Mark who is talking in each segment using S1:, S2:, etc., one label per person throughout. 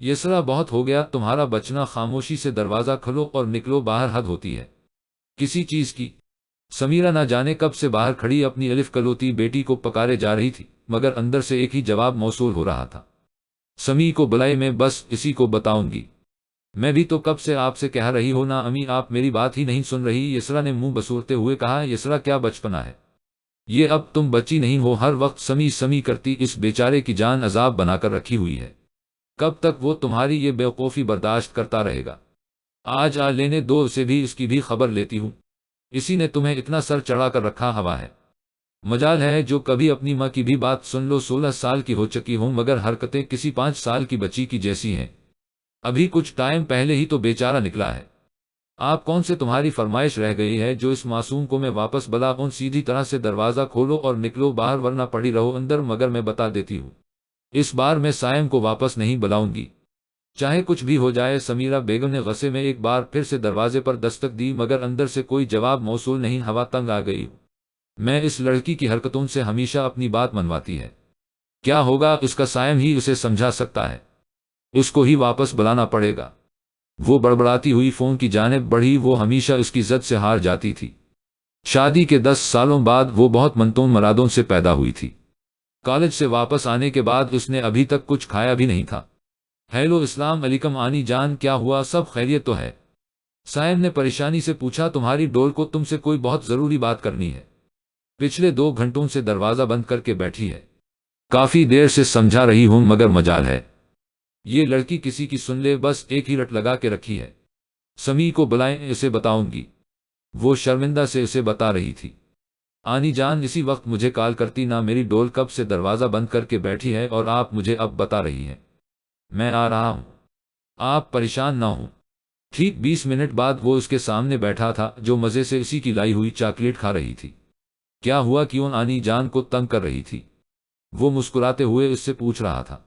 S1: یسرا بہت ہو گیا تمہارا بچنا، خاموشی سے دروازہ کھولو اور نکلو باہر، حد ہوتی ہے کسی چیز کی۔ سمیرہ نہ جانے کب سے باہر کھڑی اپنی الف کلوتی بیٹی کو پکارے جا رہی تھی، مگر اندر سے ایک ہی جواب موصول ہو رہا تھا، سمی کو بلائے، میں بس اسی کو بتاؤں گی۔ میں بھی تو کب سے آپ سے کہہ رہی ہوں نا امی، آپ میری بات ہی نہیں سن رہی، یسرا نے منہ بسورتے ہوئے کہا۔ یسرا کیا بچپنا ہے یہ، اب تم بچی نہیں ہو، ہر وقت سمی سمی کرتی اس بیچارے کی جان عذاب بنا کر رکھی ہوئی ہے، کب تک وہ تمہاری یہ بیوقوفی برداشت کرتا رہے گا؟ آج آ لینے دو اسے بھی، اس کی بھی خبر لیتی ہوں، اسی نے تمہیں اتنا سر چڑھا کر رکھا ہوا ہے۔ مجال ہے جو کبھی اپنی ماں کی بھی بات سن لو، 16 سال کی ہو چکی ہوں مگر حرکتیں کسی 5 سال کی بچی کی جیسی ہیں، ابھی کچھ ٹائم پہلے ہی تو بیچارہ نکلا ہے۔ آپ کون سے تمہاری فرمائش رہ گئی ہے جو اس معصوم کو میں واپس بلاؤں؟ سیدھی طرح سے دروازہ کھولو اور نکلو باہر، ورنہ پڑی رہو اندر، مگر میں بتا دیتی ہوں اس بار میں سائم کو واپس نہیں بلاؤں گی، چاہے کچھ بھی ہو جائے۔ سمیرہ بیگم نے غصے میں ایک بار پھر سے دروازے پر دستک دی مگر اندر سے کوئی جواب موصول نہیں۔ ہوا تنگ آ گئی، میں اس لڑکی کی حرکتوں سے ہمیشہ اپنی بات منواتی ہے، کیا ہوگا اس کا؟ سائم ہی اسے سمجھا سکتا ہے، اس کو ہی واپس بلانا پڑے گا۔ وہ بڑبڑاتی ہوئی فون کی جانب بڑھی، وہ ہمیشہ اس کی ضد سے ہار جاتی تھی۔ شادی کے 10 سالوں بعد وہ بہت منتون مرادوں سے پیدا ہوئی تھی، کالج سے واپس آنے کے بعد اس نے ابھی تک کچھ کھایا بھی نہیں تھا۔ ہیلو، السلام علیکم آنی جان، کیا ہوا، سب خیریت تو ہے؟ سائم نے پریشانی سے پوچھا۔ تمہاری ڈول کو تم سے کوئی بہت ضروری بات کرنی ہے، پچھلے 2 گھنٹوں سے دروازہ بند کر کے بیٹھی ہے، کافی دیر سے سمجھا رہی ہوں مگر مجال ہے یہ لڑکی کسی کی سن لے، بس ایک ہی رٹ لگا کے رکھی ہے۔ سمی کو بلائیں، اسے بتاؤں گی، وہ شرمندہ سے اسے بتا رہی تھی۔ آنی جان اسی وقت مجھے کال کرتی نا، میری ڈول کب سے دروازہ بند کر کے بیٹھی ہے اور آپ مجھے اب بتا رہی ہیں؟ میں آ رہا ہوں، آپ پریشان نہ ہوں۔ ٹھیک 20 منٹ بعد وہ اس کے سامنے بیٹھا تھا جو مزے سے اسی کی لائی ہوئی چاکلیٹ کھا رہی تھی۔ کیا ہوا، کیوں آنی جان کو تنگ کر رہی تھی؟ وہ مسکراتے ہوئے اس سے پوچھ رہا تھا۔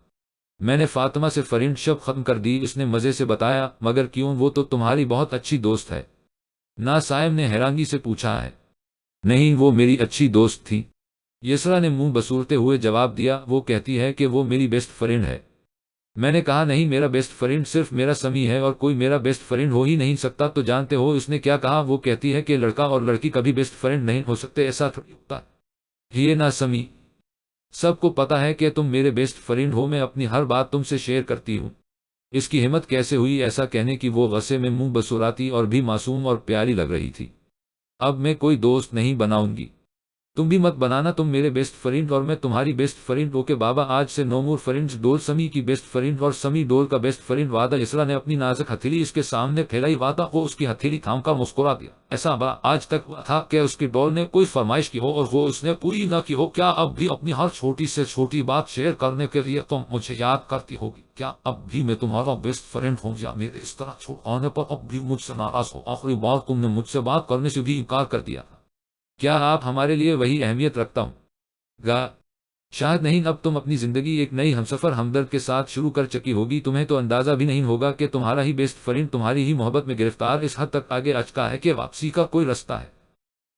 S1: میں نے فاطمہ سے فرینڈ شپ ختم کر دی، اس نے مزے سے بتایا۔ مگر کیوں، وہ تو تمہاری بہت اچھی دوست ہے نا؟ سائم نے حیرانگی سے پوچھا ہے۔ نہیں، وہ میری اچھی دوست تھی، یسرا نے منہ بسورتے ہوئے جواب دیا۔ وہ کہتی ہے کہ وہ میری بیسٹ فرینڈ ہے۔ میں نے کہا نہیں، میرا بیسٹ فرینڈ صرف میرا سمی ہے اور کوئی میرا بیسٹ فرینڈ ہو ہی نہیں سکتا۔ تو جانتے ہو اس نے کیا کہا؟ وہ کہتی ہے کہ لڑکا اور لڑکی کبھی بیسٹ فرینڈ نہیں ہو سکتے، ایسا تھوڑی ہوتا ہے یہ نا سمی، سب کو پتا ہے کہ تم میرے بیسٹ فرینڈ ہو، میں اپنی ہر بات تم سے شیئر کرتی ہوں۔ اس کی ہمت کیسے ہوئی ایسا کہنے کی؟ وہ غصے میں منہ بسوراتی اور بھی معصوم اور پیاری لگ رہی تھی۔ اب میں کوئی دوست نہیں بناؤں گی، تم بھی مت بنانا، تم میرے بیسٹ فرینڈ اور میں تمہاری بیسٹ فرینڈ۔ اوکے بابا، آج سے نو مور فرینڈز۔ ڈول سمی کی بیسٹ فرینڈ اور سمی ڈول کا بیسٹ فرینڈ، وعدہ؟ یسرا نے اپنی نازک ہتھیلی اس کے سامنے پھیلائی۔ وعدہ؟ وہ اس کی ہتھیلی تھام کر مسکرا دیا۔ ایسا با آج تک ہوا تھا کہ اس کی ڈول نے کوئی فرمائش کی ہو اور وہ اس نے پوری نہ کی ہو؟ کیا اب بھی اپنی ہر چھوٹی سے چھوٹی بات شیئر کرنے کے لیے تم مجھے یاد کرتی ہوگی؟ کیا اب بھی میں تمہارا بیسٹ فرینڈ ہوں یا میرے اس طرح چھوڑ آنے پر اب بھی مجھ سے ناراض ہو؟ آخری بار تم نے مجھ سے بات کرنے سے بھی انکار کر دیا تھا، کیا آپ ہمارے لیے وہی اہمیت رکھتا ہوں گا؟ شاید نہیں، اب تم اپنی زندگی ایک نئی ہمسفر ہمدرد کے ساتھ شروع کر چکی ہوگی، تمہیں تو اندازہ بھی نہیں ہوگا کہ تمہارا ہی بیسٹ فرینڈ تمہاری ہی محبت میں گرفتار اس حد تک آگے آ چکا ہے کہ واپسی کا کوئی راستہ ہے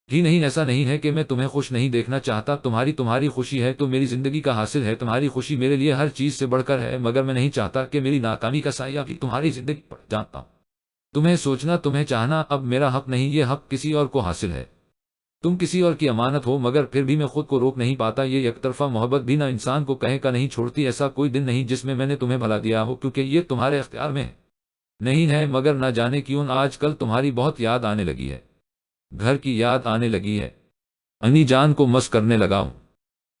S1: ہی نہیں۔ ایسا نہیں ہے کہ میں تمہیں خوش نہیں دیکھنا چاہتا، تمہاری خوشی ہے تو میری زندگی کا حاصل ہے، تمہاری خوشی میرے لیے ہر چیز سے بڑھ کر ہے، مگر میں نہیں چاہتا کہ میری ناکامی کا سایہ بھی تمہاری زندگی پر۔ جانتا ہوں تمہیں سوچنا، تمہیں چاہنا اب میرا حق نہیں، یہ حق کسی اور کو حاصل ہے، تم کسی اور کی امانت ہو، مگر پھر بھی میں خود کو روک نہیں پاتا۔ یہ یک طرفہ محبت بھی نہ انسان کو کہے کا نہیں چھوڑتی، ایسا کوئی دن نہیں جس میں نے تمہیں بھلا دیا ہو، کیونکہ یہ تمہارے اختیار میں نہیں ہے۔ مگر نہ جانے کیوں آج کل تمہاری بہت یاد آنے لگی ہے، گھر کی یاد آنے لگی ہے، انی جان کو مس کرنے لگا ہوں۔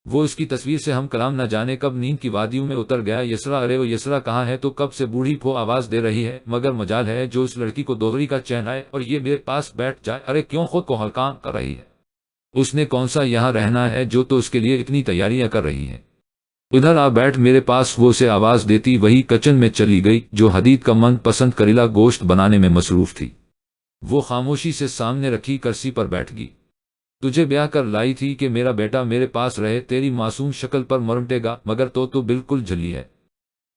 S1: وہ اس کی تصویر سے ہم کلام نہ جانے کب نیند کی وادیوں میں اتر گیا۔ یسرا، ارے وہ یسرا کہاں ہے؟ تو کب سے بوڑھی پھو آواز دے رہی ہے، مگر مجال ہے جو اس لڑکی کو دوغری کا چین آئے اور یہ میرے پاس بیٹھ جائے۔ ارے کیوں خود کو ہلکان کر رہی ہے؟ اس نے کون سا یہاں رہنا ہے جو تو اس کے لیے اتنی تیاریاں کر رہی ہے؟ ادھر آ بیٹھ میرے پاس، وہ اسے آواز دیتی وہی کچن میں چلی گئی جو حدید کا من پسند کریلا گوشت بنانے میں مصروف تھی۔ وہ خاموشی سے سامنے رکھی کرسی پر بیٹھ گئی۔ تجھے بیاہ کر لائی تھی کہ میرا بیٹا میرے پاس رہے، تیری معصوم شکل پر مرمٹے گا، مگر تو بالکل جھلی ہے،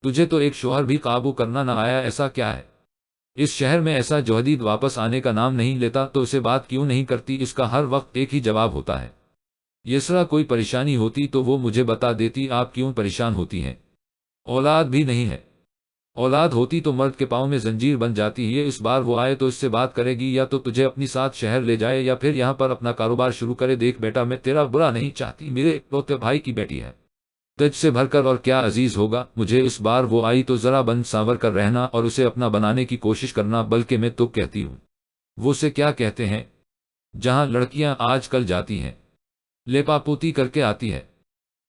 S1: تجھے تو ایک شوہر بھی قابو کرنا نہ آیا، ایسا کیا ہے؟ اس شہر میں ایسا جو حدید واپس آنے کا نام نہیں لیتا تو اسے بات کیوں نہیں کرتی؟ اس کا ہر وقت ایک ہی جواب ہوتا ہے۔ یسرا، کوئی پریشانی ہوتی تو وہ مجھے بتا دیتی، آپ کیوں پریشان ہوتی ہیں؟ اولاد بھی نہیں ہے، اولاد ہوتی تو مرد کے پاؤں میں زنجیر بن جاتی ہے، اس بار وہ آئے تو اس سے بات کرے گی، یا تو تجھے اپنی ساتھ شہر لے جائے یا پھر یہاں پر اپنا کاروبار شروع کرے۔ دیکھ بیٹا، میں تیرا برا نہیں چاہتی، میرے اکلوتے بھائی کی بیٹی ہے، تجھ سے بھر کر اور کیا عزیز ہوگا مجھے۔ اس بار وہ آئی تو ذرا بن سانور کر رہنا اور اسے اپنا بنانے کی کوشش کرنا، بلکہ میں تو کہتی ہوں وہ سے کیا کہتے ہیں جہاں لڑکیاں آج کل جاتی ہیں لیپا پوتی کر کے آتی ہے،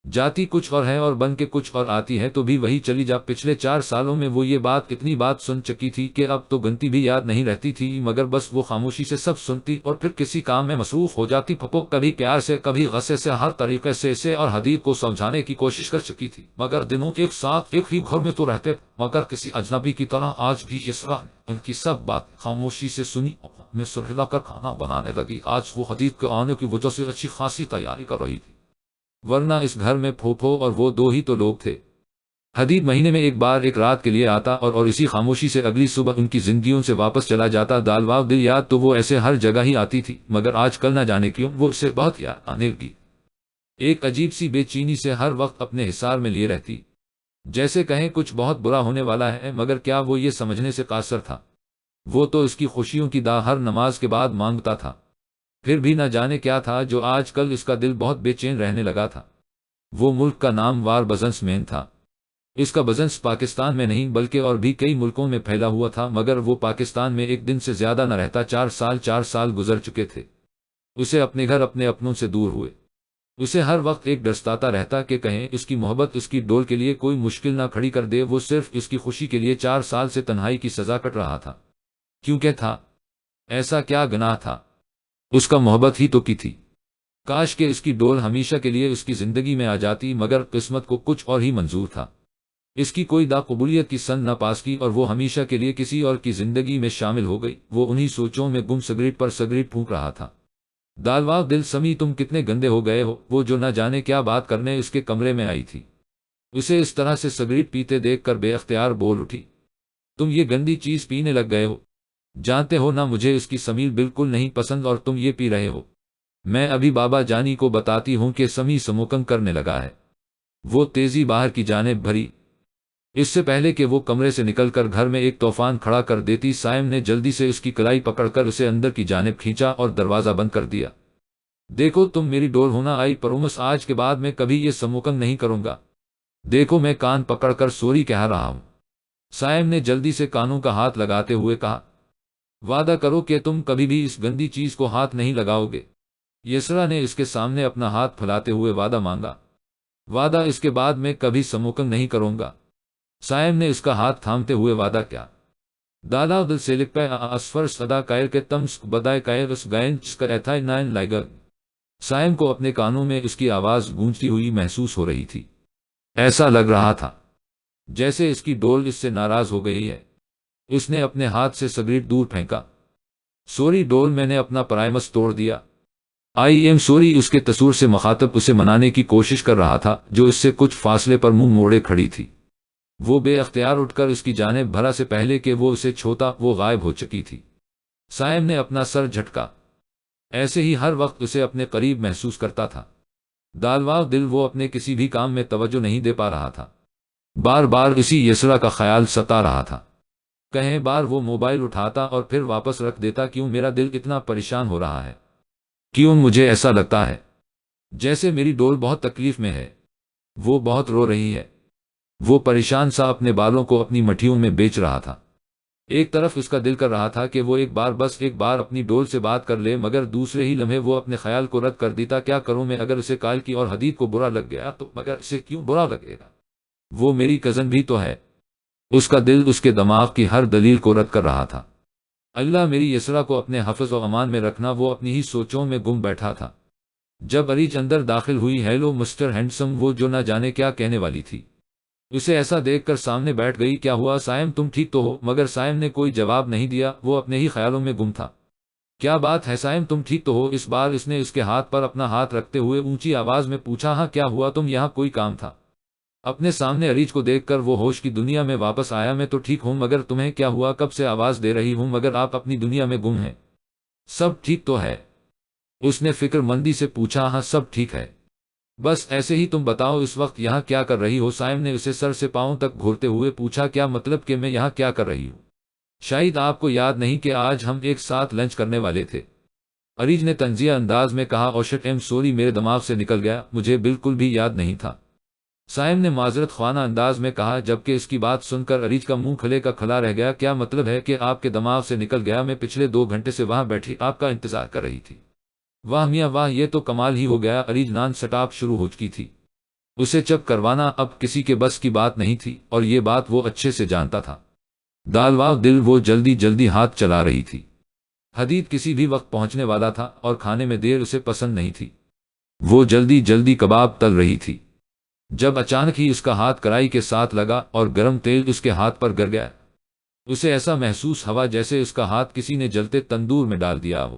S1: جاتی کچھ اور ہے اور بن کے کچھ اور آتی ہے تو بھی وہی چلی جا۔ پچھلے 4 سالوں میں وہ یہ بات اتنی بات سن چکی تھی کہ اب تو گنتی بھی یاد نہیں رہتی تھی، مگر بس وہ خاموشی سے سب سنتی اور پھر کسی کام میں مصروف ہو جاتی۔ پھپھو کبھی پیار سے کبھی غصے سے ہر طریقے سے اسے اور حدید کو سمجھانے کی کوشش کر چکی تھی، مگر دنوں ایک ساتھ ایک ہی گھر میں تو رہتے مگر کسی اجنبی کی طرح آج بھی یسرا نے ان کی سب بات خاموشی سے سنی۔ میں سرہلا کر کھانا بنانے لگی۔ آج وہ حدید کے آنے کی وجہ سے اچھی خاصی تیاری کر رہی تھی، ورنہ اس گھر میں پھوپھو اور وہ 2 ہی تو لوگ تھے۔ حدید مہینے میں ایک بار ایک رات کے لیے آتا اور اسی خاموشی سے اگلی صبح ان کی زندگیوں سے واپس چلا جاتا۔ دالواو دل یاد تو وہ ایسے ہر جگہ ہی آتی تھی، مگر آج کل نہ جانے کیوں وہ اسے بہت یاد آنے لگی۔ ایک عجیب سی بے چینی سے ہر وقت اپنے حصار میں لیے رہتی، جیسے کہیں کچھ بہت برا ہونے والا ہے، مگر کیا وہ یہ سمجھنے سے قاصر تھا؟ وہ تو اس کی خوشیوں کی دعا ہر نماز کے بعد مانگتا تھا، پھر بھی نہ جانے کیا تھا جو آج کل اس کا دل بہت بے چین رہنے لگا تھا۔ وہ ملک کا نام وار بزنس مین تھا، اس کا بزنس پاکستان میں نہیں بلکہ اور بھی کئی ملکوں میں پھیلا ہوا تھا، مگر وہ پاکستان میں ایک دن سے زیادہ نہ رہتا۔ 4 سال گزر چکے تھے، اسے اپنے گھر اپنے اپنوں سے دور ہوئے۔ اسے ہر وقت ایک ڈر ستاتا رہتا کہ کہیں اس کی محبت اس کی ڈول کے لیے کوئی مشکل نہ کھڑی کر دے۔ وہ صرف اس کی خوشی کے لیے 4 سال سے تنہائی کی سزا کٹ رہا تھا، کیونکہ تھا ایسا کیا گناہ تھا، اس کا محبت ہی تو کی تھی۔ کاش کہ اس کی ڈول ہمیشہ کے لیے اس کی زندگی میں آ جاتی، مگر قسمت کو کچھ اور ہی منظور تھا۔ اس کی کوئی دا قبولیت کی سن نہ پاس کی اور وہ ہمیشہ کے لیے کسی اور کی زندگی میں شامل ہو گئی۔ وہ انہی سوچوں میں گم سگریٹ پر سگریٹ پھونک رہا تھا۔ دالواو دل سمی، تم کتنے گندے ہو گئے ہو۔ وہ جو نہ جانے کیا بات کرنے اس کے کمرے میں آئی تھی، اسے اس طرح سے سگریٹ پیتے دیکھ کر بے اختیار بول اٹھی، تم یہ گندی چیز پینے لگ گئے ہو، جانتے ہو نہ مجھے اس کی سمیل بالکل نہیں پسند اور تم یہ پی رہے ہو۔ میں ابھی بابا جانی کو بتاتی ہوں کہ سمی سموکنگ کرنے لگا ہے۔ وہ تیزی باہر کی جانب بھری، اس سے پہلے کہ وہ کمرے سے نکل کر گھر میں ایک طوفان کھڑا کر دیتی، سائم نے جلدی سے اس کی کلائی پکڑ کر اسے اندر کی جانب کھینچا اور دروازہ بند کر دیا۔ دیکھو تم میری ڈول ہونا آئی پرومس، آج کے بعد میں کبھی یہ سموکنگ نہیں کروں گا، دیکھو میں کان پکڑ کر سوری کہہ رہا ہوں۔ سائم نے جلدی سے کانوں کا ہاتھ لگاتے ہوئے کہا، وعدہ کرو کہ تم کبھی بھی اس گندی چیز کو ہاتھ نہیں لگاؤ گے۔ یسرا نے اس کے سامنے اپنا ہاتھ پھیلاتے ہوئے وعدہ مانگا، وعدہ اس کے بعد میں کبھی سموکنگ نہیں کروں گا۔ سائم نے اس کا ہاتھ تھامتے ہوئے وعدہ کیا۔ دادا دل سے لکھ پہ اسفر صدا کائر کے تمس بدائے کائر اس گائن کا ایتھائی نائن لائگر۔ سائم کو اپنے کانوں میں اس کی آواز گونجتی ہوئی محسوس ہو رہی تھی، ایسا لگ رہا تھا جیسے اس کی ڈول اس سے ناراض ہو گئی ہے۔ اس نے اپنے ہاتھ سے سگریٹ دور پھینکا، سوری ڈول، میں نے اپنا پرائمس توڑ دیا، آئی ایم سوری۔ اس کے تصور سے مخاطب اسے منانے کی کوشش کر رہا تھا، جو اس سے کچھ فاصلے پر منہ موڑے کھڑی تھی۔ وہ بے اختیار اٹھ کر اس کی جانب بھرا، سے پہلے کہ وہ اسے چھوتا وہ غائب ہو چکی تھی۔ سائم نے اپنا سر جھٹکا، ایسے ہی ہر وقت اسے اپنے قریب محسوس کرتا تھا۔ دالواو دل وہ اپنے کسی بھی کام میں توجہ نہیں دے پا رہا تھا، بار بار اسی یسرا کا خیال ستا رہا تھا۔ کہیں بار وہ موبائل اٹھاتا اور پھر واپس رکھ دیتا۔ کیوں میرا دل اتنا پریشان ہو رہا ہے؟ کیوں مجھے ایسا لگتا ہے جیسے میری ڈول بہت تکلیف میں ہے، وہ بہت رو رہی ہے؟ وہ پریشان سا اپنے بالوں کو اپنی مٹھیوں میں بیچ رہا تھا۔ ایک طرف اس کا دل کر رہا تھا کہ وہ بس ایک بار اپنی ڈول سے بات کر لے، مگر دوسرے ہی لمحے وہ اپنے خیال کو رد کر دیتا۔ کیا کروں میں؟ اگر اسے کال کی اور حدید کو برا لگ گیا تو؟ مگر اسے کیوں برا لگے گا؟ وہ میری کزن بھی تو ہے۔ اس کا دل اس کے دماغ کی ہر دلیل کو رد کر رہا تھا۔ اللہ میری یسرا کو اپنے حفظ و امان میں رکھنا۔ وہ اپنی ہی سوچوں میں گم بیٹھا تھا جب اریج اندر داخل ہوئی۔ ہیلو مسٹر ہینڈسم، وہ جو نہ جانے کیا کہنے والی تھی، اسے ایسا دیکھ کر سامنے بیٹھ گئی۔ کیا ہوا سائم، تم ٹھیک تو ہو؟ مگر سائم نے کوئی جواب نہیں دیا، وہ اپنے ہی خیالوں میں گم تھا۔ کیا بات ہے سائم، تم ٹھیک تو ہو؟ اس بار اس نے اس کے ہاتھ پر اپنا ہاتھ رکھتے ہوئے اونچی آواز میں پوچھا۔ ہاں کیا ہوا؟ تم یہاں کوئی کام تھا؟ اپنے سامنے اریج کو دیکھ کر وہ ہوش کی دنیا میں واپس آیا۔ میں تو ٹھیک ہوں، مگر تمہیں کیا ہوا؟ کب سے آواز دے رہی ہوں مگر آپ اپنی دنیا میں گم ہیں۔ سب ٹھیک تو ہے؟ اس نے فکر مندی سے پوچھا۔ ہاں سب ٹھیک ہے، بس ایسے ہی تم بتاؤ اس وقت یہاں کیا کر رہی ہو؟ سائم نے اسے سر سے پاؤں تک گھورتے ہوئے پوچھا۔ کیا مطلب کہ میں یہاں کیا کر رہی ہوں؟ شاید آپ کو یاد نہیں کہ آج ہم ایک ساتھ لنچ کرنے والے تھے، اریج نے طنزیہ انداز میں کہا۔ اوشٹ ایم سوری، میرے دماغ سے نکل گیا، مجھے بالکل بھی یاد نہیں تھا، سائم نے معذرت خوانا انداز میں کہا، جبکہ اس کی بات سن کر اریج کا منہ کھلے کا کھلا رہ گیا۔ کیا مطلب ہے کہ آپ کے دماغ سے نکل گیا؟ میں پچھلے 2 گھنٹے سے وہاں بیٹھی آپ کا انتظار کر رہی تھی۔ واہ میاں واہ، یہ تو کمال ہی ہو گیا۔ اریج نان سٹاپ شروع ہو چکی تھی، اسے چپ کروانا اب کسی کے بس کی بات نہیں تھی، اور یہ بات وہ اچھے سے جانتا تھا۔ دالواو دل وہ جلدی جلدی ہاتھ چلا رہی تھی۔ حدید کسی بھی وقت پہنچنے والا تھا اور کھانے میں دیر اسے پسند نہیں تھی۔ وہ جلدی جلدی کباب تل رہی تھی جب اچانک ہی اس کا ہاتھ کڑاہی کے ساتھ لگا اور گرم تیل اس کے ہاتھ پر گر گیا۔ اسے ایسا محسوس ہوا جیسے اس کا ہاتھ کسی نے جلتے تندور میں ڈال دیا ہو۔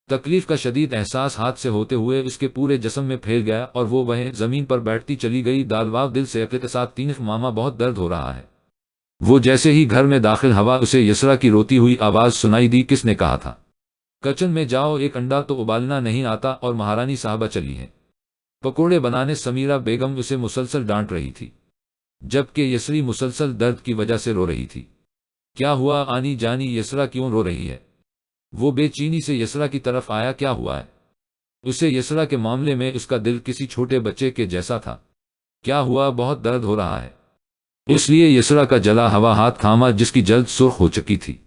S1: تکلیف کا شدید احساس ہاتھ سے ہوتے ہوئے اس کے پورے جسم میں پھیل گیا اور وہ وہیں زمین پر بیٹھتی چلی گئی۔ دالواو دل سے عقل کے ساتھ تینف ماما بہت درد ہو رہا ہے۔ وہ جیسے ہی گھر میں داخل ہوا اسے یسرا کی روتی ہوئی آواز سنائی دی۔ کس نے کہا تھا کچن میں جاؤ، ایک انڈا تو ابالنا نہیں آتا اور مہارانی صاحبہ چلی ہے پکوڑے بنانے؟ سمیرہ بیگم اسے مسلسل ڈانٹ رہی تھی جبکہ یسری مسلسل درد کی وجہ سے رو رہی تھی۔ کیا ہوا آنی جانی، یسرا کیوں رو رہی ہے؟ وہ بے چینی سے یسرا کی طرف آیا۔ کیا ہوا ہے؟ اسے یسرا کے معاملے میں اس کا دل کسی چھوٹے بچے کے جیسا تھا۔ کیا ہوا؟ بہت درد ہو رہا ہے؟ اس لیے یسرا کا جلا ہوا ہاتھ تھاما جس کی جلد سرخ ہو چکی تھی۔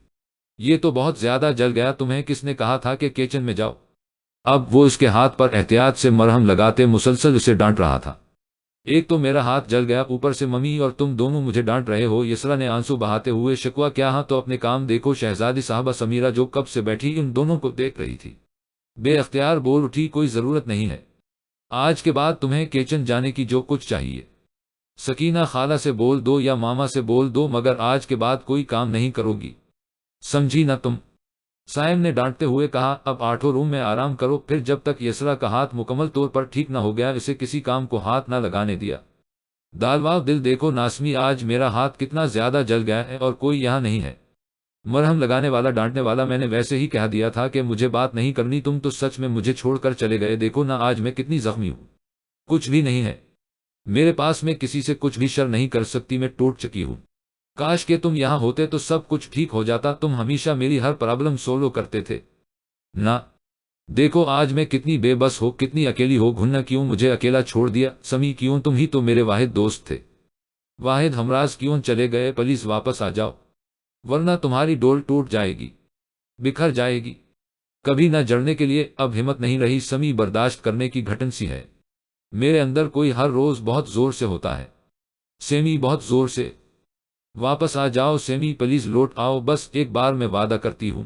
S1: یہ تو بہت زیادہ جل گیا، تمہیں کس نے کہا تھا کہ کچن میں جاؤ؟ اب وہ اس کے ہاتھ پر احتیاط سے مرہم لگاتے مسلسل اسے ڈانٹ رہا تھا۔ ایک تو میرا ہاتھ جل گیا، اوپر سے ممی اور تم دونوں مجھے ڈانٹ رہے ہو، یسرا نے آنسو بہاتے ہوئے شکوا کیا؟ ہاں تو اپنے کام دیکھو شہزادی صاحبہ۔ سمیرہ جو کب سے بیٹھی ان دونوں کو دیکھ رہی تھی بے اختیار بول اٹھی، کوئی ضرورت نہیں ہے، آج کے بعد تمہیں کچن جانے کی، جو کچھ چاہیے سکینہ خالہ سے بول دو یا ماما سے بول دو، مگر آج کے بعد کوئی کام نہیں کرو گی، سمجھی نہ تم؟ سائم نے ڈانٹتے ہوئے کہا۔ اب 8 روم میں آرام کرو، پھر جب تک یسرا کا ہاتھ مکمل طور پر ٹھیک نہ ہو گیا اسے کسی کام کو ہاتھ نہ لگانے دیا۔ دالواو دل دیکھو ناسمی، آج میرا ہاتھ کتنا زیادہ جل گیا ہے اور کوئی یہاں نہیں ہے مرہم لگانے والا ڈانٹنے والا۔ میں نے ویسے ہی کہہ دیا تھا کہ مجھے بات نہیں کرنی، تم تو سچ میں مجھے چھوڑ کر چلے گئے، دیکھو نہ آج میں کتنی زخمی ہوں۔ کچھ بھی نہیں ہے میرے پاس، میں کسی سے کچھ بھی شر نہیں کر سکتی، میں ٹوٹ چکی ہوں۔ کاش کہ تم یہاں ہوتے تو سب کچھ ٹھیک ہو جاتا، تم ہمیشہ میری ہر پرابلم سولو کرتے تھے نہ۔ دیکھو آج میں کتنی بے بس ہو، کتنی اکیلی ہو، گھننا کیوں مجھے اکیلا چھوڑ دیا؟ سمی کیوں؟ تم ہی تو میرے واحد دوست تھے، واحد ہمراز کیوں چلے گئے؟ پلیز واپس آ جاؤ ورنہ تمہاری ڈول ٹوٹ جائے گی، بکھر جائے گی، کبھی نہ جڑنے کے لیے اب ہمت نہیں رہی۔ سمی برداشت کرنے کی گھٹن سی ہے، میرے اندر کوئی ہر روز بہت زور سے ہوتا ہے سیمی، بہت زور سے۔ واپس آ جاؤ سیمی پلیز، لوٹ آؤ، بس ایک بار میں وعدہ کرتی ہوں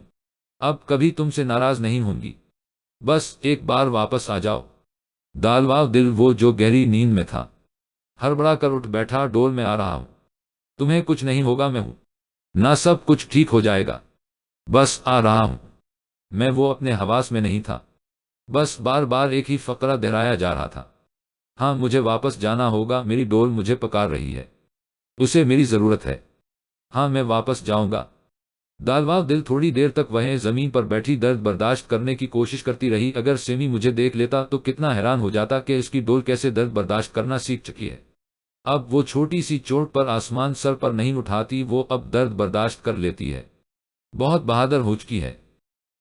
S1: اب کبھی تم سے ناراض نہیں ہوں گی، بس ایک بار واپس آ جاؤ۔ دالواو دل وہ جو گہری نیند میں تھا ہڑبڑا کر اٹھ بیٹھا۔ ڈول میں آ رہا ہوں، تمہیں کچھ نہیں ہوگا، میں ہوں نہ، سب کچھ ٹھیک ہو جائے گا، بس آ رہا ہوں۔ میں وہ اپنے حواس میں نہیں تھا، بس بار بار ایک ہی فقرہ دہرایا جا رہا تھا۔ ہاں مجھے واپس جانا ہوگا، میری ڈول مجھے پکار رہی ہے، اسے میری ضرورت ہے، ہاں میں واپس جاؤں گا۔ دالواو دل تھوڑی دیر تک وہیں زمین پر بیٹھی درد برداشت کرنے کی کوشش کرتی رہی۔ اگر سیمی مجھے دیکھ لیتا تو کتنا حیران ہو جاتا کہ اس کی ڈول کیسے درد برداشت کرنا سیکھ چکی ہے۔ اب وہ چھوٹی سی چوٹ پر آسمان سر پر نہیں اٹھاتی، وہ اب درد برداشت کر لیتی ہے، بہت بہادر ہو چکی ہے۔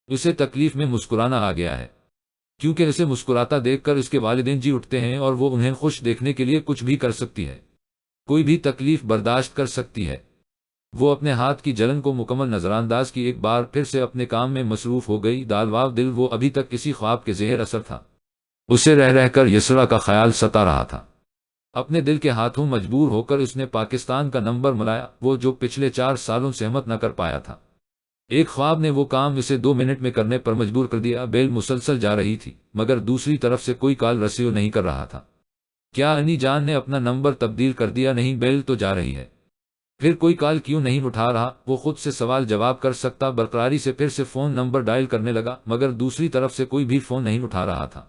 S1: اسے تکلیف میں مسکرانا آ گیا ہے، کیونکہ اسے مسکراتا دیکھ کر اس کے والدین جی اٹھتے ہیں اور وہ انہیں خوش دیکھنے کے لیے کچھ بھی کر سکتی ہے، کوئی بھی تکلیف برداشت کر سکتی ہے۔ وہ اپنے ہاتھ کی جلن کو مکمل نظر انداز کی، ایک بار پھر سے اپنے کام میں مصروف ہو گئی۔ دالواو دل وہ ابھی تک کسی خواب کے زہر اثر تھا، اسے رہ رہ کر یسرا کا خیال ستا رہا تھا۔ اپنے دل کے ہاتھوں مجبور ہو کر اس نے پاکستان کا نمبر ملایا، وہ جو پچھلے 4 سالوں سے ہمت نہ کر پایا تھا۔ ایک خواب نے وہ کام اسے 2 منٹ میں کرنے پر مجبور کر دیا۔ بیل مسلسل جا رہی تھی مگر دوسری طرف سے کوئی کال ریسیو نہیں کر رہا تھا۔ کیا انی جان نے اپنا نمبر تبدیل کر دیا؟ نہیں، بیل تو جا رہی ہے، پھر کوئی کال کیوں نہیں اٹھا رہا؟ وہ خود سے سوال جواب کر سکتا، برقراری سے پھر سے فون نمبر ڈائل کرنے لگا مگر دوسری طرف سے کوئی بھی فون نہیں اٹھا رہا تھا۔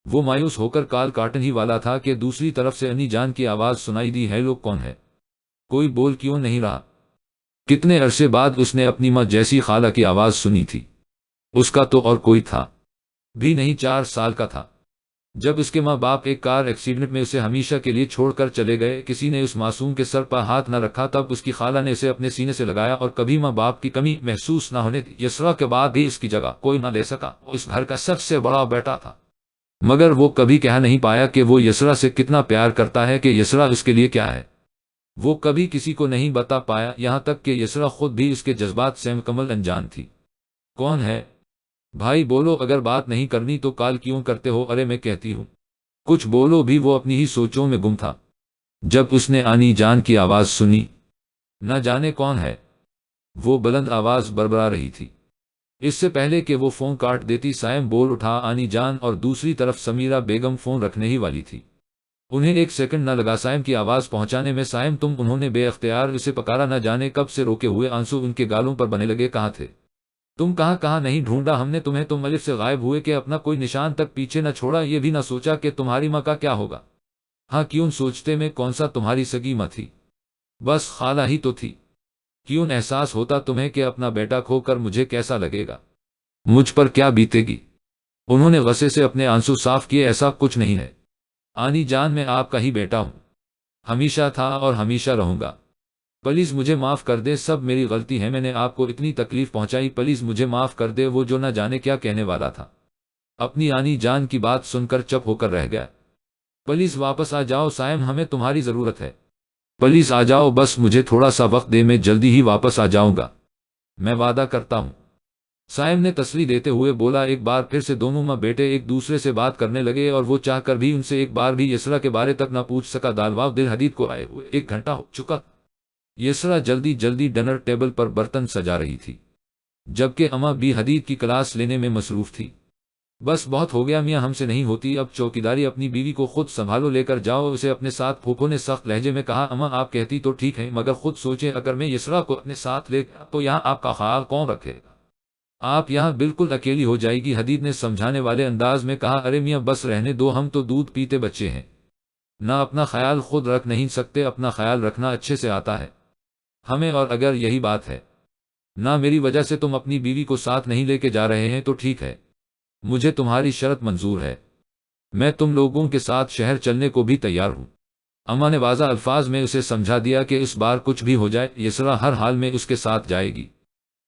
S1: وہ مایوس ہو کر کال کاٹن ہی والا تھا کہ دوسری طرف سے انی جان کی آواز سنائی دی، ہیلو کون ہے؟ کوئی بول کیوں نہیں رہا؟ کتنے عرصے بعد اس نے اپنی ماں جیسی خالہ کی آواز سنی تھی، اس کا تو اور کوئی تھا بھی نہیں، 4 سال کا تھا۔ جب اس کے ماں باپ ایک کار ایکسیڈنٹ میں اسے ہمیشہ کے لیے چھوڑ کر چلے گئے، کسی نے اس معصوم کے سر پر ہاتھ نہ رکھا، تب اس کی خالہ نے اسے اپنے سینے سے لگایا اور کبھی ماں باپ کی کمی محسوس نہ ہونے دی۔ یسرا کے بعد بھی اس کی جگہ کوئی نہ لے سکا، وہ اس گھر کا سب سے بڑا بیٹا تھا، مگر وہ کبھی کہہ نہیں پایا کہ وہ یسرا سے کتنا پیار کرتا ہے، کہ یسرا اس کے لیے کیا ہے۔ وہ کبھی کسی کو نہیں بتا پایا، یہاں تک کہ یسرا خود بھی اس کے جذبات سے مکمل انجان تھی۔ کون ہے؟ بھائی بولو، اگر بات نہیں کرنی تو کال کیوں کرتے ہو؟ ارے میں کہتی ہوں کچھ بولو بھی۔ وہ اپنی ہی سوچوں میں گم تھا جب اس نے آنی جان کی آواز سنی۔ نہ جانے کون ہے، وہ بلند آواز بربرا رہی تھی۔ اس سے پہلے کہ وہ فون کاٹ دیتی، سائم بول اٹھا، آنی جان، اور دوسری طرف سمیرہ بیگم فون رکھنے ہی والی تھی۔ انہیں ایک سیکنڈ نہ لگا سائم کی آواز پہنچانے میں۔ سائم تم؟ انہوں نے بے اختیار اسے پکارا، نہ جانے کب سے روکے ہوئے آنسو ان کے گالوں پر بنے لگے۔ کہاں تھے تم؟ کہاں نہیں ڈھونڈا ہم نے تمہیں، تم الف سے غائب ہوئے کہ اپنا کوئی نشان تک پیچھے نہ چھوڑا؟ یہ بھی نہ سوچا کہ تمہاری ماں کا کیا ہوگا؟ ہاں کیوں سوچتے؟ میں کون سا تمہاری سگی ماں تھی؟ بس خالہ ہی تو تھی۔ کیوں احساس ہوتا تمہیں کہ اپنا بیٹا کھو کر مجھے کیسا لگے گا، مجھ پر کیا بیتے گی؟ انہوں نے غصے سے اپنے آنسو صاف کیے۔ ایسا کچھ نہیں ہے آنی جان، میں آپ کا ہی بیٹا ہوں، ہمیشہ تھا اور ہمیشہ رہوں گا۔ پلیز مجھے معاف کر دے، سب میری غلطی ہے، میں نے آپ کو اتنی تکلیف پہنچائی، پلیز مجھے معاف کر دے۔ وہ جو نہ جانے کیا کہنے والا تھا، اپنی آنی جان کی بات سن کر چپ ہو کر رہ گیا۔ پلیز واپس آ جاؤ سائم، ہمیں تمہاری ضرورت ہے، پلیز آ جاؤ، بس مجھے تھوڑا سا وقت دے، میں جلدی ہی واپس آ جاؤں گا، میں وعدہ کرتا ہوں۔ سائم نے تسلی دیتے ہوئے بولا۔ ایک بار پھر سے دونوں ماں بیٹے ایک دوسرے سے بات کرنے لگے، اور وہ چاہ کر بھی ان سے ایک بار بھی یسرا کے بارے تک نہ پوچھ سکا۔ دالواو دل حدید کو آئے ہوئے 1 گھنٹہ ہو چکا۔ یسرا جلدی جلدی ڈنر ٹیبل پر برتن سجا رہی تھی، جبکہ اماں بھی حدید کی کلاس لینے میں مصروف تھی۔ بس بہت ہو گیا میاں، ہم سے نہیں ہوتی اب چوکیداری، اپنی بیوی کو خود سنبھالو، لے کر جاؤ اسے اپنے ساتھ۔ پھوپھو نے سخت لہجے میں کہا۔ اماں آپ کہتی تو ٹھیک ہے، مگر خود سوچیں، اگر میں یسرا کو اپنے ساتھ لے گیا تو یہاں آپ کا خیال کون رکھے گا؟ آپ یہاں بالکل اکیلی ہو جائے گی، حدید نے سمجھانے والے انداز میں کہا۔ ارے میاں بس رہنے دو، ہم تو دودھ پیتے بچے ہیں، نہ اپنا خیال خود رکھ نہیں سکتے، اپنا خیال رکھنا اچھے سے آتا ہے ہمیں، اور اگر یہی بات ہے نہ میری وجہ سے تم اپنی بیوی کو ساتھ نہیں لے کے جا رہے ہیں تو ٹھیک ہے، مجھے تمہاری شرط منظور ہے، میں تم لوگوں کے ساتھ شہر چلنے کو بھی تیار ہوں۔ اماں نے واضح الفاظ میں اسے سمجھا دیا کہ اس بار کچھ بھی ہو جائے یسرا ہر حال میں اس کے ساتھ جائے گی۔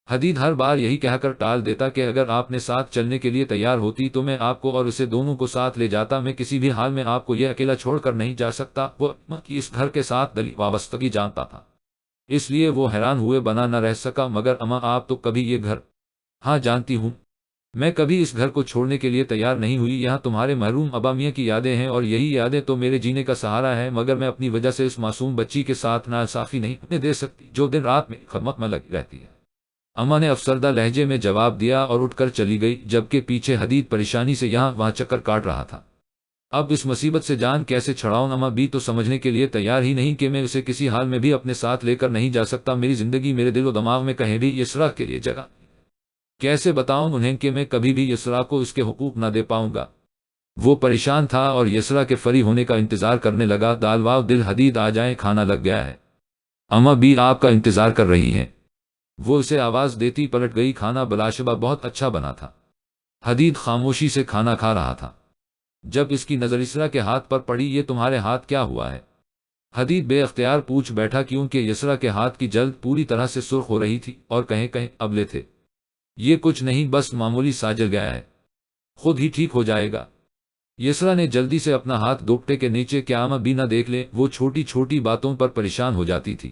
S1: حدید ہر بار یہی کہہ کر ٹال دیتا کہ اگر آپ نے ساتھ چلنے کے لیے تیار ہوتی تو میں آپ کو اور اسے دونوں کو ساتھ لے جاتا، میں کسی بھی حال میں آپ کو یہ اکیلا چھوڑ کر نہیں جا سکتا۔ وہ اس گھر کے ساتھ دلی وابستگی جانتا تھا، اس لیے وہ حیران ہوئے بنا نہ رہ سکا۔ مگر اماں آپ تو کبھی یہ گھر… ہاں جانتی ہوں، میں کبھی اس گھر کو چھوڑنے کے لیے تیار نہیں ہوئی، یہاں تمہارے محروم ابا میاں کی یادیں ہیں اور یہی یادیں تو میرے جینے کا سہارا ہے، مگر میں اپنی وجہ سے اس معصوم بچی کے ساتھ ناانصافی نہیں دے سکتی جو دن رات میں خدمت میں لگی رہتی ہے۔ اماں نے افسردہ لہجے میں جواب دیا اور اٹھ کر چلی گئی، جبکہ پیچھے حدید پریشانی سے یہاں وہاں چکر کاٹ رہا تھا۔ اب اس مصیبت سے جان کیسے چھڑاؤں؟ اماں بھی تو سمجھنے کے لیے تیار ہی نہیں کہ میں اسے کسی حال میں بھی اپنے ساتھ لے کر نہیں جا سکتا، میری زندگی میرے دل و دماغ میں کہیں بھی یسرا کے لیے جگہ۔ کیسے بتاؤں انہیں کہ میں کبھی بھی یسرا کو اس کے حقوق نہ دے پاؤں گا؟ وہ پریشان تھا اور یسرا کے فری ہونے کا انتظار کرنے لگا۔ دالواو دل حدید آ جائیں، کھانا لگ گیا ہے، اماں بھی آپ کا انتظار کر رہی ہیں۔ وہ اسے آواز دیتی پلٹ گئی۔ کھانا بلاشبہ بہت اچھا بنا تھا۔ حدید خاموشی سے کھانا کھا رہا تھا جب اس کی نظر یسرا کے ہاتھ پر پڑی۔ یہ تمہارے ہاتھ کیا ہوا ہے؟ حدید بے اختیار پوچھ بیٹھا، کیونکہ یسرا کے ہاتھ کی جلد پوری طرح سے سرخ ہو رہی تھی اور کہیں کہیں ابلے تھے۔ یہ کچھ نہیں، بس معمولی سا جل گیا ہے، خود ہی ٹھیک ہو جائے گا۔ یسرا نے جلدی سے اپنا ہاتھ دوپٹے کے نیچے، کیا اماں بھی نہ دیکھ لیں؟ وہ چھوٹی چھوٹی باتوں پر پریشان ہو جاتی تھی۔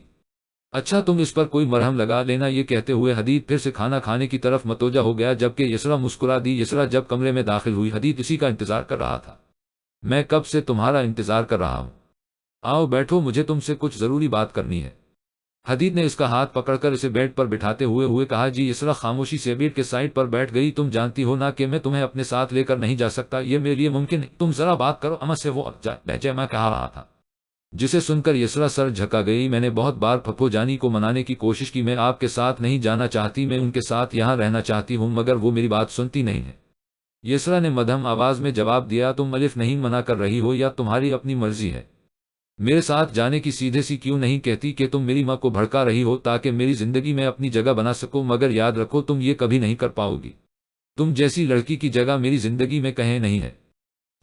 S1: اچھا تم اس پر کوئی مرہم لگا لینا۔ یہ کہتے ہوئے حدید پھر سے کھانا کھانے کی طرف متوجہ ہو گیا، جبکہ یسرا مسکرا دی۔ یسرا جب کمرے میں داخل ہوئی، حدید اسی کا انتظار کر رہا تھا۔ میں کب سے تمہارا انتظار کر رہا ہوں، آؤ بیٹھو، مجھے تم سے کچھ ضروری بات کرنی ہے۔ حدید نے اس کا ہاتھ پکڑ کر اسے بیڈ پر بٹھاتے ہوئے کہا۔ جی۔ یسرا خاموشی سے بیڈ کے سائڈ پر بیٹھ گئی۔ تم جانتی ہو نا کہ میں تمہیں اپنے ساتھ لے کر نہیں جا سکتا، یہ میرے لیے ممکن نہیں، تم ذرا بات کرو اماں سے۔ وہ لہجے میں کہہ رہا تھا جسے سن کر یسرا سر جھکا گئی۔ میں نے بہت بار پھپھو جانی کو منانے کی کوشش کی، میں آپ کے ساتھ نہیں جانا چاہتی، میں ان کے ساتھ یہاں رہنا چاہتی ہوں، مگر وہ میری بات سنتی نہیں ہے۔ یسرا نے مدھم آواز میں جواب دیا۔ تم الف نہیں منع کر رہی ہو یا تمہاری اپنی مرضی ہے؟ میرے ساتھ جانے کی سیدھے سی کیوں نہیں کہتی کہ تم میری ماں کو بھڑکا رہی ہو تاکہ میری زندگی میں اپنی جگہ بنا سکو، مگر یاد رکھو تم یہ کبھی نہیں کر پاؤ گی، تم جیسی لڑکی کی جگہ میری زندگی میں کہیں نہیں ہے۔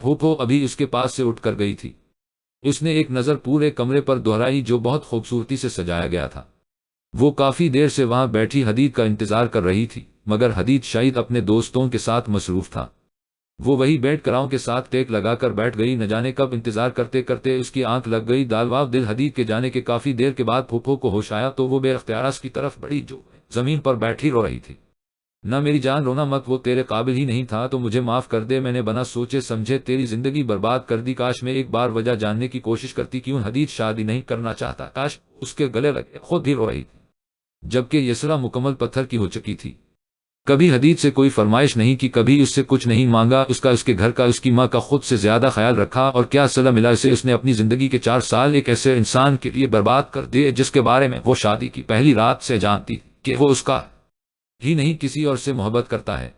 S1: پھوپھو ابھی اس کے پاس سے اٹھ کر گئی تھی۔ اس نے ایک نظر پورے کمرے پر دہرائی جو بہت خوبصورتی سے سجایا گیا تھا۔ وہ کافی دیر سے وہاں بیٹھی حدید کا انتظار کر رہی تھی، مگر حدید شاید اپنے دوستوں کے ساتھ مصروف تھا۔ وہ وہی بیٹھ کراؤں کے ساتھ ٹیک لگا کر بیٹھ گئی، نہ جانے کب انتظار کرتے کرتے اس کی آنکھ لگ گئی۔ دالواو دل حدید کے جانے کے کافی دیر کے بعد پھوپھو کو ہوش آیا تو وہ بے اختیار اس کی طرف بڑھی جو زمین پر بیٹھی رو رہی تھی۔ نہ میری جان رونا مت، وہ تیرے قابل ہی نہیں تھا تو مجھے معاف کر دے، میں نے بنا سوچے سمجھے تیری زندگی برباد کر دی، کاش میں ایک بار وجہ جاننے کی کوشش کرتی کیوں حدید شادی نہیں کرنا چاہتا، کاش اس کے گلے لگے، خود بھی رو رہی تھی جبکہ یسرا مکمل پتھر کی ہو چکی تھی۔ کبھی حدید سے کوئی فرمائش نہیں کی، کبھی اس سے کچھ نہیں مانگا، اس کے گھر کا، اس کی ماں کا خود سے زیادہ خیال رکھا، اور کیا صلہ ملا اسے، اس نے اپنی زندگی کے 4 سال ایک ایسے انسان کے لیے برباد کر دیے جس کے بارے میں وہ شادی کی پہلی رات سے جانتی کہ وہ اس کا ہی نہیں کسی اور سے محبت کرتا ہے۔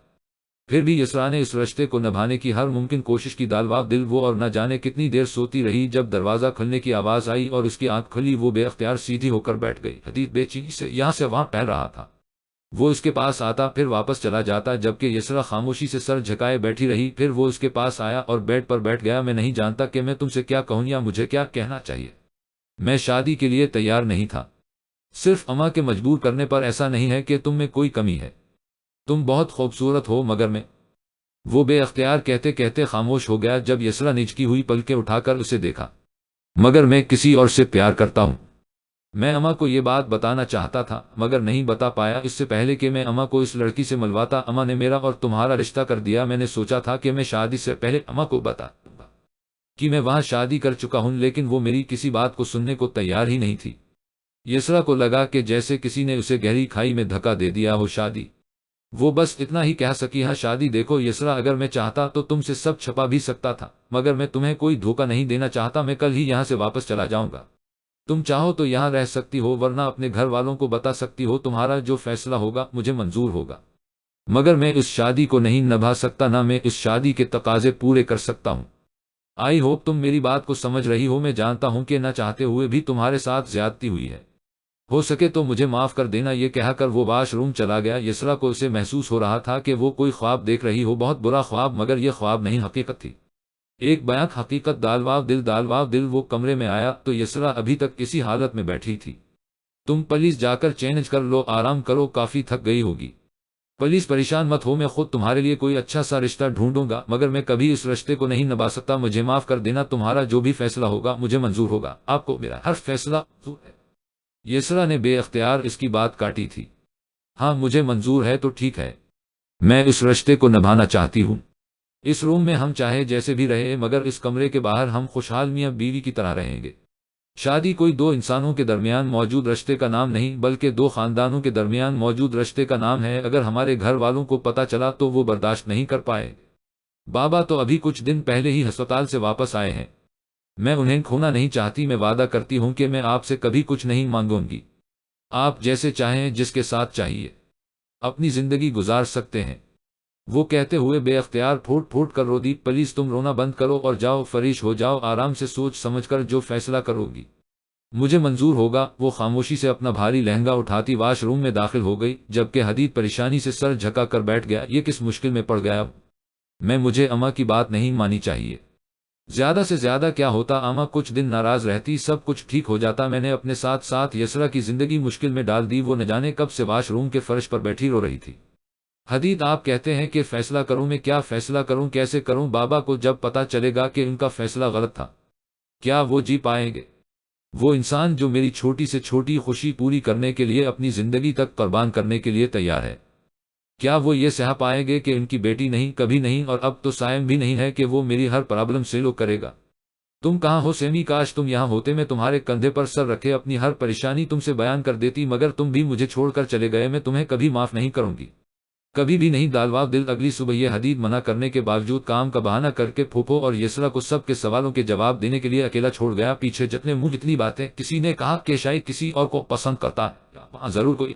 S1: پھر بھی یسرا نے اس رشتے کو نبھانے کی ہر ممکن کوشش کی۔ دالواو دل وہ اور نہ جانے کتنی دیر سوتی رہی، جب دروازہ کھلنے کی آواز آئی اور اس کی آنکھ کھلی وہ بے اختیار سیدھی ہو کر بیٹھ گئی۔ حدید بے چینی سے یہاں سے وہاں ٹہل رہا تھا، وہ اس کے پاس آتا پھر واپس چلا جاتا، جبکہ یسرا خاموشی سے سر جھکائے بیٹھی رہی۔ پھر وہ اس کے پاس آیا اور بیڈ پر بیٹھ گیا۔ میں نہیں جانتا کہ میں تم سے کیا کہوں یا مجھے کیا کہنا چاہیے، میں شادی کے لیے تیار نہیں تھا، صرف اماں کے مجبور کرنے پر۔ ایسا نہیں ہے کہ تم میں کوئی کمی ہے، تم بہت خوبصورت ہو، مگر میں، وہ بے اختیار کہتے کہتے خاموش ہو گیا جب یسرا نچکی ہوئی پلکیں اٹھا کر اسے دیکھا۔ مگر میں کسی اور سے پیار کرتا ہوں، میں اماں کو یہ بات بتانا چاہتا تھا مگر نہیں بتا پایا، اس سے پہلے کہ میں اماں کو اس لڑکی سے ملواتا اماں نے میرا اور تمہارا رشتہ کر دیا۔ میں نے سوچا تھا کہ میں شادی سے پہلے اماں کو بتا دوں گا کہ میں وہاں شادی کر چکا ہوں، لیکن وہ میری کسی بات کو سننے کو تیار ہی نہیں تھی۔ یسرا کو لگا کہ جیسے کسی نے اسے گہری کھائی میں دھکا دے دیا ہو۔ شادی، وہ بس اتنا ہی کہہ سکی، ہاں شادی۔ دیکھو یسرا، اگر میں چاہتا تو تم سے سب چھپا بھی سکتا تھا، مگر میں تمہیں کوئی دھوکہ نہیں دینا چاہتا۔ میں کل ہی یہاں سے واپس چلا جاؤں گا، تم چاہو تو یہاں رہ سکتی ہو، ورنہ اپنے گھر والوں کو بتا سکتی ہو، تمہارا جو فیصلہ ہوگا مجھے منظور ہوگا، مگر میں اس شادی کو نہیں نبھا سکتا، نہ میں اس شادی کے تقاضے پورے کر سکتا ہوں۔ آئی ہوپ تم میری بات کو سمجھ رہی ہو، میں جانتا ہوں کہ نہ چاہتے ہوئے بھی تمہارے ساتھ زیادتی ہوئی ہے، ہو سکے تو مجھے معاف کر دینا۔ یہ کہہ کر وہ واش روم چلا گیا۔ یسرا کو اسے محسوس ہو رہا تھا کہ وہ کوئی خواب دیکھ رہی ہو، بہت برا خواب، مگر یہ خواب نہیں، حقیقت تھی، ایک بیاں حقیقت۔ دالواو دل وہ کمرے میں آیا تو یسرا ابھی تک اسی حالت میں بیٹھی تھی۔ تم پلیز جا کر چینج کر لو، آرام کرو، کافی تھک گئی ہوگی، پلیز پریشان مت ہو، میں خود تمہارے لیے کوئی اچھا سا رشتہ ڈھونڈوں گا، مگر میں کبھی اس رشتے کو نہیں نبھا سکتا، مجھے معاف کر دینا، تمہارا جو بھی فیصلہ ہوگا مجھے منظور ہوگا، آپ کو میرا ہر فیصلہ منظور ہے۔ یسرا نے بے اختیار اس کی بات کاٹی تھی۔ ہاں مجھے منظور ہے تو ٹھیک ہے، میں اس رشتے کو نبھانا چاہتی ہوں۔ اس روم میں ہم چاہے جیسے بھی رہے، مگر اس کمرے کے باہر ہم خوشحال میاں بیوی کی طرح رہیں گے۔ شادی کوئی 2 انسانوں کے درمیان موجود رشتے کا نام نہیں، بلکہ 2 خاندانوں کے درمیان موجود رشتے کا نام ہے۔ اگر ہمارے گھر والوں کو پتہ چلا تو وہ برداشت نہیں کر پائے۔ بابا تو ابھی کچھ دن پہلے ہی ہسپتال سے واپس آئے ہیں، میں انہیں کھونا نہیں چاہتی، میں وعدہ کرتی ہوں کہ میں آپ سے کبھی کچھ نہیں مانگوں گی، آپ جیسے چاہیں، جس کے ساتھ چاہیے اپنی زندگی گزار سکتے ہیں۔ وہ کہتے ہوئے بے اختیار پھوٹ پھوٹ کر رو دی۔ پلیز تم رونا بند کرو اور جاؤ، فریش ہو جاؤ، آرام سے سوچ سمجھ کر جو فیصلہ کرو گی مجھے منظور ہوگا۔ وہ خاموشی سے اپنا بھاری لہنگا اٹھاتی واش روم میں داخل ہو گئی، جبکہ حدید پریشانی سے سر جھکا کر بیٹھ گیا۔ یہ کس مشکل میں پڑ گیا مجھے اماں کی بات نہیں مانی چاہیے، زیادہ سے زیادہ کیا ہوتا، اماں کچھ دن ناراض رہتی، سب کچھ ٹھیک ہو جاتا، میں نے اپنے ساتھ ساتھ یسرا کی زندگی مشکل میں ڈال دی۔ وہ نہ جانے کب سے واش روم کے فرش پر بیٹھی رو رہی تھی۔ حدید، آپ کہتے ہیں کہ فیصلہ کروں، میں کیا فیصلہ کروں، کیسے کروں؟ بابا کو جب پتہ چلے گا کہ ان کا فیصلہ غلط تھا، کیا وہ جی پائیں گے؟ وہ انسان جو میری چھوٹی سے چھوٹی خوشی پوری کرنے کے لیے اپنی زندگی تک قربان کرنے کے لیے تیار ہے، کیا وہ یہ سہ پائیں گے کہ ان کی بیٹی نہیں، کبھی نہیں، اور اب تو سائم بھی نہیں ہے کہ وہ میری ہر پرابلم سے لو کرے گا؟ تم کہاں ہو سیمی؟ کاش تم یہاں ہوتے، میں تمہارے کندھے پر سر رکھے اپنی ہر پریشانی تم سے بیان کر دیتی، مگر تم بھی مجھے چھوڑ کر چلے گئے، میں تمہیں کبھی معاف نہیں کروں گی، کبھی بھی نہیں۔ دالواو دل اگلی صبح یہ حدید منع کرنے کے باوجود کام کا بہانہ کر کے پھوپھو اور یسرا کو سب کے سوالوں کے جواب دینے کے لیے اکیلا چھوڑ گیا۔ پیچھے جتنے منہ اتنی باتیں، کسی نے کہا کہ شاید کسی اور کو پسند کرتا ہے، وہاں ضرور کوئی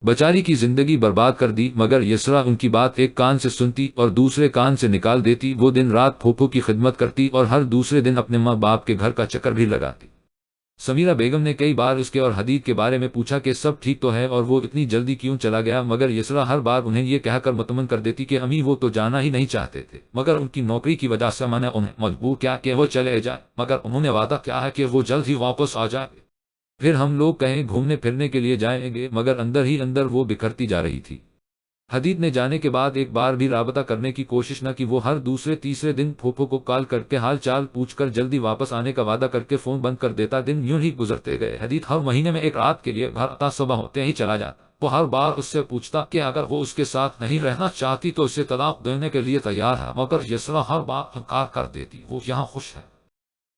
S1: بیچاری کی زندگی برباد کر دی، مگر یسرا ان کی بات ایک کان سے سنتی اور دوسرے کان سے نکال دیتی۔ وہ دن رات پھوپھو کی خدمت کرتی اور ہر دوسرے دن اپنے ماں باپ کے گھر کا چکر بھی لگاتی۔ سمیرہ بیگم نے کئی بار اس کے اور حدید کے بارے میں پوچھا کہ سب ٹھیک تو ہے اور وہ اتنی جلدی کیوں چلا گیا، مگر یسرا ہر بار انہیں یہ کہہ کر مطمئن کر دیتی کہ امی وہ تو جانا ہی نہیں چاہتے تھے، مگر ان کی نوکری کی وجہ سے میں نے انہیں مجبور کیا کہ وہ چلے جائیں، مگر انہوں نے وعدہ کیا ہے کہ وہ جلد ہی واپس آ جائیں گے۔ پھر ہم لوگ کہیں گھومنے پھرنے کے لیے جائیں گے، مگر اندر ہی اندر وہ بکھرتی جا رہی تھی۔ حدید نے جانے کے بعد ایک بار بھی رابطہ کرنے کی کوشش نہ کی۔ وہ ہر دوسرے تیسرے دن پھوپھو کو کال کر کے حال چال پوچھ کر جلدی واپس آنے کا وعدہ کر کے فون بند کر دیتا۔ دن یوں ہی گزرتے گئے۔ حدید ہر مہینے میں ایک رات کے لیے گھر آتا، صبح ہوتے ہی چلا جاتا۔ وہ ہر بار اس سے پوچھتا کہ اگر وہ اس کے ساتھ نہیں رہنا چاہتی تو اسے طلاق دینے کے لیے تیار ہے، مگر یسرا ہر بار انکار کر دیتی۔ وہ یہاں خوش ہے،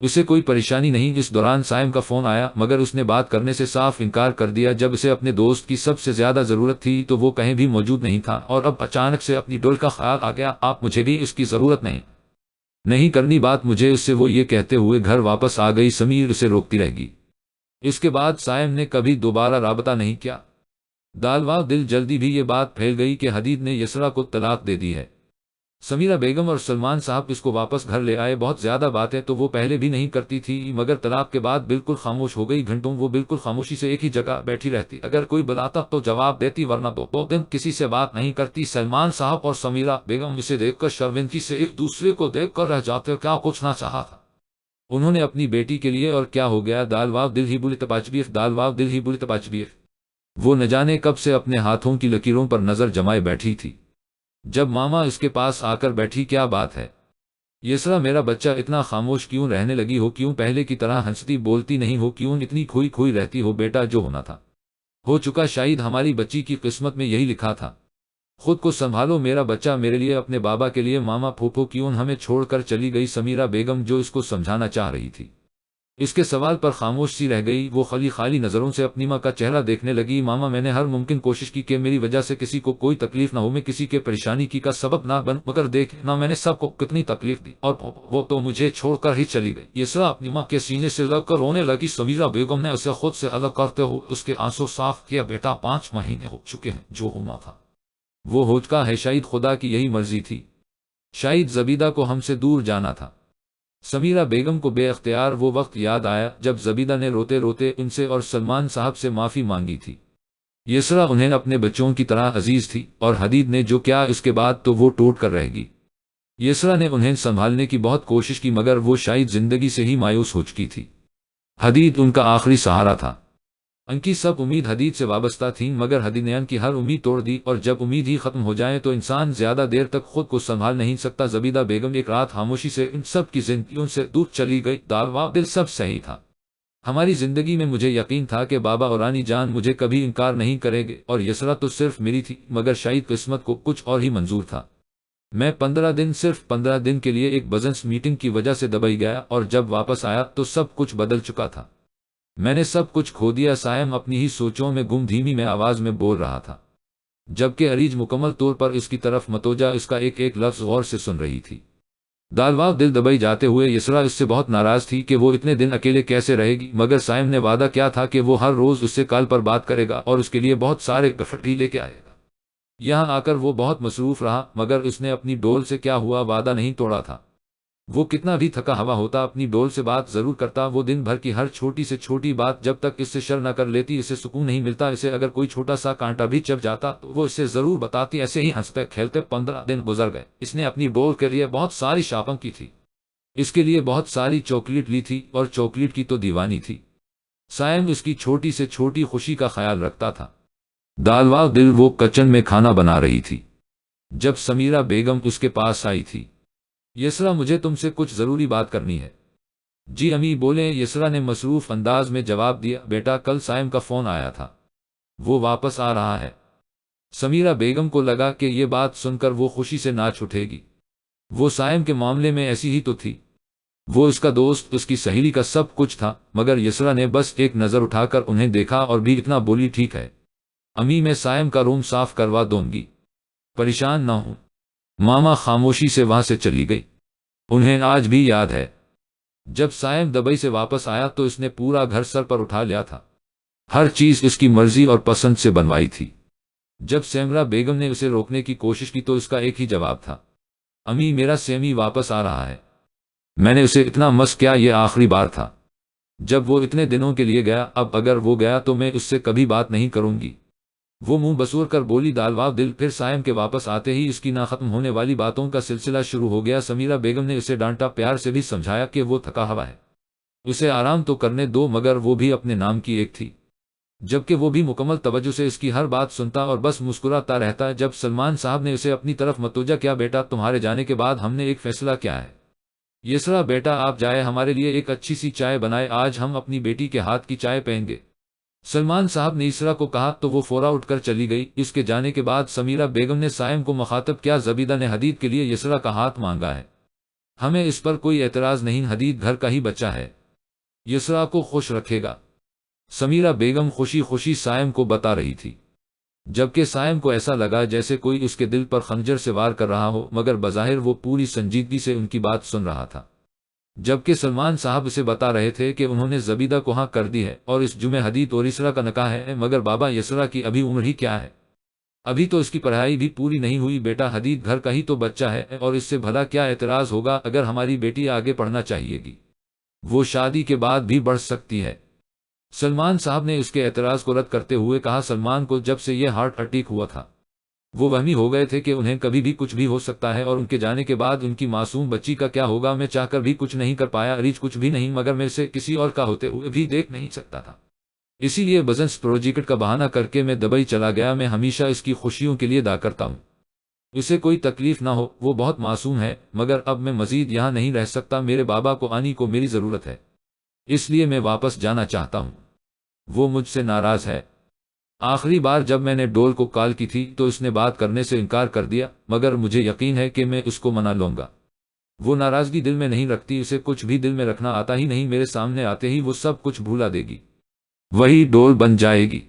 S1: اسے کوئی پریشانی نہیں۔ اس دوران سائم کا فون آیا، مگر اس نے بات کرنے سے صاف انکار کر دیا۔ جب اسے اپنے دوست کی سب سے زیادہ ضرورت تھی تو وہ کہیں بھی موجود نہیں تھا، اور اب اچانک سے اپنی ڈول کا خیال آ گیا۔ آپ مجھے بھی اس کی ضرورت نہیں کرنی بات مجھے اس سے، وہ یہ کہتے ہوئے گھر واپس آ گئی۔ سمیر اسے روکتی رہ گئی۔ اس کے بعد سائم نے کبھی دوبارہ رابطہ نہیں کیا۔ دالوا دل جلدی بھی یہ بات پھیل گئی کہ حدید نے یسرا کو طلاق دے دی ہے۔ سمیرہ بیگم اور سلمان صاحب اس کو واپس گھر لے آئے۔ بہت زیادہ باتیں تو وہ پہلے بھی نہیں کرتی تھی، مگر طلاق کے بعد بالکل خاموش ہو گئی۔ گھنٹوں وہ بالکل خاموشی سے ایک ہی جگہ بیٹھی رہتی، اگر کوئی بلاتا تو جواب دیتی، ورنہ دو دن کسی سے بات نہیں کرتی۔ سلمان صاحب اور سمیرہ بیگم اسے دیکھ کر شرمندگی سے ایک دوسرے کو دیکھ کر رہ جاتے۔ کیا کچھ نہ چاہا تھا انہوں نے اپنی بیٹی کے لیے، اور کیا ہو گیا؟ دالواو دل ہی بری تپاچبیف، دالواو دل ہی بری تپاچبیف۔ وہ نہ جانے کب سے اپنے ہاتھوں کی لکیروں پر نظر جمائے بیٹھی تھی۔ جب ماما اس کے پاس آ کر بیٹھی، کیا بات ہے یسرا، میرا بچہ اتنا خاموش کیوں رہنے لگی ہو؟ کیوں پہلے کی طرح ہنستی بولتی نہیں ہو؟ کیوں اتنی کھوئی کھوئی رہتی ہو؟ بیٹا جو ہونا تھا ہو چکا، شاید ہماری بچی کی قسمت میں یہی لکھا تھا۔ خود کو سنبھالو میرا بچہ، میرے لیے، اپنے بابا کے لیے۔ ماما پھوپھو کیوں ہمیں چھوڑ کر چلی گئی؟ سمیرہ بیگم جو اس کو سمجھانا چاہ رہی تھی، اس کے سوال پر خاموش سی رہ گئی۔ وہ خالی نظروں سے اپنی ماں کا چہرہ دیکھنے لگی۔ ماما میں نے ہر ممکن کوشش کی کہ میری وجہ سے کسی کو کوئی تکلیف نہ ہو، میں کسی کے پریشانی کی کا سبب نہ بن، مگر دیکھ نہ میں نے سب کو کتنی تکلیف دی، اور وہ تو مجھے چھوڑ کر ہی چلی گئی۔ یسرا اپنی ماں کے سینے سے لگ کر رونے لگی۔ سمیرہ بیگم نے اسے خود سے الگ کرتے ہوئے اس کے آنسو صاف کیا۔ بیٹا 5 مہینے ہو چکے ہیں، جو ہونا تھا وہ ہو چکا ہے، شاید خدا کی یہی مرضی تھی، شاید زبیدہ کو ہم سے دور جانا تھا۔ سمیرہ بیگم کو بے اختیار وہ وقت یاد آیا جب زبیدہ نے روتے روتے ان سے اور سلمان صاحب سے معافی مانگی تھی۔ یسرا انہیں اپنے بچوں کی طرح عزیز تھی، اور حدید نے جو کیا اس کے بعد تو وہ ٹوٹ کر رہ گی۔ یسرا نے انہیں سنبھالنے کی بہت کوشش کی، مگر وہ شاید زندگی سے ہی مایوس ہو چکی تھی۔ حدید ان کا آخری سہارا تھا۔ ان کی سب امید حدید سے وابستہ تھیں، مگر حدید نے ان کی ہر امید توڑ دی، اور جب امید ہی ختم ہو جائے تو انسان زیادہ دیر تک خود کو سنبھال نہیں سکتا۔ زبیدہ بیگم ایک رات خاموشی سے ان سب کی زندگیوں سے دور چلی گئی۔ دالوا دل سب صحیح تھا، ہماری زندگی میں مجھے یقین تھا کہ بابا اور رانی جان مجھے کبھی انکار نہیں کریں گے، اور یسرا تو صرف میری تھی، مگر شاید قسمت کو کچھ اور ہی منظور تھا۔ میں 15 دن، صرف 15 دن کے لیے ایک بزنس میٹنگ کی وجہ سے دبئی گیا، اور جب واپس آیا تو سب کچھ بدل چکا تھا۔ میں نے سب کچھ کھو دیا۔ سائم اپنی ہی سوچوں میں گم دھیمی میں آواز میں بول رہا تھا، جبکہ اریج مکمل طور پر اس کی طرف متوجہ اس کا ایک ایک لفظ غور سے سن رہی تھی۔ دالوا دل دبئی جاتے ہوئے یسرا اس سے بہت ناراض تھی کہ وہ اتنے دن اکیلے کیسے رہے گی، مگر سائم نے وعدہ کیا تھا کہ وہ ہر روز اس سے کال پر بات کرے گا اور اس کے لیے بہت سارے گفٹ بھی لے کے آئے گا۔ یہاں آ کر وہ بہت مصروف رہا، مگر اس نے اپنی ڈول سے کیا ہوا وعدہ نہیں توڑا تھا۔ وہ کتنا بھی تھکا ہوا ہوتا اپنی ڈول سے بات ضرور کرتا۔ وہ دن بھر کی ہر چھوٹی سے چھوٹی بات جب تک اس سے شر نہ کر لیتی اسے سکون نہیں ملتا۔ اسے اگر کوئی چھوٹا سا کانٹا بھی چبھ جاتا تو وہ اسے ضرور بتاتی۔ ایسے ہی ہنستے کھیلتے 15 دن گزر گئے۔ اس نے اپنی ڈول کے لیے بہت ساری شاپنگ کی تھی، اس کے لیے بہت ساری چاکلیٹ لی تھی، اور چاکلیٹ کی تو دیوانی تھی۔ سائم اس کی چھوٹی سے چھوٹی خوشی کا خیال رکھتا تھا۔ دالوا دل وہ کچن میں کھانا بنا رہی تھی جب سمیرہ بیگم اس کے پاس آئی تھی۔ یسرا مجھے تم سے کچھ ضروری بات کرنی ہے۔ جی امی بولیں، یسرا نے مصروف انداز میں جواب دیا۔ بیٹا کل سائم کا فون آیا تھا، وہ واپس آ رہا ہے۔ سمیرہ بیگم کو لگا کہ یہ بات سن کر وہ خوشی سے ناچ اٹھے گی۔ وہ سائم کے معاملے میں ایسی ہی تو تھی، وہ اس کا دوست، اس کی سہیلی کا سب کچھ تھا، مگر یسرا نے بس ایک نظر اٹھا کر انہیں دیکھا اور بھی اتنا بولی، ٹھیک ہے امی، میں سائم کا روم صاف کروا دوں گی، پریشان نہ ہوں۔ ماما خاموشی سے وہاں سے چلی گئی۔ انہیں آج بھی یاد ہے جب سائم دبئی سے واپس آیا تو اس نے پورا گھر سر پر اٹھا لیا تھا، ہر چیز اس کی مرضی اور پسند سے بنوائی تھی۔ جب سمیرہ بیگم نے اسے روکنے کی کوشش کی تو اس کا ایک ہی جواب تھا، امی میرا سیمی واپس آ رہا ہے۔ میں نے اسے اتنا مس کیا، یہ آخری بار تھا۔ جب وہ اتنے دنوں کے لیے گیا، اب اگر وہ گیا تو میں اس سے کبھی بات نہیں کروں گی۔ وہ منہ بسور کر بولی دالواو دل۔ پھر سائم کے واپس آتے ہی اس کی نہ ختم ہونے والی باتوں کا سلسلہ شروع ہو گیا۔ سمیرہ بیگم نے اسے ڈانٹا، پیار سے بھی سمجھایا کہ وہ تھکا ہوا ہے، اسے آرام تو کرنے دو، مگر وہ بھی اپنے نام کی ایک تھی، جبکہ وہ بھی مکمل توجہ سے اس کی ہر بات سنتا اور بس مسکراتا رہتا۔ جب سلمان صاحب نے اسے اپنی طرف متوجہ کیا، بیٹا تمہارے جانے کے بعد ہم نے ایک فیصلہ کیا ہے۔ یسرا بیٹا آپ جائے، ہمارے لیے ایک اچھی سی چائے بنائے، آج ہم اپنی بیٹی کے ہاتھ کی چائے پئیں گے۔ سلمان صاحب نے یسرا کو کہا تو وہ فورا اٹھ کر چلی گئی۔ اس کے جانے کے بعد سمیرہ بیگم نے سائم کو مخاطب کیا، زبیدہ نے حدید کے لیے یسرا کا ہاتھ مانگا ہے، ہمیں اس پر کوئی اعتراض نہیں، حدید گھر کا ہی بچہ ہے، یسرا کو خوش رکھے گا۔ سمیرہ بیگم خوشی خوشی سائم کو بتا رہی تھی، جبکہ سائم کو ایسا لگا جیسے کوئی اس کے دل پر خنجر سے وار کر رہا ہو، مگر بظاہر وہ پوری سنجیدگی سے ان کی بات سن رہا تھا۔ جبکہ سلمان صاحب اسے بتا رہے تھے کہ انہوں نے زبیدہ کو ہاں کر دی ہے اور اس جمعے حدید اور یسرا کا نکاح ہے، مگر بابا یسرا کی ابھی عمر ہی کیا ہے، ابھی تو اس کی پڑھائی بھی پوری نہیں ہوئی، بیٹا حدید گھر کا ہی تو بچہ ہے اور اس سے بھلا کیا اعتراض ہوگا اگر ہماری بیٹی آگے پڑھنا چاہیے گی، وہ شادی کے بعد بھی بڑھ سکتی ہے۔ سلمان صاحب نے اس کے اعتراض کو رد کرتے ہوئے کہا، سلمان کو جب سے یہ ہارٹ اٹیک ہوا تھا وہ وہمی ہو گئے تھے کہ انہیں کبھی بھی کچھ بھی ہو سکتا ہے، اور ان کے جانے کے بعد ان کی معصوم بچی کا کیا ہوگا، میں چاہ کر بھی کچھ نہیں کر پایا، ریچ کچھ بھی نہیں، مگر میں سے کسی اور کا ہوتے ہوئے بھی دیکھ نہیں سکتا تھا، اسی لیے بزنس پروجیکٹ کا بہانہ کر کے میں دبئی چلا گیا، میں ہمیشہ اس کی خوشیوں کے لیے دا کرتا ہوں، اسے کوئی تکلیف نہ ہو، وہ بہت معصوم ہے، مگر اب میں مزید یہاں نہیں رہ سکتا، میرے بابا کو آنی کو میری ضرورت ہے، اس لیے میں واپس جانا چاہتا ہوں، وہ مجھ سے ناراض ہے۔ آخری بار جب میں نے ڈول کو کال کی تھی تو اس نے بات کرنے سے انکار کر دیا، مگر مجھے یقین ہے کہ میں اس کو منا لوں گا، وہ ناراضگی دل میں نہیں رکھتی، اسے کچھ بھی دل میں رکھنا آتا ہی نہیں، میرے سامنے آتے ہی وہ سب کچھ بھولا دے گی، وہی ڈول بن جائے گی،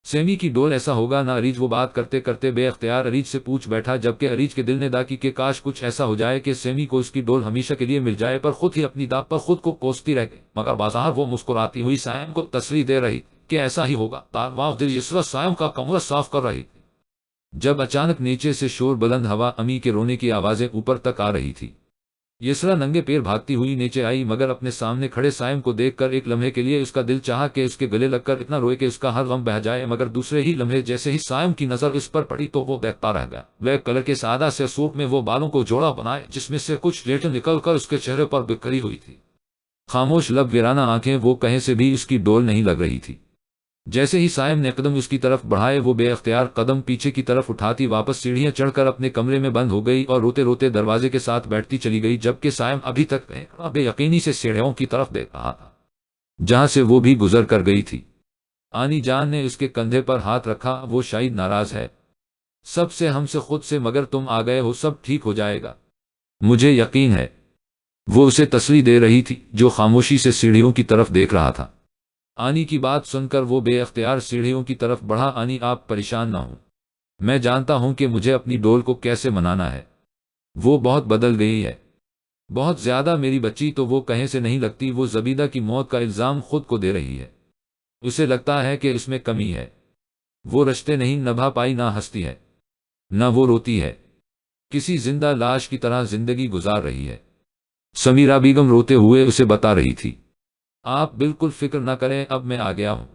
S1: سیمی کی ڈول ایسا ہوگا نہ اریج۔ وہ بات کرتے کرتے بے اختیار اریج سے پوچھ بیٹھا، جبکہ اریج کے دل نے دا کی کہ کاش کچھ ایسا ہو جائے کہ سیمی کو اس کی ڈول ہمیشہ کے لیے مل جائے، پر خود ہی اپنی داغ پر خود کو کوستی رہ گئی، مگر بظاہر وہ مسکراتی ہوئی سائم کو تسلی دے رہی کہ ایسا ہی ہوگا۔ دالواو دل یسرا سائم کا کمرہ صاف کر رہی تھی جب اچانک نیچے سے شور بلند ہوا، امی کے رونے کی آوازیں اوپر تک آ رہی تھی۔ یسرا ننگے پیر بھاگتی ہوئی نیچے آئی، مگر اپنے سامنے کھڑے سائم کو دیکھ کر ایک لمحے کے لیے اس کا دل چاہا کہ اس کے گلے لگ کر اتنا روئے کہ اس کا ہر غم بہہ جائے، مگر دوسرے ہی لمحے جیسے ہی سائم کی نظر اس پر پڑی تو وہ دیکھتا رہ گیا۔ بلیک کلر کے سادہ سے سوٹ میں وہ بالوں کو جوڑا بنائے جس میں سے کچھ لیٹیں نکل کر اس کے چہرے پر بکھری ہوئی تھی، خاموش لب، ویرانہ آنکھیں، وہ کہیں سے بھی اس کی ڈول نہیں لگ رہی تھی۔ جیسے ہی سائم نے قدم اس کی طرف بڑھائے وہ بے اختیار قدم پیچھے کی طرف اٹھاتی واپس سیڑھیاں چڑھ کر اپنے کمرے میں بند ہو گئی اور روتے روتے دروازے کے ساتھ بیٹھتی چلی گئی، جبکہ سائم ابھی تک بے یقینی سے سیڑھیوں کی طرف دیکھ رہا تھا جہاں سے وہ بھی گزر کر گئی تھی۔ آنی جان نے اس کے کندھے پر ہاتھ رکھا، وہ شاید ناراض ہے سب سے، ہم سے، خود سے، مگر تم آ گئے ہو، سب ٹھیک ہو جائے گا، مجھے یقین ہے، وہ اسے تسلی دے رہی تھی جو خاموشی سے سیڑھیوں کی طرف دیکھ رہا تھا۔ آنی کی بات سن کر وہ بے اختیار سیڑھیوں کی طرف بڑھا۔ آنی آپ پریشان نہ ہوں، میں جانتا ہوں کہ مجھے اپنی ڈول کو کیسے منانا ہے، وہ بہت بدل گئی ہے، بہت زیادہ، میری بچی تو وہ کہیں سے نہیں لگتی، وہ زبیدہ کی موت کا الزام خود کو دے رہی ہے، اسے لگتا ہے کہ اس میں کمی ہے، وہ رشتے نہیں نبھا پائی، نہ ہنستی ہے نہ وہ روتی ہے، کسی زندہ لاش کی طرح زندگی گزار رہی ہے، سمیرہ بیگم روتے ہوئے اسے بتا رہی تھی۔ آپ بالکل فکر نہ کریں، اب میں آ گیا ہوں،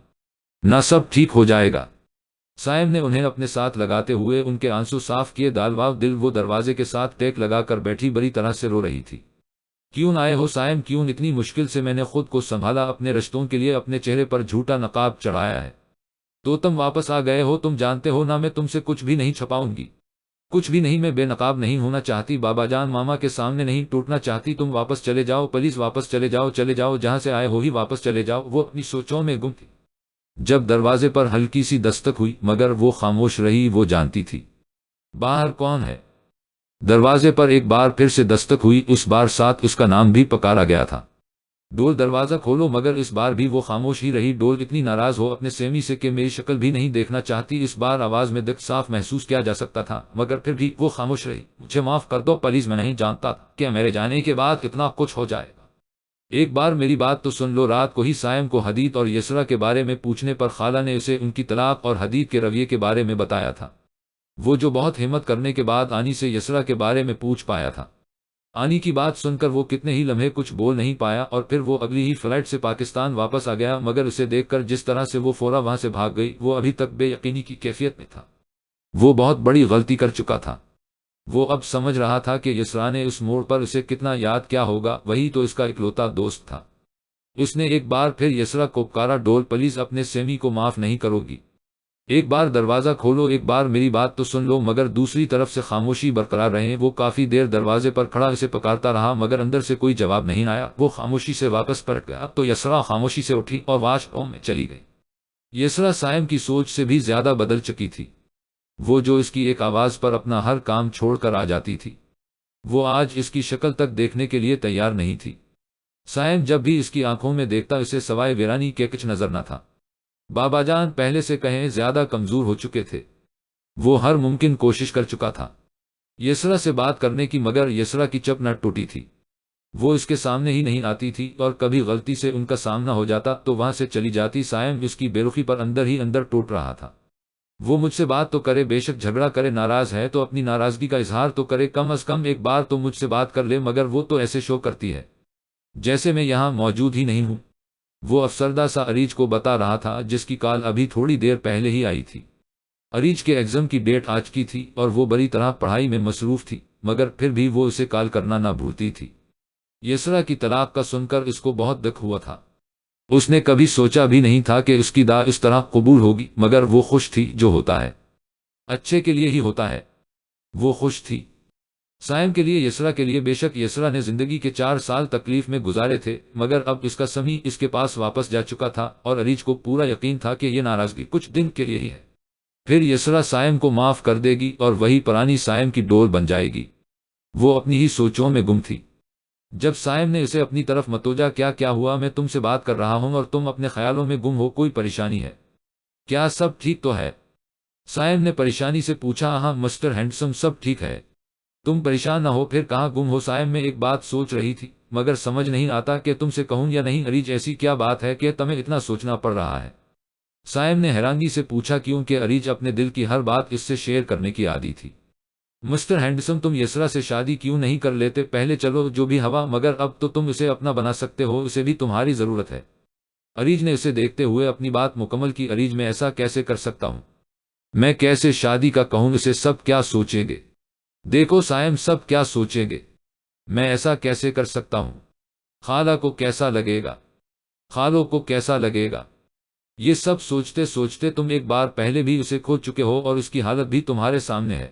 S1: نہ سب ٹھیک ہو جائے گا۔ سائم نے انہیں اپنے ساتھ لگاتے ہوئے ان کے آنسو صاف کیے۔ دالواو دل وہ دروازے کے ساتھ ٹیک لگا کر بیٹھی بری طرح سے رو رہی تھی۔ کیوں آئے ہو سائم، کیوں؟ اتنی مشکل سے میں نے خود کو سنبھالا، اپنے رشتوں کے لیے اپنے چہرے پر جھوٹا نقاب چڑھایا ہے، تو تم واپس آ گئے ہو، تم جانتے ہو نا میں تم سے کچھ بھی نہیں چھپاؤں گی، کچھ بھی نہیں، میں بے نقاب نہیں ہونا چاہتی، بابا جان ماما کے سامنے نہیں ٹوٹنا چاہتی، تم واپس چلے جاؤ، پلیز واپس چلے جاؤ، چلے جاؤ، جہاں سے آئے ہو ہی واپس چلے جاؤ۔ وہ اپنی سوچوں میں گم تھی جب دروازے پر ہلکی سی دستک ہوئی، مگر وہ خاموش رہی، وہ جانتی تھی باہر کون ہے۔ دروازے پر ایک بار پھر سے دستک ہوئی، اس بار ساتھ اس کا نام بھی پکارا گیا تھا۔ ڈول دروازہ کھولو، مگر اس بار بھی وہ خاموش ہی رہی۔ ڈول اتنی ناراض ہو اپنے سیمی سے کہ میری شکل بھی نہیں دیکھنا چاہتی، اس بار آواز میں دکھ صاف محسوس کیا جا سکتا تھا، مگر پھر بھی وہ خاموش رہی۔ مجھے معاف کر دو پلیز، میں نہیں جانتا تھا کہ میرے جانے کے بعد اتنا کچھ ہو جائے گا، ایک بار میری بات تو سن لو۔ رات کو ہی سائم کو حدید اور یسرا کے بارے میں پوچھنے پر خالہ نے اسے ان کی طلاق اور حدید کے رویے کے بارے میں بتایا تھا، وہ جو بہت ہمت کرنے کے بعد آنی سے یسرا کے بارے میں پوچھ پایا تھا۔ آنی کی بات سن کر وہ کتنے ہی لمحے کچھ بول نہیں پایا اور پھر وہ اگلی ہی فلائٹ سے پاکستان واپس آ گیا، مگر اسے دیکھ کر جس طرح سے وہ فورا وہاں سے بھاگ گئی وہ ابھی تک بے یقینی کی کیفیت میں تھا۔ وہ بہت بڑی غلطی کر چکا تھا۔ وہ اب سمجھ رہا تھا کہ یسرا نے اس موڑ پر اسے کتنا یاد کیا ہوگا، وہی تو اس کا اکلوتا دوست تھا۔ اس نے ایک بار پھر یسرا کو پکارا، ڈول پلیز اپنے سیمی کو معاف نہیں کرو گی؟ ایک بار دروازہ کھولو، ایک بار میری بات تو سن لو۔ مگر دوسری طرف سے خاموشی برقرار رہے۔ وہ کافی دیر دروازے پر کھڑا اسے پکارتا رہا مگر اندر سے کوئی جواب نہیں آیا۔ وہ خاموشی سے واپس پلٹ گیا تو یسرا خاموشی سے اٹھی اور واش روم میں چلی گئی۔ یسرا سائم کی سوچ سے بھی زیادہ بدل چکی تھی۔ وہ جو اس کی ایک آواز پر اپنا ہر کام چھوڑ کر آ جاتی تھی، وہ آج اس کی شکل تک دیکھنے کے لیے تیار نہیں تھی۔ سائم جب بھی اس کی آنکھوں میں دیکھتا اسے سوائے ویرانی کے کچھ نظر نہ تھا۔ بابا جان پہلے سے کہیں زیادہ کمزور ہو چکے تھے۔ وہ ہر ممکن کوشش کر چکا تھا یسرا سے بات کرنے کی، مگر یسرا کی چپ نہ ٹوٹی تھی۔ وہ اس کے سامنے ہی نہیں آتی تھی اور کبھی غلطی سے ان کا سامنا ہو جاتا تو وہاں سے چلی جاتی۔ سائم اس کی بے رخی پر اندر ہی اندر ٹوٹ رہا تھا۔ وہ مجھ سے بات تو کرے، بے شک جھگڑا کرے، ناراض ہے تو اپنی ناراضگی کا اظہار تو کرے، کم از کم ایک بار تو مجھ سے بات کر لے، مگر وہ تو ایسے شو کرتی ہے جیسے میں یہاں موجود ہی نہیں ہوں۔ وہ افسردہ سا اریج کو بتا رہا تھا جس کی کال ابھی تھوڑی دیر پہلے ہی آئی تھی۔ اریج کے ایگزام کی ڈیٹ آج کی تھی اور وہ بری طرح پڑھائی میں مصروف تھی، مگر پھر بھی وہ اسے کال کرنا نہ بھولتی تھی۔ یسرا کی طلاق کا سن کر اس کو بہت دکھ ہوا تھا۔ اس نے کبھی سوچا بھی نہیں تھا کہ اس کی دعا اس طرح قبول ہوگی، مگر وہ خوش تھی۔ جو ہوتا ہے اچھے کے لیے ہی ہوتا ہے۔ وہ خوش تھی، سائم کے لیے، یسرا کے لیے۔ بے شک یسرا نے زندگی کے 4 سال تکلیف میں گزارے تھے، مگر اب اس کا سمی اس کے پاس واپس جا چکا تھا اور اریج کو پورا یقین تھا کہ یہ ناراضگی کچھ دن کے لیے ہی ہے۔ پھر یسرا سائم کو معاف کر دے گی اور وہی پرانی سائم کی ڈول بن جائے گی۔ وہ اپنی ہی سوچوں میں گم تھی۔ جب سائم نے اسے اپنی طرف متوجہ کیا ہوا؟ میں تم سے بات کر رہا ہوں اور تم اپنے خیالوں میں گم ہو، کوئی پریشانی ہے کیا؟ سب ٹھیک تو ہے؟ سائم نے پریشانی سے پوچھا۔ ہاں مسٹر ہینڈسم، سب ٹھیک ہے، تم پریشان نہ ہو۔ پھر کہاں گم ہو؟ سائم میں ایک بات سوچ رہی تھی مگر سمجھ نہیں آتا کہ تم سے کہوں یا نہیں۔ اریج ایسی کیا بات ہے کہ تمہیں اتنا سوچنا پڑ رہا ہے؟ سائم نے حیرانگی سے پوچھا۔ کیونکہ اریج اپنے دل کی ہر بات اس سے شیئر کرنے کی عادی تھی۔ مسٹر ہینڈسم، تم یسرا سے شادی کیوں نہیں کر لیتے؟ پہلے چلو جو بھی ہوا، مگر اب تو تم اسے اپنا بنا سکتے ہو، اسے بھی تمہاری ضرورت ہے۔ اریج نے اسے دیکھتے ہوئے اپنی بات مکمل کی۔ اریج، میں ایسا کیسے کر سکتا ہوں؟ میں کیسے شادی کا کہوں؟ اسے سب کیا سوچیں گے؟ دیکھو سائم، سب کیا سوچیں گے؟ میں ایسا کیسے کر سکتا ہوں؟ خالہ کو کیسا لگے گا؟ خالوں کو کیسا لگے گا؟ یہ سب سوچتے سوچتے تم ایک بار پہلے بھی اسے کھو چکے ہو اور اس کی حالت بھی تمہارے سامنے ہے۔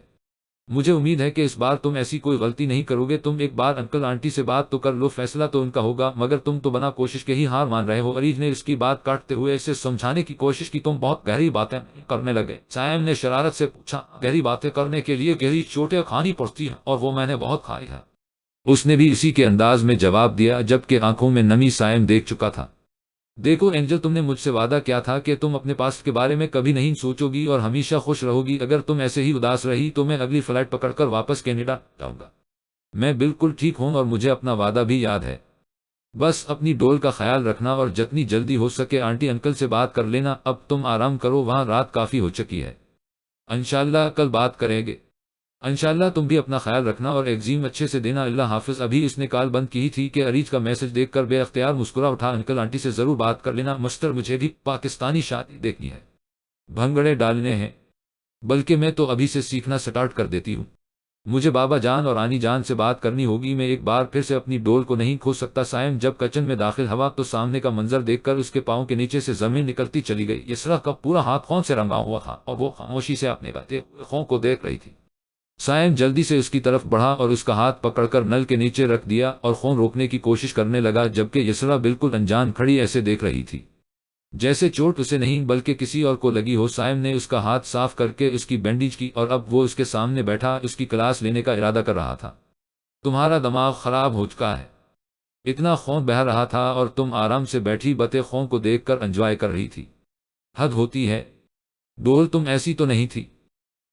S1: مجھے امید ہے کہ اس بار تم ایسی کوئی غلطی نہیں کرو گے۔ تم ایک بار انکل آنٹی سے بات تو کر لو، فیصلہ تو ان کا ہوگا، مگر تم تو بنا کوشش کے ہی ہار مان رہے ہو۔ اریج نے اس کی بات کاٹتے ہوئے اسے سمجھانے کی کوشش کی۔ تم بہت گہری باتیں کرنے لگے۔ سائم نے شرارت سے پوچھا۔ گہری باتیں کرنے کے لیے گہری چوٹیں کھانی پڑتی ہیں اور وہ میں نے بہت کھائی ہے۔ اس نے بھی اسی کے انداز میں جواب دیا، جبکہ آنکھوں میں نمی سائم دیکھ چکا تھا۔ دیکھو اینجل، تم نے مجھ سے وعدہ کیا تھا کہ تم اپنے پاسٹ کے بارے میں کبھی نہیں سوچو گی اور ہمیشہ خوش رہو گی۔ اگر تم ایسے ہی اداس رہی تو میں اگلی فلائٹ پکڑ کر واپس کینیڈا جاؤں گا۔ میں بالکل ٹھیک ہوں اور مجھے اپنا وعدہ بھی یاد ہے۔ بس اپنی ڈول کا خیال رکھنا اور جتنی جلدی ہو سکے آنٹی انکل سے بات کر لینا۔ اب تم آرام کرو، وہاں رات کافی ہو چکی ہے۔ انشاءاللہ کل بات کریں گے۔ انشاءاللہ تم بھی اپنا خیال رکھنا اور ایگزام اچھے سے دینا۔ اللہ حافظ۔ ابھی اس نے کال بند کی تھی کہ اریج کا میسج دیکھ کر بے اختیار مسکرا اٹھا۔ انکل آنٹی سے ضرور بات کر لینا مسٹر، مجھے بھی پاکستانی شادی دیکھنی ہے، بھنگڑے ڈالنے ہیں، بلکہ میں تو ابھی سے سیکھنا سٹارٹ کر دیتی ہوں۔ مجھے بابا جان اور آنی جان سے بات کرنی ہوگی، میں ایک بار پھر سے اپنی ڈول کو نہیں کھو سکتا۔ سائم جب کچن میں داخل ہوا تو سامنے کا منظر دیکھ کر اس کے پاؤں کے نیچے سے زمین نکلتی چلی گئی۔ یسرا کا پورا ہاتھ خون سے رنگا ہوا تھا اور وہ خاموشی سے اپنے بہتے ہوئے خون کو دیکھ رہی تھی۔ سائم جلدی سے اس کی طرف بڑھا اور اس کا ہاتھ پکڑ کر نل کے نیچے رکھ دیا اور خون روکنے کی کوشش کرنے لگا، جبکہ یسرا بالکل انجان کھڑی ایسے دیکھ رہی تھی جیسے چوٹ اسے نہیں بلکہ کسی اور کو لگی ہو۔ سائم نے اس کا ہاتھ صاف کر کے اس کی بینڈیج کی اور اب وہ اس کے سامنے بیٹھا اس کی کلاس لینے کا ارادہ کر رہا تھا۔ تمہارا دماغ خراب ہو چکا ہے، اتنا خون بہہ رہا تھا اور تم آرام سے بیٹھی بتے خون کو دیکھ کر انجوائے کر رہی تھی۔ حد ہوتی ہے ڈول، تم ایسی تو نہیں تھی،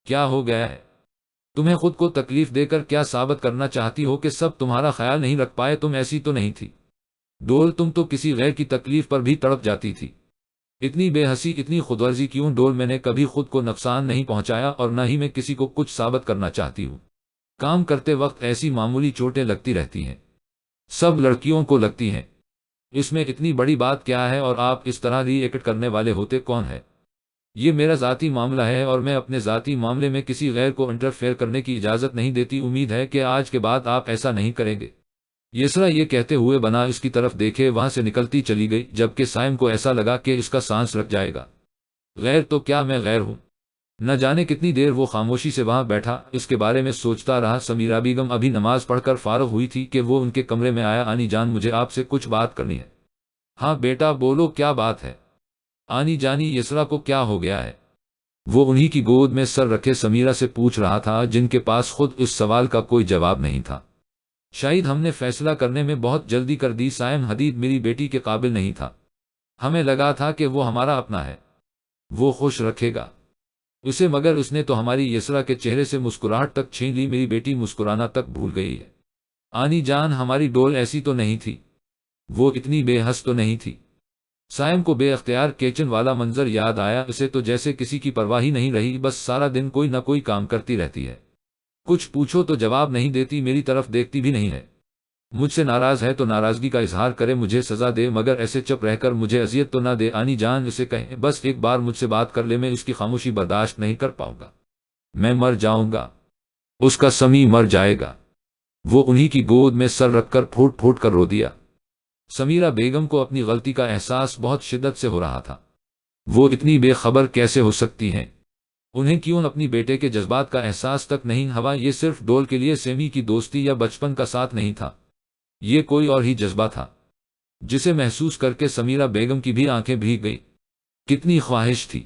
S1: کیا ہو گیا ہے؟ تمہیں خود کو تکلیف دے کر کیا ثابت کرنا چاہتی ہو کہ سب تمہارا خیال نہیں رکھ پائے؟ تم ایسی تو نہیں تھی ڈول، تم تو کسی غیر کی تکلیف پر بھی تڑپ جاتی تھی۔ اتنی بے حسی، اتنی خودغرضی کیوں؟ ڈول، میں نے کبھی خود کو نقصان نہیں پہنچایا اور نہ ہی میں کسی کو کچھ ثابت کرنا چاہتی ہوں۔ کام کرتے وقت ایسی معمولی چوٹیں لگتی رہتی ہیں، سب لڑکیوں کو لگتی ہیں، اس میں اتنی بڑی بات کیا ہے اور آپ اس طرح ری ایکٹ کرنے والے ہوتے کون ہیں؟ یہ میرا ذاتی معاملہ ہے اور میں اپنے ذاتی معاملے میں کسی غیر کو انٹرفیئر کرنے کی اجازت نہیں دیتی۔ امید ہے کہ آج کے بعد آپ ایسا نہیں کریں گے۔ یسرا یہ کہتے ہوئے بنا اس کی طرف دیکھے وہاں سے نکلتی چلی گئی، جبکہ سائم کو ایسا لگا کہ اس کا سانس رک جائے گا۔ غیر تو کیا میں غیر ہوں؟ نہ جانے کتنی دیر وہ خاموشی سے وہاں بیٹھا اس کے بارے میں سوچتا رہا۔ سمیرہ بیگم ابھی نماز پڑھ کر فارغ ہوئی تھی کہ وہ ان کے کمرے میں آیا۔ آنی جان، مجھے آپ سے کچھ بات کرنی ہے۔ ہاں بیٹا بولو، کیا بات ہے؟ آنی جانی، یسرا کو کیا ہو گیا ہے؟ وہ انہی کی گود میں سر رکھے سمیرہ سے پوچھ رہا تھا، جن کے پاس خود اس سوال کا کوئی جواب نہیں تھا۔ شاید ہم نے فیصلہ کرنے میں بہت جلدی کر دی۔ سائم حدید میری بیٹی کے قابل نہیں تھا، ہمیں لگا تھا کہ وہ ہمارا اپنا ہے، وہ خوش رکھے گا اسے، مگر اس نے تو ہماری یسرا کے چہرے سے مسکراہٹ تک چھین لی۔ میری بیٹی مسکرانا تک بھول گئی ہے۔ آنی جان، ہماری ڈول ایسی تو نہیں تھی، وہ اتنی بے حس تو نہیں تھی۔ سائم کو بے اختیار کچن والا منظر یاد آیا، اسے تو جیسے کسی کی پرواہ ہی نہیں رہی، بس سارا دن کوئی نہ کوئی کام کرتی رہتی ہے، کچھ پوچھو تو جواب نہیں دیتی، میری طرف دیکھتی بھی نہیں ہے۔ مجھ سے ناراض ہے تو ناراضگی کا اظہار کرے، مجھے سزا دے، مگر ایسے چپ رہ کر مجھے اذیت تو نہ دے۔ آنی جان، اسے کہیں بس ایک بار مجھ سے بات کر لے، میں اس کی خاموشی برداشت نہیں کر پاؤں گا، میں مر جاؤں گا، اس کا سمی مر جائے گا۔ وہ انہی کی گود میں سر رکھ کر پھوٹ پھوٹ کر رو دیا۔ سمیرہ بیگم کو اپنی غلطی کا احساس بہت شدت سے ہو رہا تھا۔ وہ اتنی بے خبر کیسے ہو سکتی ہیں؟ انہیں کیوں اپنی بیٹے کے جذبات کا احساس تک نہیں ہوا؟ یہ صرف ڈول کے لیے سیمی کی دوستی یا بچپن کا ساتھ نہیں تھا، یہ کوئی اور ہی جذبہ تھا، جسے محسوس کر کے سمیرہ بیگم کی بھی آنکھیں بھیگ گئی۔ کتنی خواہش تھی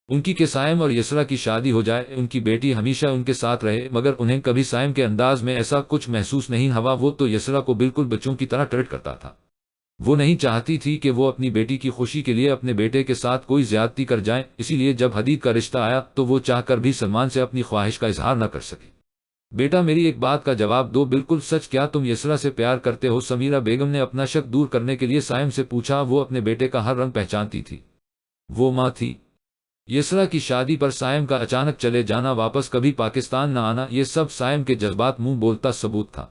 S1: ان کی کہ سائم اور یسرا کی شادی ہو جائے، ان کی بیٹی ہمیشہ ان کے ساتھ رہے، مگر انہیں کبھی سائم کے انداز میں ایسا کچھ محسوس نہیں ہوا۔ وہ تو یسرا کو بالکل بچوں کی طرح ٹریٹ کرتا تھا۔ وہ نہیں چاہتی تھی کہ وہ اپنی بیٹی کی خوشی کے لیے اپنے بیٹے کے ساتھ کوئی زیادتی کر جائیں، اسی لیے جب حدید کا رشتہ آیا تو وہ چاہ کر بھی سلمان سے اپنی خواہش کا اظہار نہ کر سکی۔ بیٹا، میری ایک بات کا جواب دو، بالکل سچ، کیا تم یسرا سے پیار کرتے ہو؟ سمیرہ بیگم نے اپنا شک دور کرنے کے لیے سائم سے پوچھا۔ وہ اپنے بیٹے کا ہر رنگ پہچانتی تھی، وہ ماں تھی۔ یسرا کی شادی پر سائم کا اچانک چلے جانا، واپس کبھی پاکستان نہ آنا، یہ سب سائم کے جذبات منہ بولتا ثبوت تھا۔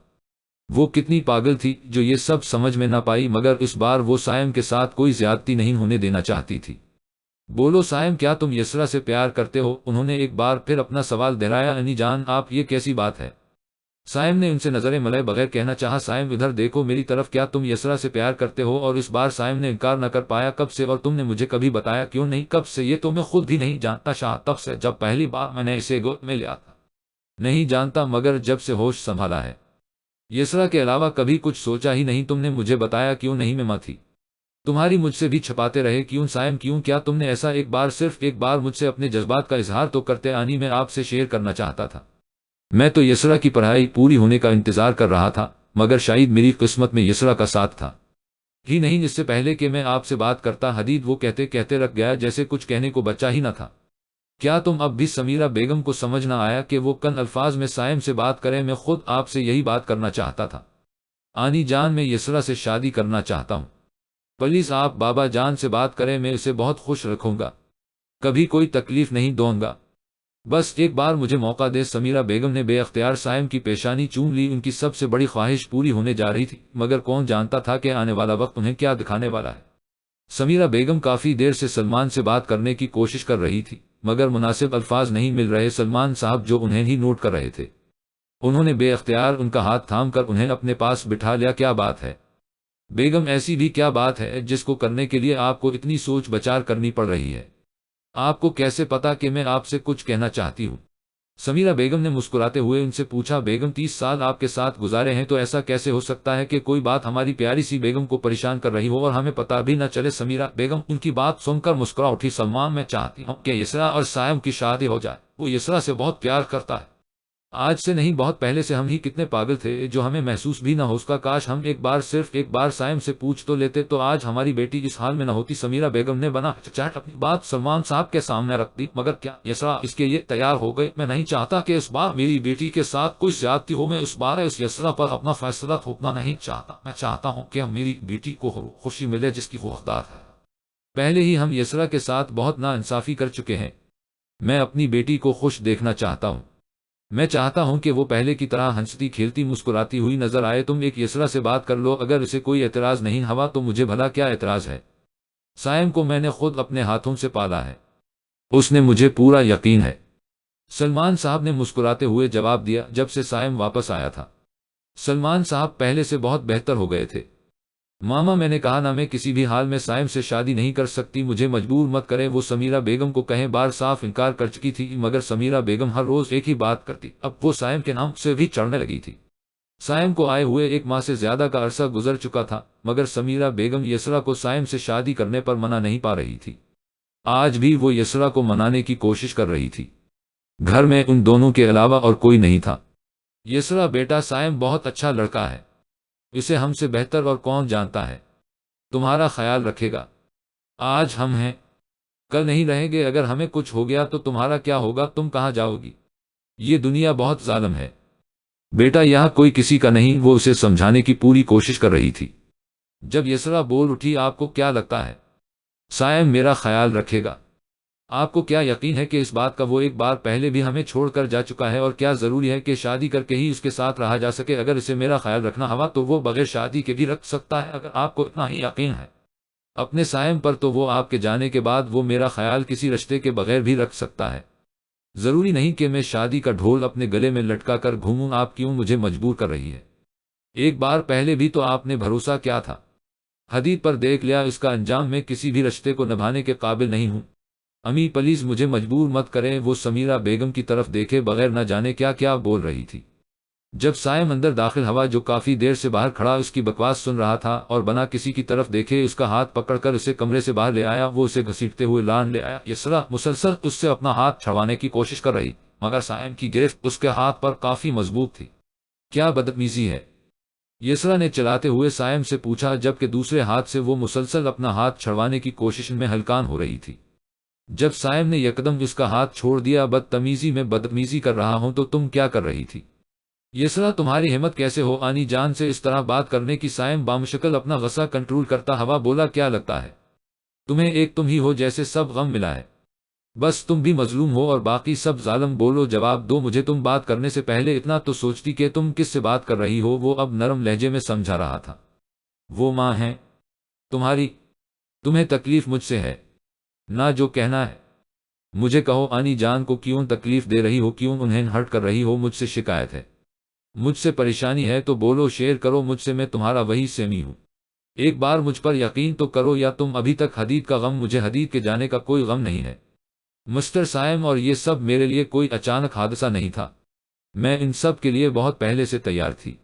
S1: وہ کتنی پاگل تھی جو یہ سب سمجھ میں نہ پائی، مگر اس بار وہ سائم کے ساتھ کوئی زیادتی نہیں ہونے دینا چاہتی تھی۔ بولو سائم، کیا تم یسرا سے پیار کرتے ہو؟ انہوں نے ایک بار پھر اپنا سوال دہرایا۔ انی جان، آپ یہ کیسی بات ہے؟ سائم نے ان سے نظریں ملے بغیر کہنا چاہا۔ سائم، ادھر دیکھو میری طرف، کیا تم یسرا سے پیار کرتے ہو؟ اور اس بار سائم نے انکار نہ کر پایا۔ کب سے؟ اور تم نے مجھے کبھی بتایا کیوں نہیں؟ کب سے؟ یہ تو میں خود بھی نہیں جانتا شاہ، تب سے جب پہلی بار میں نے اسے گود میں لیا تھا۔ نہیں جانتا، مگر جب سے ہوش سنبھالا ہے یسرا کے علاوہ کبھی کچھ سوچا ہی نہیں۔ تم نے مجھے بتایا کیوں نہیں؟ میں ماں تھی تمہاری، مجھ سے بھی چھپاتے رہے کیوں؟ سائم کیوں؟ کیا تم نے ایسا ایک بار، صرف ایک بار مجھ سے اپنے جذبات کا اظہار تو کرتے؟ آنی، میں آپ سے شیئر کرنا چاہتا تھا، میں تو یسرا کی پڑھائی پوری ہونے کا انتظار کر رہا تھا، مگر شاید میری قسمت میں یسرا کا ساتھ تھا ہی نہیں۔ اس سے پہلے کہ میں آپ سے بات کرتا حدید، وہ کہتے کہتے رکھ گیا جیسے کچھ کہنے کو بچا ہی نہ تھا۔ کیا تم اب بھی؟ سمیرہ بیگم کو سمجھ نہ آیا کہ وہ کن الفاظ میں سائم سے بات کریں۔ میں خود آپ سے یہی بات کرنا چاہتا تھا آنی جان، میں یسرا سے شادی کرنا چاہتا ہوں، پلیز آپ بابا جان سے بات کریں، میں اسے بہت خوش رکھوں گا، کبھی کوئی تکلیف نہیں دوں گا، بس ایک بار مجھے موقع دے۔ سمیرہ بیگم نے بے اختیار سائم کی پیشانی چوم لی، ان کی سب سے بڑی خواہش پوری ہونے جا رہی تھی، مگر کون جانتا تھا کہ آنے والا وقت انہیں کیا دکھانے والا ہے۔ سمیرہ بیگم کافی دیر سے سلمان سے بات کرنے کی کوشش کر رہی تھی، مگر مناسب الفاظ نہیں مل رہے۔ سلمان صاحب جو انہیں ہی نوٹ کر رہے تھے، انہوں نے بے اختیار ان کا ہاتھ تھام کر انہیں اپنے پاس بٹھا لیا۔ کیا بات ہے بیگم؟ ایسی بھی کیا بات ہے جس کو کرنے کے لیے آپ کو اتنی سوچ بچار کرنی پڑ رہی ہے؟ آپ کو کیسے پتا کہ میں آپ سے کچھ کہنا چاہتی ہوں؟ سمیرہ بیگم نے مسکراتے ہوئے ان سے پوچھا۔ بیگم، 30 سال آپ کے ساتھ گزارے ہیں تو ایسا کیسے ہو سکتا ہے کہ کوئی بات ہماری پیاری سی بیگم کو پریشان کر رہی ہو اور ہمیں پتا بھی نہ چلے؟ سمیرہ بیگم ان کی بات سن کر مسکرا اٹھی۔ سلمان، میں چاہتی ہوں کہ یسرا اور سائم کی شادی ہو جائے، وہ یسرا سے بہت پیار کرتا ہے، آج سے نہیں بہت پہلے سے۔ ہم ہی کتنے پاگل تھے جو ہمیں محسوس بھی نہ ہو اس کا۔ کاش ہم ایک بار، صرف ایک بار سائم سے پوچھ تو لیتے تو آج ہماری بیٹی اس حال میں نہ ہوتی۔ سمیرہ بیگم نے بنا چچاٹ اپنی بات سلمان صاحب کے سامنے رکھ دی۔ مگر کیا یسرا اس کے لیے تیار ہو گئے؟ میں نہیں چاہتا کہ اس بار میری بیٹی کے ساتھ کوئی زیادتی ہو، میں اس بار اس یسرا پر اپنا فیصلہ تھوپنا نہیں چاہتا، میں چاہتا ہوں کہ میری بیٹی کو خوشی ملے جس کی وہ حقدار ہے۔ پہلے ہی ہم یسرا کے ساتھ بہت نا انصافی کر چکے ہیں، میں اپنی بیٹی کو خوش دیکھنا چاہتا ہوں۔ میں چاہتا ہوں کہ وہ پہلے کی طرح ہنستی کھیلتی مسکراتی ہوئی نظر آئے۔ تم ایک یسرا سے بات کر لو، اگر اسے کوئی اعتراض نہیں ہوا تو مجھے بھلا کیا اعتراض ہے؟ سائم کو میں نے خود اپنے ہاتھوں سے پالا ہے، اس نے مجھے پورا یقین ہے، سلمان صاحب نے مسکراتے ہوئے جواب دیا جب سے سائم واپس آیا تھا۔ سلمان صاحب پہلے سے بہت بہتر ہو گئے تھے۔ ماما، میں نے کہا نہ، میں کسی بھی حال میں سائم سے شادی نہیں کر سکتی، مجھے مجبور مت کریں۔ وہ سمیرہ بیگم کو کہیں بار صاف انکار کر چکی تھی، مگر سمیرہ بیگم ہر روز ایک ہی بات کرتی، اب وہ سائم کے نام سے بھی چڑھنے لگی تھی۔ سائم کو آئے ہوئے 1 ماہ سے زیادہ کا عرصہ گزر چکا تھا، مگر سمیرہ بیگم یسرا کو سائم سے شادی کرنے پر منع نہیں پا رہی تھی۔ آج بھی وہ یسرا کو منانے کی کوشش کر رہی تھی۔ گھر میں ان دونوں کے علاوہ اور کوئی نہیں تھا۔ یسرا بیٹا، سائم بہت اچھا لڑکا ہے، اسے ہم سے بہتر اور کون جانتا ہے، تمہارا خیال رکھے گا۔ آج ہم ہیں، کل نہیں رہیں گے، اگر ہمیں کچھ ہو گیا تو تمہارا کیا ہوگا؟ تم کہاں جاؤ گی؟ یہ دنیا بہت ظالم ہے بیٹا، یہاں کوئی کسی کا نہیں۔ وہ اسے سمجھانے کی پوری کوشش کر رہی تھی۔ جب یسرا بول اٹھی، آپ کو کیا لگتا ہے سائم میرا خیال رکھے گا؟ آپ کو کیا یقین ہے کہ اس بات کا وہ ایک بار پہلے بھی ہمیں چھوڑ کر جا چکا ہے، اور کیا ضروری ہے کہ شادی کر کے ہی اس کے ساتھ رہا جا سکے؟ اگر اسے میرا خیال رکھنا ہوا تو وہ بغیر شادی کے بھی رکھ سکتا ہے، اگر آپ کو اتنا ہی یقین ہے اپنے سائم پر تو وہ آپ کے جانے کے بعد وہ میرا خیال کسی رشتے کے بغیر بھی رکھ سکتا ہے۔ ضروری نہیں کہ میں شادی کا ڈھول اپنے گلے میں لٹکا کر گھوموں، آپ کیوں مجھے مجبور کر رہی ہے؟ ایک بار پہلے بھی تو آپ نے بھروسہ کیا تھا، حدید پر دیکھ لیا، اس کا انجام میں کسی بھی رشتے کو نبھانے کے قابل نہیں ہوں۔ امی پلیز مجھے مجبور مت کریں۔ وہ سمیرہ بیگم کی طرف دیکھے بغیر نہ جانے کیا کیا بول رہی تھی۔ جب سائم اندر داخل ہوا، جو کافی دیر سے باہر کھڑا اس کی بکواس سن رہا تھا اور بنا کسی کی طرف دیکھے اس کا ہاتھ پکڑ کر اسے کمرے سے باہر لے آیا، وہ اسے گھسیٹتے ہوئے لان لے آیا۔ یسرا مسلسل اس سے اپنا ہاتھ چھڑوانے کی کوشش کر رہی، مگر سائم کی گرفت اس کے ہاتھ پر کافی مضبوط تھی۔ کیا بدتمیزی ہے؟ یسرا نے چلاتے ہوئے سائم سے پوچھا، جبکہ دوسرے ہاتھ سے وہ مسلسل اپنا ہاتھ چھڑوانے کی کوشش میں ہلکان ہو رہی تھی۔ جب سائم نے یکدم اس کا ہاتھ چھوڑ دیا، بدتمیزی میں بدتمیزی کر رہا ہوں تو تم کیا کر رہی تھی؟ یسرا، تمہاری ہمت کیسے ہو آنی جان سے اس طرح بات کرنے کی؟ سائم بامشکل اپنا غصہ کنٹرول کرتا ہوا بولا، کیا لگتا ہے تمہیں ایک تم ہی ہو جیسے سب غم ملا ہے؟ بس تم بھی مظلوم ہو اور باقی سب ظالم؟ بولو، جواب دو مجھے۔ تم بات کرنے سے پہلے اتنا تو سوچتی کہ تم کس سے بات کر رہی ہو۔ وہ اب نرم لہجے میں سمجھا رہا تھا۔ وہ ماں ہیں تمہاری، تمہیں تکلیف مجھ سے ہے نہ، جو کہنا ہے مجھے کہو۔ آنی جان کو کیوں تکلیف دے رہی ہو؟ کیوں انہیں ہرٹ کر رہی ہو؟ مجھ سے شکایت ہے، مجھ سے پریشانی ہے تو بولو، شیئر کرو مجھ سے، میں تمہارا وہی سیمی ہوں۔ ایک بار مجھ پر یقین تو کرو، یا تم ابھی تک حدید کا غم؟ مجھے حدید کے جانے کا کوئی غم نہیں ہے مسٹر سائم، اور یہ سب میرے لیے کوئی اچانک حادثہ نہیں تھا، میں ان سب کے لیے بہت پہلے سے تیار تھی۔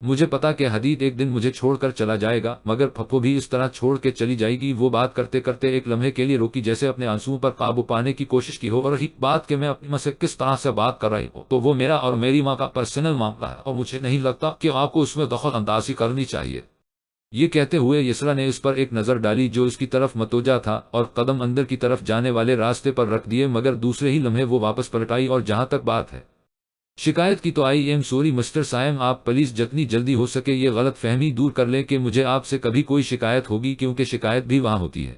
S1: مجھے پتا کہ حدید ایک دن مجھے چھوڑ کر چلا جائے گا، مگر پھپھو بھی اس طرح چھوڑ کے چلی جائے گی؟ وہ بات کرتے کرتے ایک لمحے کے لیے روکی، جیسے اپنے آنسوؤں پر قابو پانے کی کوشش کی ہو، اور ایک بات کہ میں اپنی ماں سے کس طرح سے بات کر رہی ہوں تو وہ میرا اور میری ماں کا پرسنل معاملہ ہے، اور مجھے نہیں لگتا کہ آپ کو اس میں دخل اندازی کرنی چاہیے۔ یہ کہتے ہوئے یسرا نے اس پر ایک نظر ڈالی جو اس کی طرف متوجہ تھا، اور قدم اندر کی طرف جانے والے راستے پر رکھ دیے، مگر دوسرے ہی لمحے وہ واپس پلٹ آئی، اور جہاں تک بات ہے شکایت کی تو آئی ایم سوری مسٹر سائم، آپ پلیز جتنی جلدی ہو سکے یہ غلط فہمی دور کر لیں کہ مجھے آپ سے کبھی کوئی شکایت ہوگی، کیونکہ شکایت بھی وہاں ہوتی ہے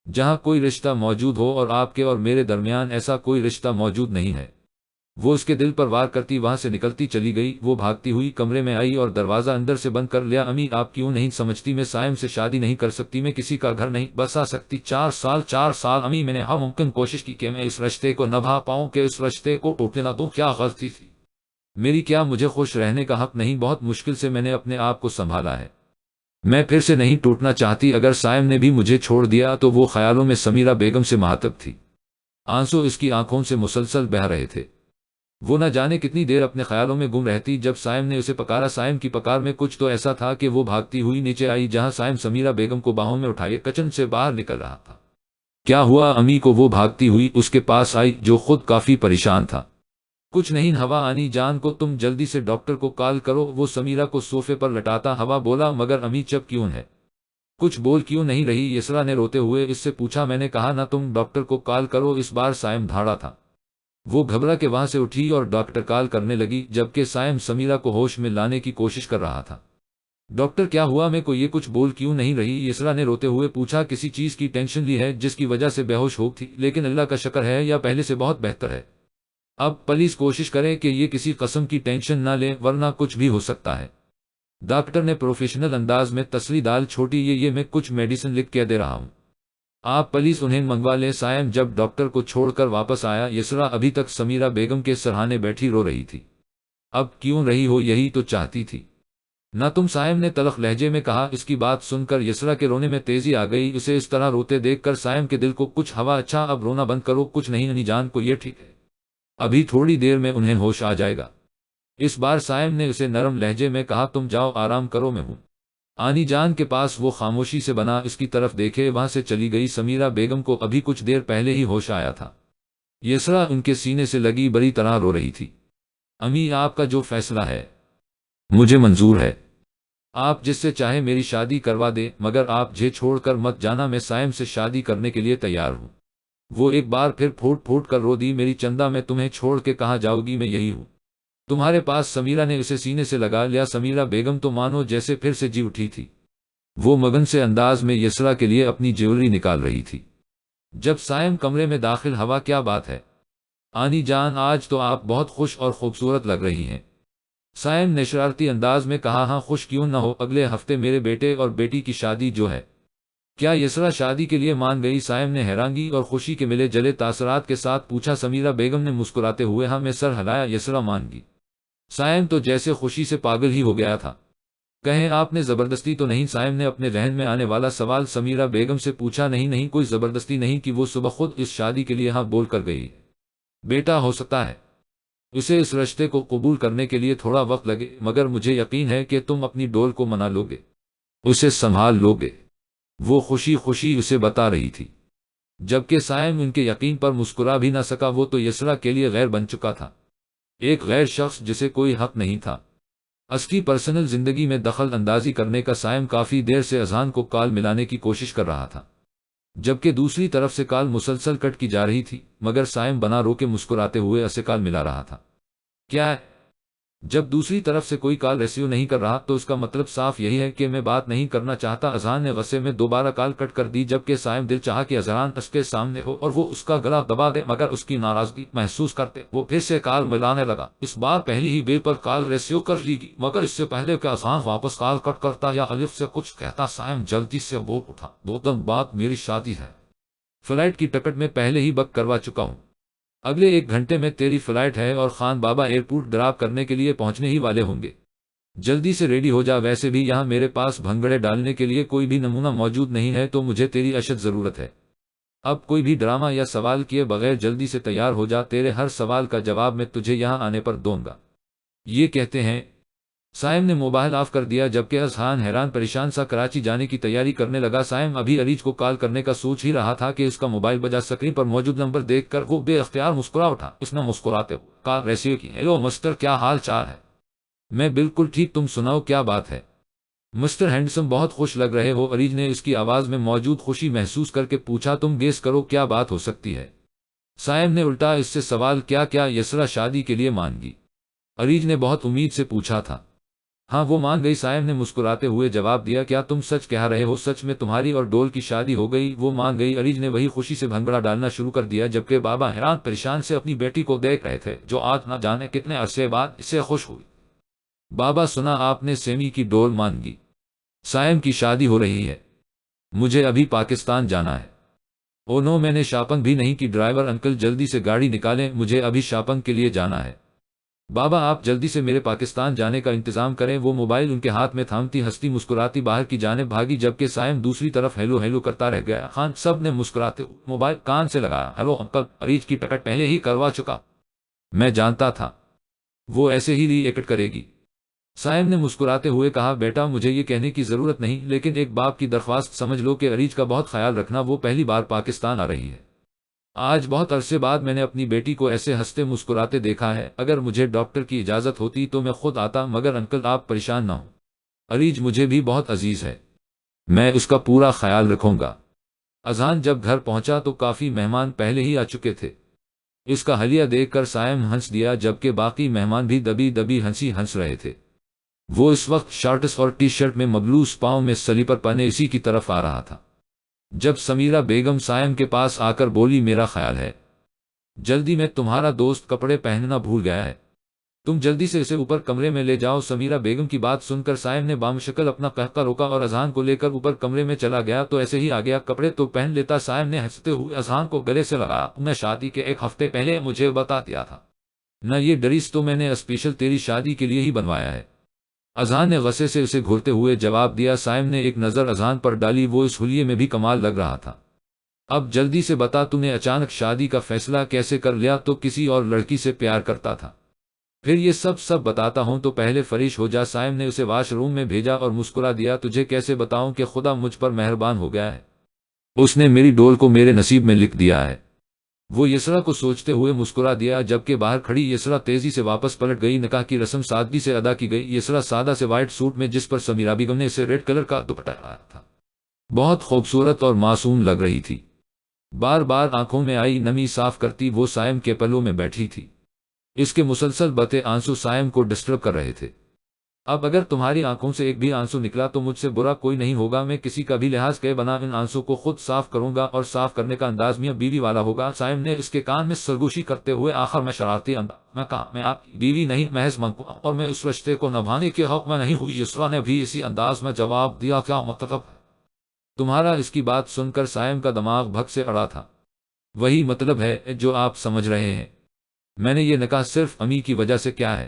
S1: جہاں کوئی رشتہ موجود ہو، اور آپ کے اور میرے درمیان ایسا کوئی رشتہ موجود نہیں ہے۔ وہ اس کے دل پر وار کرتی وہاں سے نکلتی چلی گئی۔ وہ بھاگتی ہوئی کمرے میں آئی اور دروازہ اندر سے بند کر لیا۔ امی، آپ کیوں نہیں سمجھتی؟ میں سائم سے شادی نہیں کر سکتی، میں کسی کا گھر نہیں بسا سکتی۔ 4 سال امی، میں نے ہر ممکن کوشش کی کہ میں اس رشتے کو نبھا پاؤں، کہ اس رشتے کو ٹوٹنے نہ دوں۔ کیا غلطی تھی میری؟ کیا مجھے خوش رہنے کا حق نہیں؟ بہت مشکل سے میں نے اپنے آپ کو سنبھالا ہے، میں پھر سے نہیں ٹوٹنا چاہتی۔ اگر سائم نے بھی مجھے چھوڑ دیا تو وہ خیالوں میں سمیرہ بیگم سے مخاطب تھی، آنسو اس کی آنکھوں سے مسلسل بہہ رہے تھے۔ وہ نہ جانے کتنی دیر اپنے خیالوں میں گم رہتی جب سائم نے اسے پکارا۔ سائم کی پکار میں کچھ تو ایسا تھا کہ وہ بھاگتی ہوئی نیچے آئی، جہاں سائم سمیرہ بیگم کو باہوں میں اٹھائے کچن سے باہر نکل رہا تھا۔ کیا ہوا امی کو؟ وہ بھاگتی ہوئی اس کے پاس آئی جو خود کافی پریشان تھا۔ کچھ نہیں ہوا آنی جان کو، تم جلدی سے ڈاکٹر کو کال کرو۔ وہ سمیرہ کو صوفے پر لٹاتا ہوا بولا، مگر امی چپ کیوں ہے؟ کچھ بول کیوں نہیں رہی؟ یسرا نے روتے ہوئے اس سے پوچھا۔ میں نے کہا نا تم ڈاکٹر کو کال کرو۔ اس بار سائم دھاڑا تھا، وہ گھبرا کے وہاں سے اٹھی اور ڈاکٹر کال کرنے لگی، جبکہ سائم سمیرہ کو ہوش میں لانے کی کوشش کر رہا تھا۔ ڈاکٹر کیا ہوا؟ میں کو یہ کچھ بول کیوں نہیں رہی؟ یسرا نے روتے ہوئے پوچھا۔ کسی چیز کی ٹینشن لی ہے جس کی وجہ سے بے ہوش ہو تھی، لیکن اللہ کا شکر ہے یا پہلے سے بہت بہتر ہے۔ اب پلیز کوشش کریں کہ یہ کسی قسم کی ٹینشن نہ لیں ورنہ کچھ بھی ہو سکتا ہے۔ ڈاکٹر نے پروفیشنل انداز میں تسلی ڈال چھوٹی یہ میں کچھ میڈیسن لکھ کے دے رہا ہوں، آپ پلیز انہیں منگوا لیں۔ سائم جب ڈاکٹر کو چھوڑ کر واپس آیا، یسرا ابھی تک سمیرہ بیگم کے سرہانے بیٹھی رو رہی تھی۔ اب کیوں رہی ہو، یہی تو چاہتی تھی نہ تم، سائم نے تلخ لہجے میں کہا۔ اس کی بات سن کر یسرا کے رونے میں تیزی آ گئی۔ اسے اس طرح روتے دیکھ کر سائم کے دل کو کچھ ہوا، اچھا اب رونا بند کرو، کچھ نہیں، ننی جان کو یہ ٹھیک ہے، ابھی تھوڑی دیر میں انہیں ہوش آ جائے گا۔ اس بار سائم نے اسے نرم لہجے میں کہا، تم جاؤ آرام کرو، میں ہوں آنی جان کے پاس۔ وہ خاموشی سے بنا اس کی طرف دیکھے، وہاں سے چلی گئی۔ سمیرہ بیگم کو ابھی کچھ دیر پہلے ہی ہوش آیا تھا۔ یسرا ان کے سینے سے لگی بری طرح رو رہی تھی۔ امی، آپ کا جو فیصلہ ہے مجھے منظور ہے، آپ جس سے چاہے میری شادی کروا دے، مگر آپ مجھے چھوڑ کر مت جانا، میں سائم سے شادی کرنے کے لیے تیار ہوں۔ وہ ایک بار پھر پھوٹ پھوٹ کر رو دی، میری چندہ، میں تمہیں چھوڑ کے کہاں جاؤ گی، میں یہی ہوں تمہارے پاس۔ سمیرہ نے اسے سینے سے لگا لیا۔ سمیرہ بیگم تو مانو جیسے پھر سے جی اٹھی تھی۔ وہ مگن سے انداز میں یسرا کے لیے اپنی جیولری نکال رہی تھی جب سائم کمرے میں داخل ہوا۔ کیا بات ہے آنی جان، آج تو آپ بہت خوش اور خوبصورت لگ رہی ہیں، سائم نے شرارتی انداز میں کہا۔ ہاں، خوش کیوں نہ ہو، اگلے ہفتے میرے بیٹے اور بیٹی کی شادی جو ہے۔ کیا یسرا شادی کے لیے مان گئی؟ سائم نے حیرانگی اور خوشی کے ملے جلے تاثرات کے ساتھ پوچھا۔ سمیرہ بیگم نے مسکراتے ہوئے ہاں میں سر ہلایا۔ یسرا مان گئی؟ سائم تو جیسے خوشی سے پاگل ہی ہو گیا تھا۔ کہیں آپ نے زبردستی تو نہیں؟ سائم نے اپنے ذہن میں آنے والا سوال سمیرہ بیگم سے پوچھا۔ نہیں نہیں، کوئی زبردستی نہیں کی، وہ صبح خود اس شادی کے لیے ہاں بول کر گئی۔ بیٹا ہو سکتا ہے اسے اس رشتے کو قبول کرنے کے لیے تھوڑا وقت لگے، مگر مجھے یقین ہے کہ تم اپنی ڈول کو منا لو گے، اسے سنبھال لو گے، وہ خوشی خوشی اسے بتا رہی تھی۔ جبکہ سائم ان کے یقین پر مسکرا بھی نہ سکا، وہ تو یسرا کے لیے غیر بن چکا تھا، ایک غیر شخص جسے کوئی حق نہیں تھا اصلی پرسنل زندگی میں دخل اندازی کرنے کا۔ سائم کافی دیر سے اذہان کو کال ملانے کی کوشش کر رہا تھا، جبکہ دوسری طرف سے کال مسلسل کٹ کی جا رہی تھی، مگر سائم بنا رو کے مسکراتے ہوئے اسے کال ملا رہا تھا۔ کیا ہے؟ جب دوسری طرف سے کوئی کال ریسیو نہیں کر رہا تو اس کا مطلب صاف یہی ہے کہ میں بات نہیں کرنا چاہتا۔ اذہان نے غصے میں دوبارہ کال کٹ کر دی، جبکہ سائم دل چاہا کہ اذہان اس کے سامنے ہو اور وہ اس کا گلا دبا دے، مگر اس کی ناراضگی محسوس کرتے وہ پھر سے کال ملانے لگا۔ اس بار پہلی ہی بیل پر کال ریسیو کر لی گئی، مگر اس سے پہلے کہ اذہان واپس کال کٹ کرتا یا الف سے کچھ کہتا، سائم جلدی سے بول اٹھا، 2 دن بعد میری شادی ہے، فلائٹ کی ٹکٹ میں پہلے ہی بک کروا چکا ہوں، اگلے 1 گھنٹے میں تیری فلائٹ ہے اور خان بابا ایئرپورٹ ڈراپ کرنے کے لیے پہنچنے ہی والے ہوں گے، جلدی سے ریڈی ہو جا۔ ویسے بھی یہاں میرے پاس بھنگڑے ڈالنے کے لیے کوئی بھی نمونہ موجود نہیں ہے، تو مجھے تیری اشد ضرورت ہے۔ اب کوئی بھی ڈرامہ یا سوال کیے بغیر جلدی سے تیار ہو جا، تیرے ہر سوال کا جواب میں تجھے یہاں آنے پر دوں گا۔ یہ کہتے ہیں سائم نے موبائل آف کر دیا، جبکہ اذہان حیران پریشان سا کراچی جانے کی تیاری کرنے لگا۔ سائم ابھی عریج کو کال کرنے کا سوچ ہی رہا تھا کہ اس کا موبائل بجا۔ اسکرین پر موجود نمبر دیکھ کر وہ بے اختیار مسکرا اٹھا۔ اس نے مسکراتے ہوئے کال ریسیو کی۔ ہیلو مسٹر، کیا حال چال ہے؟ میں بالکل ٹھیک، تم سناؤ کیا بات ہے؟ مسٹر ہینڈسم، بہت خوش لگ رہے ہو، عریج نے اس کی آواز میں موجود خوشی محسوس کر کے پوچھا۔ تم گیس کرو کیا بات ہو سکتی ہے؟ سائم نے الٹا اس سے سوال کیا۔ کیا یسرا شادی کے لیے مان گئی؟ عریج نے بہت امید سے پوچھا تھا۔ ہاں وہ مان گئی، سائم نے مسکراتے ہوئے جواب دیا۔ کیا تم سچ کہہ رہے ہو؟ سچ میں تمہاری اور ڈول کی شادی ہو گئی؟ وہ مان گئی، عریج نے وہی خوشی سے بھنگڑا ڈالنا شروع کر دیا، جبکہ بابا حیران پریشان سے اپنی بیٹی کو دیکھ رہے تھے، جو آج نہ جانے کتنے عرصے بعد اس سے خوش ہوئی۔ بابا سنا آپ نے سیمی کی ڈول مان گئی، سائم کی شادی ہو رہی ہے، مجھے ابھی پاکستان جانا ہے۔ او نو، میں نے شاپنگ بھی نہیں کی، ڈرائیور انکل جلدی سے گاڑی نکالیں، مجھے ابھی شاپنگ کے لیے جانا ہے۔ بابا آپ جلدی سے میرے پاکستان جانے کا انتظام کریں۔ وہ موبائل ان کے ہاتھ میں تھامتی ہنستی مسکراتی باہر کی جانب بھاگی، جبکہ سائم دوسری طرف ہیلو ہیلو کرتا رہ گیا۔ خان سب نے مسکراتے موبائل کان سے لگایا۔ ہیلو انکل، عریج کی ٹکٹ پہلے ہی کروا چکا، میں جانتا تھا وہ ایسے ہی ری ایکٹ کرے گی، سائم نے مسکراتے ہوئے کہا۔ بیٹا مجھے یہ کہنے کی ضرورت نہیں، لیکن ایک باپ کی درخواست سمجھ لو کہ عریج کا بہت خیال رکھنا، وہ پہلی بار پاکستان آ رہی ہے۔ آج بہت عرصے بعد میں نے اپنی بیٹی کو ایسے ہنستے مسکراتے دیکھا ہے، اگر مجھے ڈاکٹر کی اجازت ہوتی تو میں خود آتا، مگر انکل آپ پریشان نہ ہوں، عریج مجھے بھی بہت عزیز ہے، میں اس کا پورا خیال رکھوں گا۔ اذہان جب گھر پہنچا تو کافی مہمان پہلے ہی آ چکے تھے۔ اس کا حلیہ دیکھ کر سائم ہنس دیا، جبکہ باقی مہمان بھی دبی دبی ہنس رہے تھے۔ وہ اس وقت شارٹس اور ٹی شرٹ میں مبلوس پاؤں میں سلیپر پہنے اسی کی طرف آ رہا تھا، جب سمیرہ بیگم سائم کے پاس آ کر بولی، میرا خیال ہے جلدی میں تمہارا دوست کپڑے پہننا بھول گیا ہے، تم جلدی سے اسے اوپر کمرے میں لے جاؤ۔ سمیرہ بیگم کی بات سن کر سائم نے بامشکل اپنا قہقہ روکا اور اذان کو لے کر اوپر کمرے میں چلا گیا تو ایسے ہی آ گیا، کپڑے تو پہن لیتا۔ سائم نے ہنستے ہوئے اذان کو گلے سے لگایا، میں شادی کے 1 ہفتے پہلے مجھے بتا دیا تھا نہ، یہ ڈریس تو میں نے اسپیشل تیری شادی کے لیے ہی بنوایا ہے۔ اذان نے غصے سے اسے گھورتے ہوئے جواب دیا۔ سائم نے ایک نظر اذان پر ڈالی، وہ اس حلیے میں بھی کمال لگ رہا تھا۔ اب جلدی سے بتا، تو نے اچانک شادی کا فیصلہ کیسے کر لیا؟ تو کسی اور لڑکی سے پیار کرتا تھا؟ پھر یہ سب بتاتا ہوں، تو پہلے فریش ہو جا۔ سائم نے اسے واش روم میں بھیجا اور مسکرا دیا، تجھے کیسے بتاؤں کہ خدا مجھ پر مہربان ہو گیا ہے، اس نے میری ڈول کو میرے نصیب میں لکھ دیا ہے۔ وہ یسرا کو سوچتے ہوئے مسکرا دیا، جبکہ باہر کھڑی یسرا تیزی سے واپس پلٹ گئی۔ نکاح کی رسم سادگی سے ادا کی گئی۔ یسرا سادہ سے وائٹ سوٹ میں، جس پر سمیرہ بیگم نے اسے ریڈ کلر کا دوپٹہ لایا تھا، بہت خوبصورت اور معصوم لگ رہی تھی۔ بار بار آنکھوں میں آئی نمی صاف کرتی وہ سائم کے پلوں میں بیٹھی تھی، اس کے مسلسل بہتے آنسو سائم کو ڈسٹرب کر رہے تھے۔ اب اگر تمہاری آنکھوں سے ایک بھی آنسو نکلا تو مجھ سے برا کوئی نہیں ہوگا، میں کسی کا بھی لحاظ کیے بنا ان آنسو کو خود صاف کروں گا، اور صاف کرنے کا انداز میاں بیوی والا ہوگا۔ سائم نے اس کے کان میں سرگوشی کرتے ہوئے آخر میں شرارتی انداز میں کہا، میں آپ کی بیوی نہیں محض منقول ہوں، اور میں اس رشتے کو نبھانے کے حق میں نہیں ہوئی۔ یسرا نے بھی اسی انداز میں جواب دیا، کیا مطلب ہے تمہارا؟ اس کی بات سن کر سائم کا دماغ بھگ سے اڑا تھا۔ وہی مطلب ہے جو آپ سمجھ رہے ہیں، میں نے یہ نکاح صرف امی کی وجہ سے کیا ہے،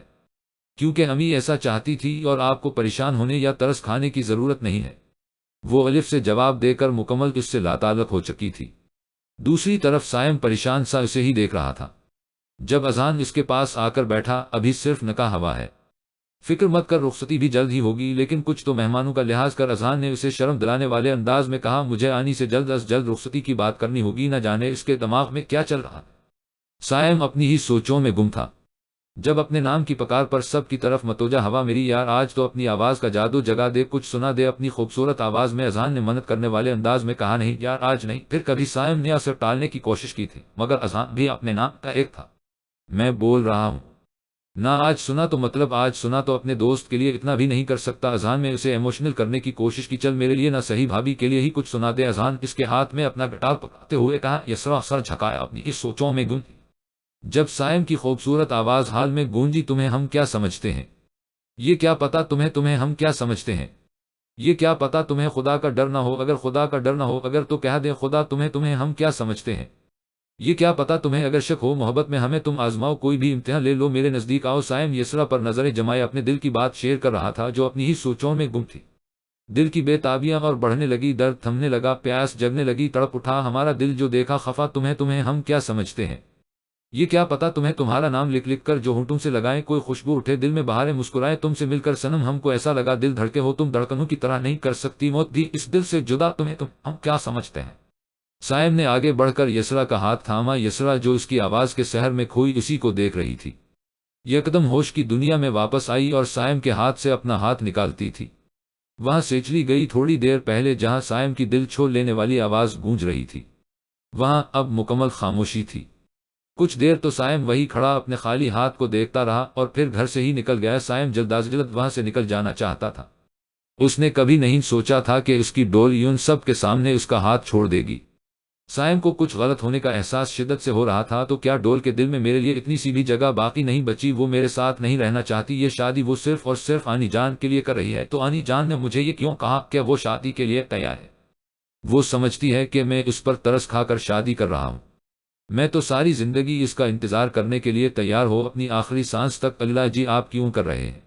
S1: کیونکہ امی ایسا چاہتی تھی اور آپ کو پریشان ہونے یا ترس کھانے کی ضرورت نہیں ہے۔ وہ الف سے جواب دے کر مکمل اس سے لاتعلق ہو چکی تھی۔ دوسری طرف سائم پریشان سا اسے ہی دیکھ رہا تھا۔ جب اذان اس کے پاس آ کر بیٹھا، ابھی صرف نکاح ہوا ہے، فکر مت کر، رخصتی بھی جلد ہی ہوگی، لیکن کچھ تو مہمانوں کا لحاظ کر۔ اذان نے اسے شرم دلانے والے انداز میں کہا، مجھے آنی سے جلد از جلد رخصتی کی بات کرنی ہوگی، نہ جانے اس کے دماغ میں کیا چل رہا ہے۔ سائم اپنی ہی سوچوں میں گم تھا۔ جب اپنے نام کی پکار پر سب کی طرف متوجہ ہوا، میری یار آج تو اپنی آواز کا جادو جگا دے، کچھ سنا دے اپنی خوبصورت آواز میں، اذان نے منت کرنے والے انداز میں کہا، نہیں یار آج نہیں۔ پھر کبھی سائم نے اسے ٹالنے کی کوشش کی تھی، مگر اذان بھی اپنے نام کا ایک تھا۔ میں بول رہا ہوں نہ، آج سنا تو مطلب آج سنا تو اپنے دوست کے لیے اتنا بھی نہیں کر سکتا؟ اذان میں اسے ایموشنل کرنے کی کوشش کی، چل میرے لیے نہ صحیح بھابھی کے لیے ہی کچھ سنا دے۔ اذان اس کے ہاتھ میں اپنا گٹار پکڑتے ہوئے کہا، یسرا سر جھکایا، اپنی اس سوچوں میں گنجی۔ جب سائم کی خوبصورت آواز حال میں گونجی، تمہیں ہم کیا سمجھتے ہیں؟ یہ کیا پتا تمہیں ہم کیا سمجھتے ہیں؟ یہ کیا پتا تمہیں خدا کا ڈر نہ ہو؟ اگر خدا کا ڈر نہ ہو اگر تو کہہ دیں خدا تمہیں ہم کیا سمجھتے ہیں؟ یہ کیا پتا تمہیں اگر شک ہو محبت میں ہمیں، تم آزماؤ کوئی بھی امتحان لے لو، میرے نزدیک آؤ۔ سائم یسرا پر نظریں جمائے اپنے دل کی بات شیئر کر رہا تھا جو اپنی ہی سوچوں میں گم تھی۔ دل کی بے تابیاں اور بڑھنے لگی، درد تھمنے لگا، پیاس جگنے لگی، تڑپ اٹھا ہمارا دل جو دیکھا خفا، تمہیں ہم کیا سمجھتے ہیں؟ یہ کیا پتا تمہارا نام لکھ لکھ کر جو ہونٹوں سے لگائیں کوئی خوشبو اٹھے، دل میں بہاریں مسکرائیں، تم سے مل کر صنم ہم کو ایسا لگا دل دھڑکے ہو، تم دھڑکنوں کی طرح نہیں کر سکتی موت بھی اس دل سے جدا، تم ہم کیا سمجھتے ہیں؟ سائم نے آگے بڑھ کر یسرا کا ہاتھ تھاما، یسرا جو اس کی آواز کے سحر میں کھوئی اسی کو دیکھ رہی تھی، یکدم ہوش کی دنیا میں واپس آئی اور سائم کے ہاتھ سے اپنا ہاتھ نکالتی تھی۔ وہاں سے چلی گئی تھوڑی دیر پہلے جہاں سائم کی دل چھوڑ لینے والی آواز گونج رہی تھی، وہاں اب مکمل خاموشی تھی۔ کچھ دیر تو سائم وہی کھڑا اپنے خالی ہاتھ کو دیکھتا رہا اور پھر گھر سے ہی نکل گیا۔ سائم جلد از جلد وہاں سے نکل جانا چاہتا تھا، اس نے کبھی نہیں سوچا تھا کہ اس کی ڈول یون سب کے سامنے اس کا ہاتھ چھوڑ دے گی۔ سائم کو کچھ غلط ہونے کا احساس شدت سے ہو رہا تھا، تو کیا ڈول کے دل میں میرے لیے اتنی سی بھی جگہ باقی نہیں بچی؟ وہ میرے ساتھ نہیں رہنا چاہتی، یہ شادی وہ صرف اور صرف آنی جان کے لیے کر رہی ہے، تو آنی جان نے مجھے یہ کیوں کہا کہ وہ شادی کے لیے تیار ہے؟ وہ سمجھتی ہے کہ میں اس پر ترس کھا کر شادی کر رہا ہوں، میں تو ساری زندگی اس کا انتظار کرنے کے لیے تیار ہو، اپنی آخری سانس تک۔ اللہ جی آپ کیوں کر رہے ہیں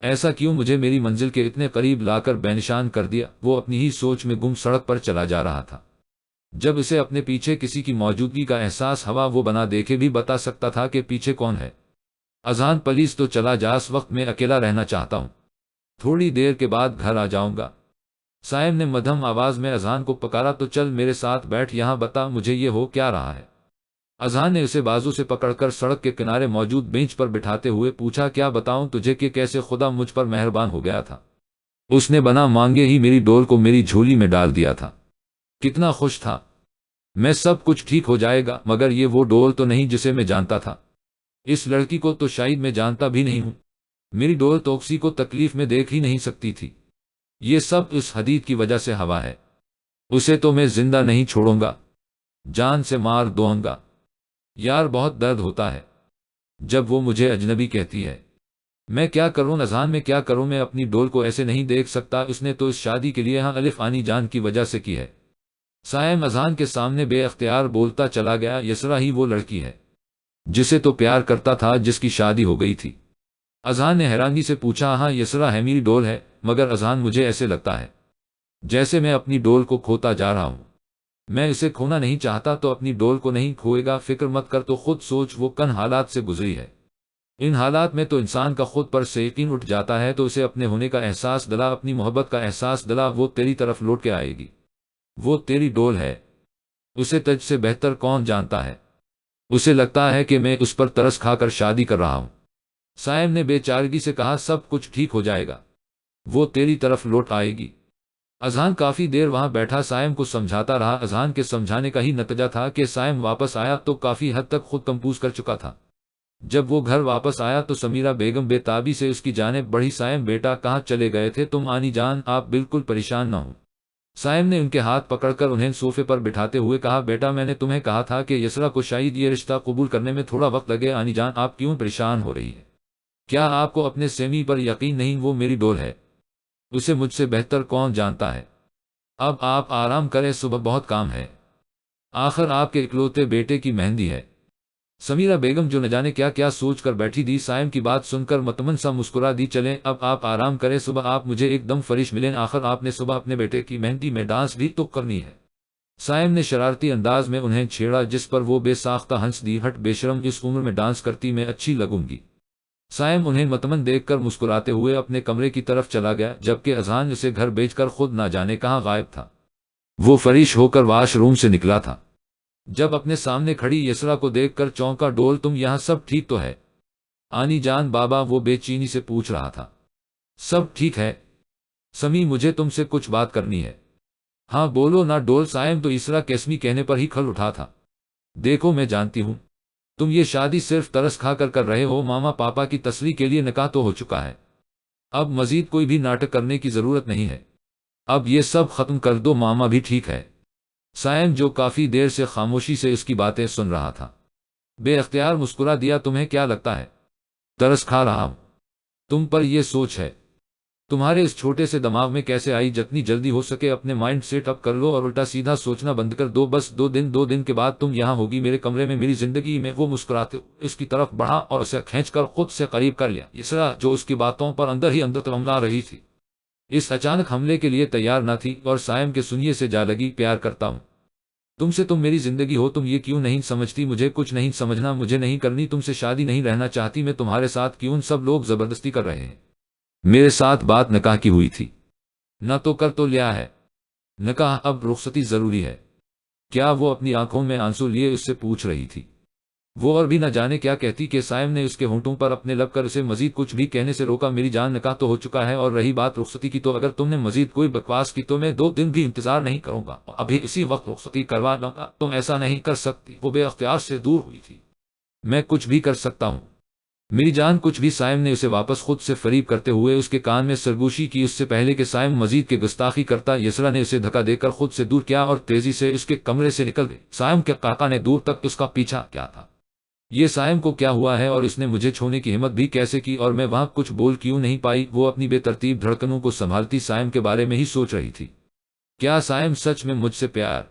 S1: ایسا؟ کیوں مجھے میری منزل کے اتنے قریب لا کر بے نشان کر دیا؟ وہ اپنی ہی سوچ میں گم سڑک پر چلا جا رہا تھا۔ جب اسے اپنے پیچھے کسی کی موجودگی کا احساس ہوا، وہ بنا دیکھے بھی بتا سکتا تھا کہ پیچھے کون ہے۔ اذان پلیز تو چلا جا، اس وقت میں اکیلا رہنا چاہتا ہوں، تھوڑی دیر کے بعد گھر آ جاؤں گا۔ سائم نے مدھم آواز میں اذان کو پکارا، تو چل میرے ساتھ بیٹھ یہاں، بتا مجھے یہ ہو کیا رہا ہے؟ اذان نے اسے بازو سے پکڑ کر سڑک کے کنارے موجود بینچ پر بٹھاتے ہوئے پوچھا، کیا بتاؤں تجھے کہ کیسے خدا مجھ پر مہربان ہو گیا تھا؟ اس نے بنا مانگے ہی میری ڈول کو میری جھولی میں ڈال دیا تھا، کتنا خوش تھا میں، سب کچھ ٹھیک ہو جائے گا، مگر یہ وہ ڈول تو نہیں جسے میں جانتا تھا، اس لڑکی کو تو شاید میں جانتا بھی نہیں ہوں، میری ڈول تو کسی کو تکلیف میں دیکھ ہی نہیں سکتی تھی، یہ سب اس حدید کی وجہ سے ہوا ہے، اسے تو میں زندہ نہیں چھوڑوں گا، جان سے مار دوں گا۔ یار بہت درد ہوتا ہے جب وہ مجھے اجنبی کہتی ہے۔ میں کیا کروں اذان میں کیا کروں، میں اپنی ڈول کو ایسے نہیں دیکھ سکتا، اس نے تو اس شادی کے لیے ہاں الف آنی جان کی وجہ سے کی ہے۔ سائم اذان کے سامنے بے اختیار بولتا چلا گیا، یسرا ہی وہ لڑکی ہے جسے تو پیار کرتا تھا، جس کی شادی ہو گئی تھی۔ اذان نے حیرانی سے پوچھا، ہاں یسرا ہے، میری ڈول ہے، مگر اذان مجھے ایسے لگتا ہے جیسے میں اپنی ڈول کو کھوتا جا رہا ہوں۔ میں اسے کھونا نہیں چاہتا تو اپنی ڈول کو نہیں کھوئے گا، فکر مت کر، تو خود سوچ وہ کن حالات سے گزری ہے۔ ان حالات میں تو انسان کا خود پر سے یقین اٹھ جاتا ہے، تو اسے اپنے ہونے کا احساس دلا، اپنی محبت کا احساس دلا، وہ تیری طرف لوٹ کے آئے گی، وہ تیری ڈول ہے، اسے تجھ سے بہتر کون جانتا ہے، اسے لگتا ہے کہ میں اس پر ترس کھا کر شادی کر رہا ہوں۔ سائم نے بے چارگی سے کہا، سب کچھ ٹھیک ہو جائے گا، وہ تیری طرف لوٹ آئے گی۔ اذان کافی دیر وہاں بیٹھا سائم کو سمجھاتا رہا، اذان کے سمجھانے کا ہی نتیجہ تھا کہ سائم واپس آیا تو کافی حد تک خود کمپوز کر چکا تھا۔ جب وہ گھر واپس آیا تو سمیرہ بیگم بے تابی سے اس کی جانب بڑھی، سائم بیٹا کہاں چلے گئے تھے تم؟ آنی جان آپ بالکل پریشان نہ ہوں۔ سائم نے ان کے ہاتھ پکڑ کر انہیں صوفے پر بٹھاتے ہوئے کہا، بیٹا میں نے تمہیں کہا تھا کہ یسرا کو شاید یہ رشتہ قبول کرنے میں تھوڑا وقت لگے۔ آنی جان آپ کیوں پریشان ہو رہی ہے؟ کیا آپ کو اپنے سیمی پر یقین نہیں؟ وہ میری ڈول ہے، اسے مجھ سے بہتر کون جانتا ہے۔ اب آپ آرام کریں، صبح بہت کام ہے، آخر آپ کے اکلوتے بیٹے کی مہندی ہے۔ سمیرہ بیگم جو نہ جانے کیا کیا سوچ کر بیٹھی تھی، سائم کی بات سن کر مطمئن سا مسکرا دی، چلیں اب آپ آرام کریں، صبح آپ مجھے ایک دم فریش ملیں، آخر آپ نے صبح اپنے بیٹے کی مہندی میں ڈانس بھی تو کرنی ہے۔ سائم نے شرارتی انداز میں انہیں چھیڑا، جس پر وہ بے ساختہ ہنس دی، ہٹ بے شرم، اس عمر میں ڈانس کرتی میں اچھی لگوں گی۔ سائم انہیں مطمئن دیکھ کر مسکراتے ہوئے اپنے کمرے کی طرف چلا گیا، جبکہ اذان اسے گھر بیچ کر خود نہ جانے کہاں غائب تھا۔ وہ فریش ہو کر واش روم سے نکلا تھا، جب اپنے سامنے کھڑی یسرا کو دیکھ کر چونکا، ڈول تم یہاں، سب ٹھیک تو ہے؟ آنی جان بابا، وہ بے چینی سے پوچھ رہا تھا۔ سب ٹھیک ہے سمی، مجھے تم سے کچھ بات کرنی ہے۔ ہاں بولو نا ڈول۔ سائم تو یسرا کیسمی کہنے پر ہی کھل اٹھا تھا۔ دیکھو میں جانتی ہوں تم یہ شادی صرف ترس کھا کر رہے ہو، ماما پاپا کی تسلی کے لیے نکاح تو ہو چکا ہے، اب مزید کوئی بھی ناٹک کرنے کی ضرورت نہیں ہے، اب یہ سب ختم کر دو، ماما بھی ٹھیک ہے۔ سائم جو کافی دیر سے خاموشی سے اس کی باتیں سن رہا تھا، بے اختیار مسکرا دیا، تمہیں کیا لگتا ہے ترس کھا رہا ہوں؟ تم پر یہ سوچ ہے تمہارے اس چھوٹے سے دماغ میں کیسے آئی؟ جتنی جلدی ہو سکے اپنے مائنڈ سیٹ اپ کر لو اور الٹا سیدھا سوچنا بند کر دو، بس 2 دن کے بعد تم یہاں ہوگی میرے کمرے میں، میری زندگی میں۔ وہ مسکراتے اس کی طرف بڑھا اور اسے کھینچ کر خود سے قریب کر لیا۔ یسرا جو اس کی باتوں پر اندر ہی اندر تمنا رہی تھی، اس اچانک حملے کے لیے تیار نہ تھی، اور سائم کے سنیے سے جا لگی، پیار کرتا ہوں تم سے، تم میری زندگی ہو، تم یہ کیوں نہیں سمجھتی؟ مجھے کچھ نہیں سمجھنا، مجھے نہیں کرنی تم سے شادی، نہیں رہنا چاہتی میں تمہارے ساتھ، کیوں سب لوگ زبردستی کر رہے ہیں؟ میرے ساتھ بات نکاح کی ہوئی تھی، نہ تو کر تو لیا ہے نکاح، اب رخصتی ضروری ہے کیا؟ وہ اپنی آنکھوں میں آنسو لیے اس سے پوچھ رہی تھی۔ وہ اور بھی نہ جانے کیا کہتی کہ سائم نے اس کے ہونٹوں پر اپنے لب کر اسے مزید کچھ بھی کہنے سے روکا۔ میری جان نکاح تو ہو چکا ہے، اور رہی بات رخصتی کی، تو اگر تم نے مزید کوئی بکواس کی تو میں 2 دن بھی انتظار نہیں کروں گا، ابھی اسی وقت رخصتی کروا لوں گا۔ تم ایسا نہیں کر سکتی، وہ بے اختیار سے دور ہوئی تھی۔ میں کچھ بھی کر سکتا ہوں میری جان، کچھ بھی؟ سائم نے اسے واپس خود سے فریب کرتے ہوئے اس کے کان میں سرگوشی کی، اس سے پہلے کہ سائم مزید کے گستاخی کرتا، یسرا نے اسے دھکا دے کر خود سے دور کیا اور تیزی سے اس کے کمرے سے نکل گئی۔ سائم کے قاقا نے دور تک اس کا پیچھا کیا تھا، یہ سائم کو کیا ہوا ہے اور اس نے مجھے چھونے کی ہمت بھی کیسے کی، اور میں وہاں کچھ بول کیوں نہیں پائی؟ وہ اپنی بے ترتیب دھڑکنوں کو سنبھالتی سائم کے بارے میں ہی سوچ رہی تھی۔ کیا سائم سچ میں مجھ سے پیار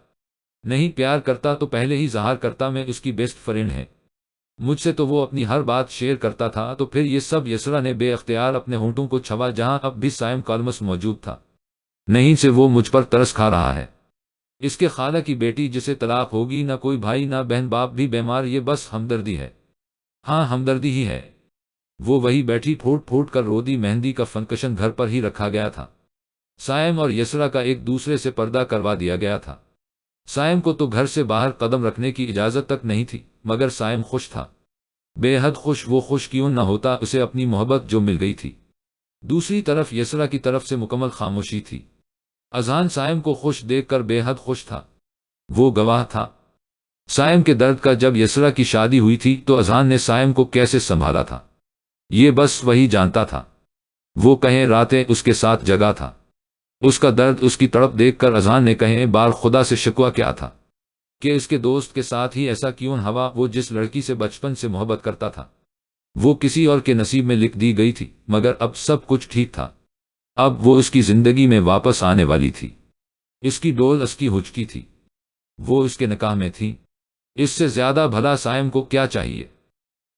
S1: نہیں پیار کرتا تو پہلے ہی ظاہر کرتا، میں اس کی بیسٹ فرینڈ ہے، مجھ سے تو وہ اپنی ہر بات شیئر کرتا تھا، تو پھر یہ سب؟ یسرا نے بے اختیار اپنے ہونٹوں کو چھوا جہاں اب بھی سائم کالمس موجود تھا۔ نہیں سے وہ مجھ پر ترس کھا رہا ہے، اس کے خالہ کی بیٹی جسے طلاق ہوگی، نہ کوئی بھائی نہ بہن، باپ بھی بیمار، یہ بس ہمدردی ہے، ہاں ہمدردی ہی ہے۔ وہ وہی بیٹھی پھوٹ پھوٹ کر رو دی۔ مہندی کا فنکشن گھر پر ہی رکھا گیا تھا، سائم اور یسرا کا ایک دوسرے سے پردہ کروا دیا گیا تھا۔ سائم کو تو گھر سے باہر قدم رکھنے کی اجازت تک نہیں تھی، مگر سائم خوش تھا، بے حد خوش۔ وہ خوش کیوں نہ ہوتا، اسے اپنی محبت جو مل گئی تھی۔ دوسری طرف یسرا کی طرف سے مکمل خاموشی تھی۔ اذان سائم کو خوش دیکھ کر بے حد خوش تھا، وہ گواہ تھا سائم کے درد کا۔ جب یسرا کی شادی ہوئی تھی تو اذان نے سائم کو کیسے سنبھالا تھا، یہ بس وہی جانتا تھا۔ وہ کہیں راتیں اس کے ساتھ جگا تھا، اس کا درد، اس کی تڑپ دیکھ کر اذان نے کہیں بار خدا سے شکوہ کیا تھا۔ کہ اس کے دوست کے ساتھ ہی ایسا کیوں ہوا؟ وہ جس لڑکی سے بچپن سے محبت کرتا تھا وہ کسی اور کے نصیب میں لکھ دی گئی تھی، مگر اب سب کچھ ٹھیک تھا۔ اب وہ اس کی زندگی میں واپس آنے والی تھی۔ اس کی ڈول اس کی ہو چکی تھی، وہ اس کے نکاح میں تھی۔ اس سے زیادہ بھلا سائم کو کیا چاہیے؟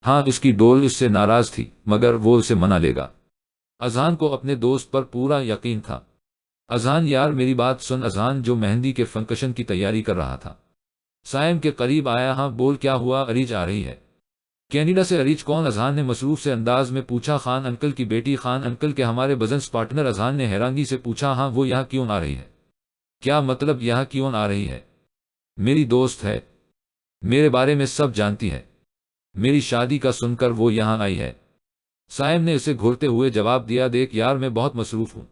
S1: ہاں، اس کی ڈول اس سے ناراض تھی، مگر وہ اسے منا لے گا۔ اذان کو اپنے دوست پر پورا یقین تھا۔ اذان، یار میری بات سن۔ اذان جو مہندی کے فنکشن کی تیاری کر رہا تھا سائم کے قریب آیا۔ ہاں بول، کیا ہوا؟ اریج آ رہی ہے کینیڈا سے۔ اریج کون؟ اذان نے مصروف سے انداز میں پوچھا۔ خان انکل کی بیٹی۔ خان انکل کے ہمارے بزنس پارٹنر؟ اذان نے حیرانگی سے پوچھا۔ ہاں، وہ یہاں کیوں آ رہی ہے؟ کیا مطلب یہاں کیوں آ رہی ہے؟ میری دوست ہے، میرے بارے میں سب جانتی ہے، میری شادی کا سن کر وہ یہاں آئی ہے۔ سائم نے اسے گھورتے ہوئے جواب دیا۔ دیکھ یار، میں بہت مصروف ہوں،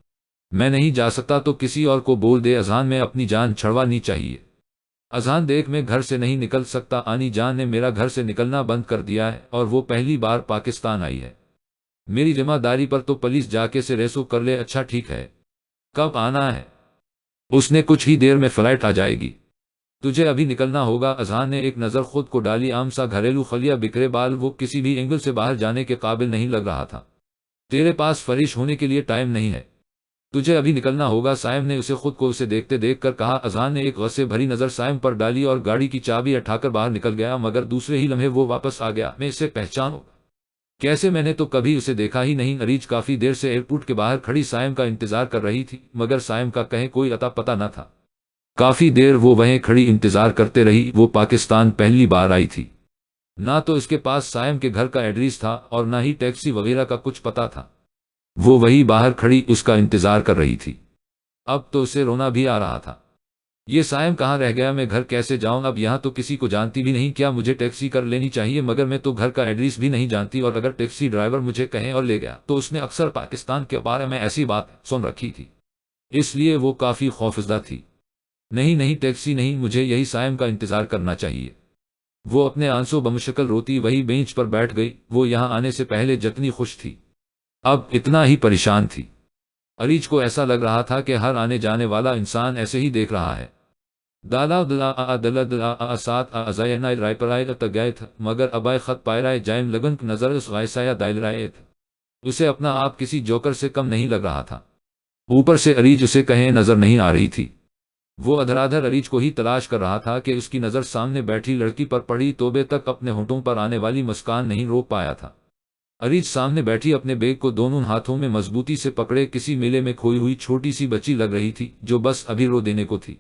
S1: میں نہیں جا سکتا، تو کسی اور کو بول دے۔ اذان میں اپنی جان چھڑوانی چاہیے۔ اذان، دیکھ میں گھر سے نہیں نکل سکتا، آنی جان نے میرا گھر سے نکلنا بند کر دیا ہے اور وہ پہلی بار پاکستان آئی ہے۔ میری ذمہ داری پر تو پولیس جا کے سے ریسو کر لے۔ اچھا ٹھیک ہے، کب آنا ہے؟ اس نے کچھ ہی دیر میں فلائٹ آ جائے گی، تجھے ابھی نکلنا ہوگا۔ اذان نے ایک نظر خود کو ڈالی، عام سا گھریلو خلیہ، بکھرے بال، وہ کسی بھی اینگل سے باہر جانے کے قابل نہیں لگ رہا تھا۔ تیرے پاس فریش ہونے کے لیے ٹائم نہیں ہے، تجھے ابھی نکلنا ہوگا۔ سائم نے اسے خود کو اسے دیکھتے دیکھ کر کہا۔ اذان نے ایک غصے بھری نظر سائم پر ڈالی اور گاڑی کی چابی اٹھا کر باہر نکل گیا، مگر دوسرے ہی لمحے وہ واپس آ گیا۔ میں اسے پہچانوں کیسے؟ میں نے تو کبھی اسے دیکھا ہی نہیں۔ اریج کافی دیر سے ایئرپورٹ کے باہر کھڑی سائم کا انتظار کر رہی تھی، مگر سائم کا کہیں کوئی اتا پتہ نہ تھا۔ کافی دیر وہ وہیں کھڑی انتظار کرتے رہی۔ وہ پاکستان پہلی بار آئی تھی، نہ تو اس کے پاس سائم کے گھر کا ایڈریس تھا اور نہ ہی ٹیکسی وغیرہ کا کچھ پتہ تھا۔ وہ وہی باہر کھڑی اس کا انتظار کر رہی تھی۔ اب تو اسے رونا بھی آ رہا تھا۔ یہ سائم کہاں رہ گیا؟ میں گھر کیسے جاؤں؟ اب یہاں تو کسی کو جانتی بھی نہیں، کیا مجھے ٹیکسی کر لینی چاہیے؟ مگر میں تو گھر کا ایڈریس بھی نہیں جانتی، اور اگر ٹیکسی ڈرائیور مجھے کہیں اور لے گیا تو اس نے اکثر پاکستان کے بارے میں ایسی بات سن رکھی تھی، اس لیے وہ کافی خوفزدہ تھی۔ نہیں نہیں، ٹیکسی نہیں، مجھے یہی سائم کا انتظار کرنا چاہیے۔ وہ اپنے آنسو بمشکل روتی وہی بینچ پر بیٹھ گئی۔ وہ یہاں آنے سے پہلے جتنی خوش تھی اب اتنا ہی پریشان تھی۔ اریج کو ایسا لگ رہا تھا کہ ہر آنے جانے والا انسان ایسے ہی دیکھ رہا ہے۔ دالا دلا دلا دلا سات ازائنا رائے پرائے گئے تھا، مگر ابائے خط پائے رائے جائم لگن نظر اس غائسایا دائل رائے تھا۔ اسے اپنا آپ کسی جوکر سے کم نہیں لگ رہا تھا، اوپر سے اریج اسے کہیں نظر نہیں آ رہی تھی۔ وہ ادھر اریج کو ہی تلاش کر رہا تھا کہ اس کی نظر سامنے بیٹھی لڑکی پر پڑی، توبے تک اپنے ہونٹوں پر آنے والی مسکان نہیں روک پایا تھا۔ اریج سامنے بیٹھی اپنے بیگ کو دونوں ہاتھوں میں مضبوطی سے پکڑے کسی میلے میں کھوئی ہوئی چھوٹی سی بچی لگ رہی تھی جو بس ابھی رو دینے کو تھی۔